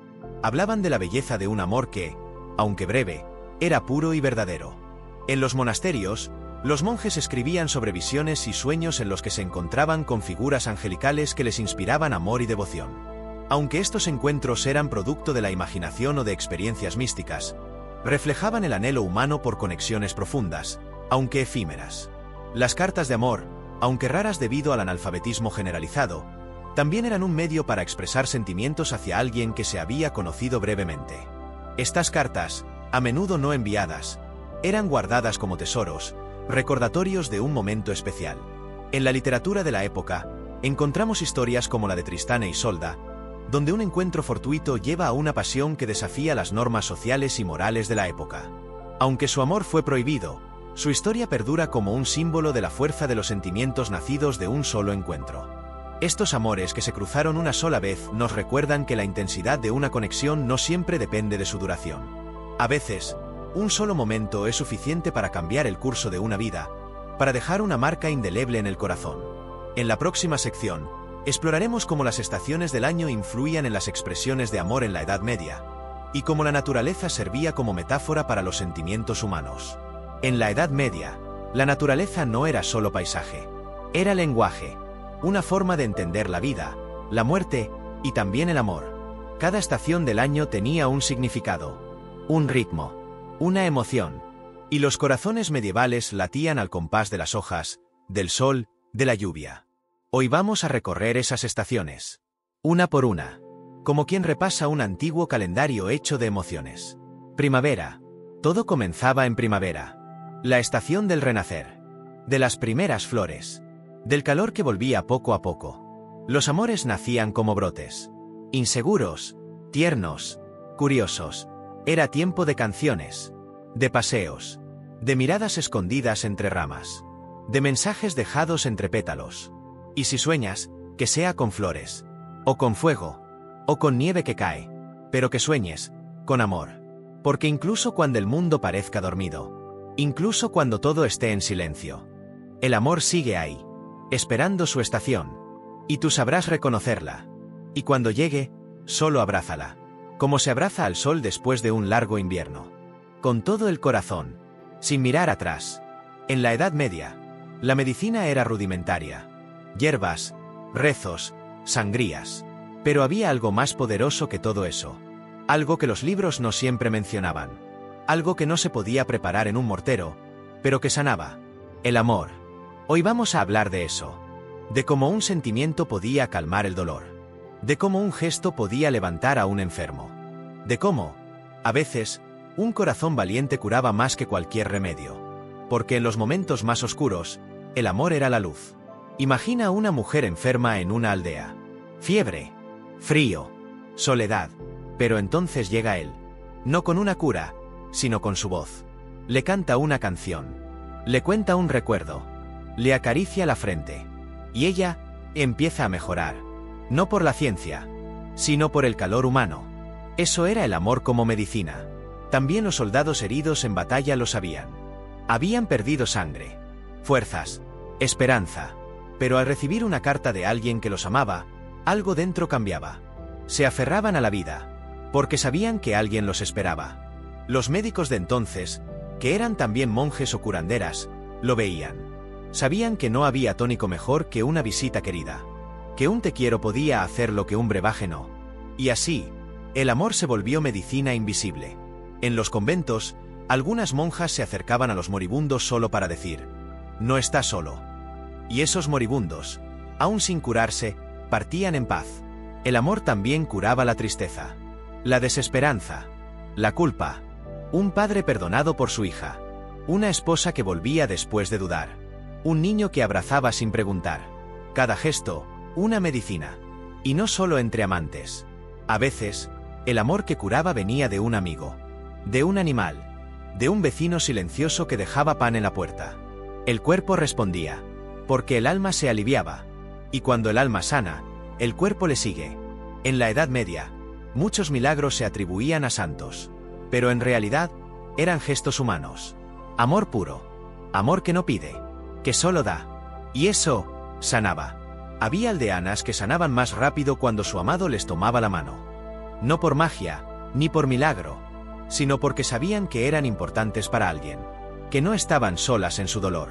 hablaban de la belleza de un amor que, aunque breve, era puro y verdadero. En los monasterios, los monjes escribían sobre visiones y sueños en los que se encontraban con figuras angelicales que les inspiraban amor y devoción. Aunque estos encuentros eran producto de la imaginación o de experiencias místicas, reflejaban el anhelo humano por conexiones profundas, aunque efímeras. Las cartas de amor, aunque raras debido al analfabetismo generalizado, también eran un medio para expresar sentimientos hacia alguien que se había conocido brevemente. Estas cartas, a menudo no enviadas, eran guardadas como tesoros, recordatorios de un momento especial. En la literatura de la época, encontramos historias como la de Tristán e Isolda, donde un encuentro fortuito lleva a una pasión que desafía las normas sociales y morales de la época. Aunque su amor fue prohibido, su historia perdura como un símbolo de la fuerza de los sentimientos nacidos de un solo encuentro. Estos amores que se cruzaron una sola vez nos recuerdan que la intensidad de una conexión no siempre depende de su duración. A veces, un solo momento es suficiente para cambiar el curso de una vida, para dejar una marca indeleble en el corazón. En la próxima sección, exploraremos cómo las estaciones del año influían en las expresiones de amor en la Edad Media, y cómo la naturaleza servía como metáfora para los sentimientos humanos. En la Edad Media, la naturaleza no era solo paisaje, era lenguaje, una forma de entender la vida, la muerte y también el amor. Cada estación del año tenía un significado, un ritmo, una emoción, y los corazones medievales latían al compás de las hojas, del sol, de la lluvia. Hoy vamos a recorrer esas estaciones, una por una, como quien repasa un antiguo calendario hecho de emociones. Primavera. Todo comenzaba en primavera. La estación del renacer, de las primeras flores, del calor que volvía poco a poco. Los amores nacían como brotes, inseguros, tiernos, curiosos. Era tiempo de canciones, de paseos, de miradas escondidas entre ramas, de mensajes dejados entre pétalos. Y si sueñas, que sea con flores, o con fuego, o con nieve que cae, pero que sueñes, con amor. Porque incluso cuando el mundo parezca dormido, incluso cuando todo esté en silencio, el amor sigue ahí, esperando su estación, y tú sabrás reconocerla. Y cuando llegue, solo abrázala, como se abraza al sol después de un largo invierno. Con todo el corazón, sin mirar atrás. En la Edad Media, la medicina era rudimentaria. Hierbas, rezos, sangrías. Pero había algo más poderoso que todo eso. Algo que los libros no siempre mencionaban. Algo que no se podía preparar en un mortero, pero que sanaba. El amor. Hoy vamos a hablar de eso. De cómo un sentimiento podía calmar el dolor. De cómo un gesto podía levantar a un enfermo. De cómo, a veces, un corazón valiente curaba más que cualquier remedio. Porque en los momentos más oscuros, el amor era la luz. Imagina a una mujer enferma en una aldea. Fiebre, frío, soledad. Pero entonces llega él. No con una cura, sino con su voz. Le canta una canción. Le cuenta un recuerdo. Le acaricia la frente. Y ella empieza a mejorar. No por la ciencia, sino por el calor humano. Eso era el amor como medicina. También los soldados heridos en batalla lo sabían. Habían perdido sangre, fuerzas, esperanza. Pero al recibir una carta de alguien que los amaba, algo dentro cambiaba. Se aferraban a la vida, porque sabían que alguien los esperaba. Los médicos de entonces, que eran también monjes o curanderas, lo veían. Sabían que no había tónico mejor que una visita querida. Que un te quiero podía hacer lo que un brebaje no. Y así, el amor se volvió medicina invisible. En los conventos, algunas monjas se acercaban a los moribundos solo para decir, no estás solo. Y esos moribundos, aún sin curarse, partían en paz. El amor también curaba la tristeza, la desesperanza, la culpa, un padre perdonado por su hija, una esposa que volvía después de dudar, un niño que abrazaba sin preguntar. Cada gesto, una medicina. Y no solo entre amantes. A veces, el amor que curaba venía de un amigo, de un animal, de un vecino silencioso que dejaba pan en la puerta. El cuerpo respondía, porque el alma se aliviaba. Y cuando el alma sana, el cuerpo le sigue. En la Edad Media, muchos milagros se atribuían a santos, pero en realidad, eran gestos humanos. Amor puro. Amor que no pide, que solo da. Y eso, sanaba. Había aldeanas que sanaban más rápido cuando su amado les tomaba la mano. No por magia, ni por milagro, sino porque sabían que eran importantes para alguien, que no estaban solas en su dolor.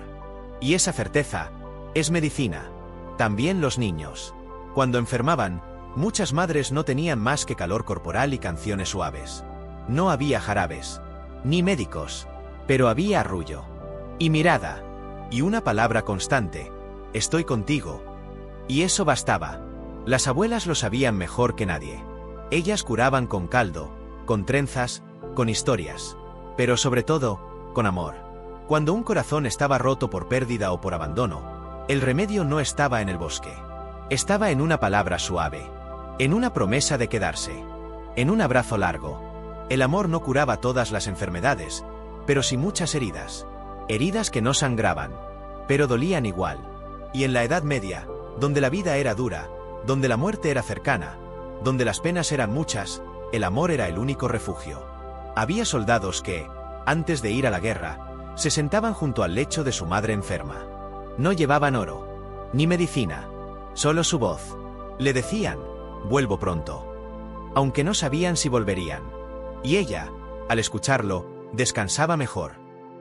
Y esa certeza es medicina. También los niños. Cuando enfermaban, muchas madres no tenían más que calor corporal y canciones suaves. No había jarabes, ni médicos, pero había arrullo, y mirada, y una palabra constante: estoy contigo. Y eso bastaba. Las abuelas lo sabían mejor que nadie. Ellas curaban con caldo, con trenzas, con historias, pero sobre todo, con amor. Cuando un corazón estaba roto por pérdida o por abandono, el remedio no estaba en el bosque. Estaba en una palabra suave, en una promesa de quedarse, en un abrazo largo. El amor no curaba todas las enfermedades, pero sí muchas heridas. Heridas que no sangraban, pero dolían igual. Y en la Edad Media, donde la vida era dura, donde la muerte era cercana, donde las penas eran muchas, el amor era el único refugio. Había soldados que, antes de ir a la guerra, se sentaban junto al lecho de su madre enferma. No llevaban oro, ni medicina, solo su voz. Le decían: vuelvo pronto. Aunque no sabían si volverían. Y ella, al escucharlo, descansaba mejor.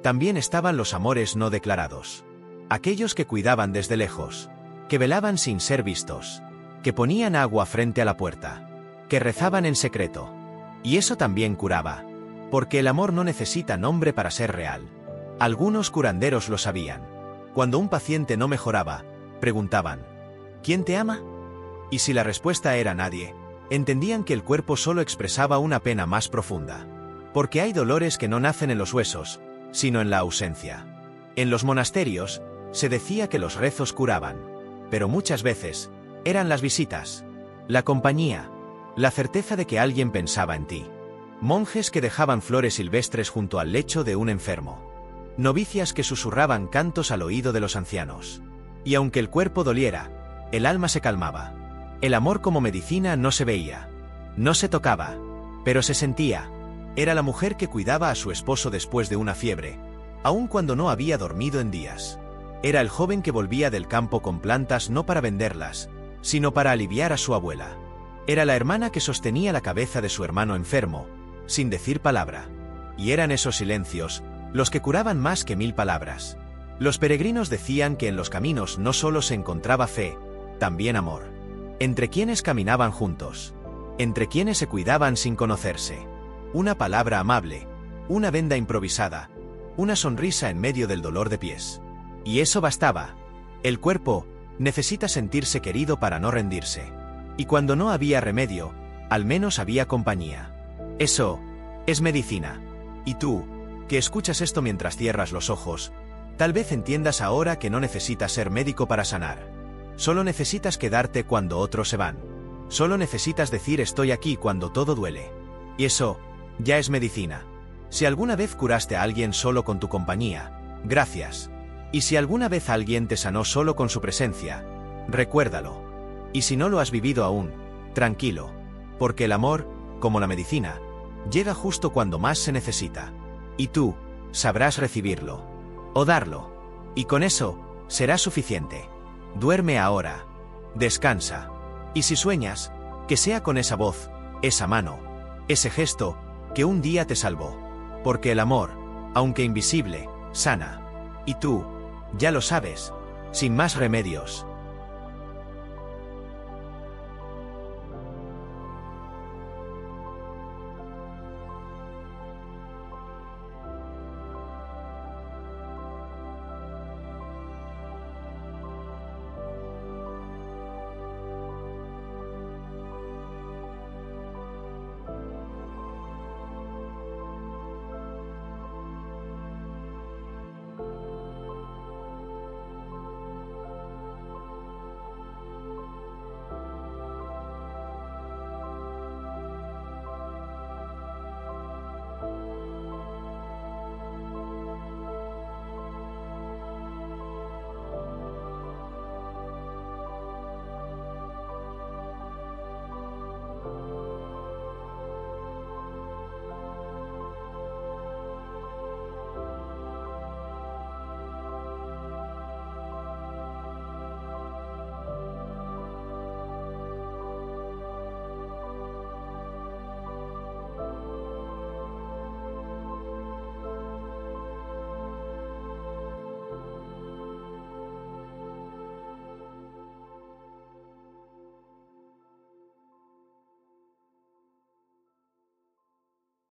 También estaban los amores no declarados. Aquellos que cuidaban desde lejos, que velaban sin ser vistos, que ponían agua frente a la puerta, que rezaban en secreto. Y eso también curaba, porque el amor no necesita nombre para ser real. Algunos curanderos lo sabían. Cuando un paciente no mejoraba, preguntaban: ¿quién te ama? Y si la respuesta era nadie, entendían que el cuerpo solo expresaba una pena más profunda. Porque hay dolores que no nacen en los huesos, sino en la ausencia. En los monasterios, se decía que los rezos curaban, pero muchas veces, eran las visitas, la compañía, la certeza de que alguien pensaba en ti. Monjes que dejaban flores silvestres junto al lecho de un enfermo. Novicias que susurraban cantos al oído de los ancianos. Y aunque el cuerpo doliera, el alma se calmaba. El amor como medicina no se veía, no se tocaba, pero se sentía. Era la mujer que cuidaba a su esposo después de una fiebre, aun cuando no había dormido en días. Era el joven que volvía del campo con plantas no para venderlas, sino para aliviar a su abuela. Era la hermana que sostenía la cabeza de su hermano enfermo, sin decir palabra. Y eran esos silencios los que curaban más que 1000 palabras. Los peregrinos decían que en los caminos no solo se encontraba fe, también amor. Entre quienes caminaban juntos, entre quienes se cuidaban sin conocerse. Una palabra amable, una venda improvisada, una sonrisa en medio del dolor de pies. Y eso bastaba. El cuerpo necesita sentirse querido para no rendirse. Y cuando no había remedio, al menos había compañía. Eso es medicina. Y tú, que escuchas esto mientras cierras los ojos, tal vez entiendas ahora que no necesitas ser médico para sanar. Solo necesitas quedarte cuando otros se van. Solo necesitas decir estoy aquí cuando todo duele. Y eso ya es medicina. Si alguna vez curaste a alguien solo con tu compañía, gracias. Y si alguna vez alguien te sanó solo con su presencia, recuérdalo. Y si no lo has vivido aún, tranquilo. Porque el amor, como la medicina, llega justo cuando más se necesita. Y tú sabrás recibirlo o darlo. Y con eso será suficiente. Duerme ahora. Descansa. Y si sueñas, que sea con esa voz, esa mano, ese gesto que un día te salvó. Porque el amor, aunque invisible, sana. Y tú ya lo sabes, sin más remedios.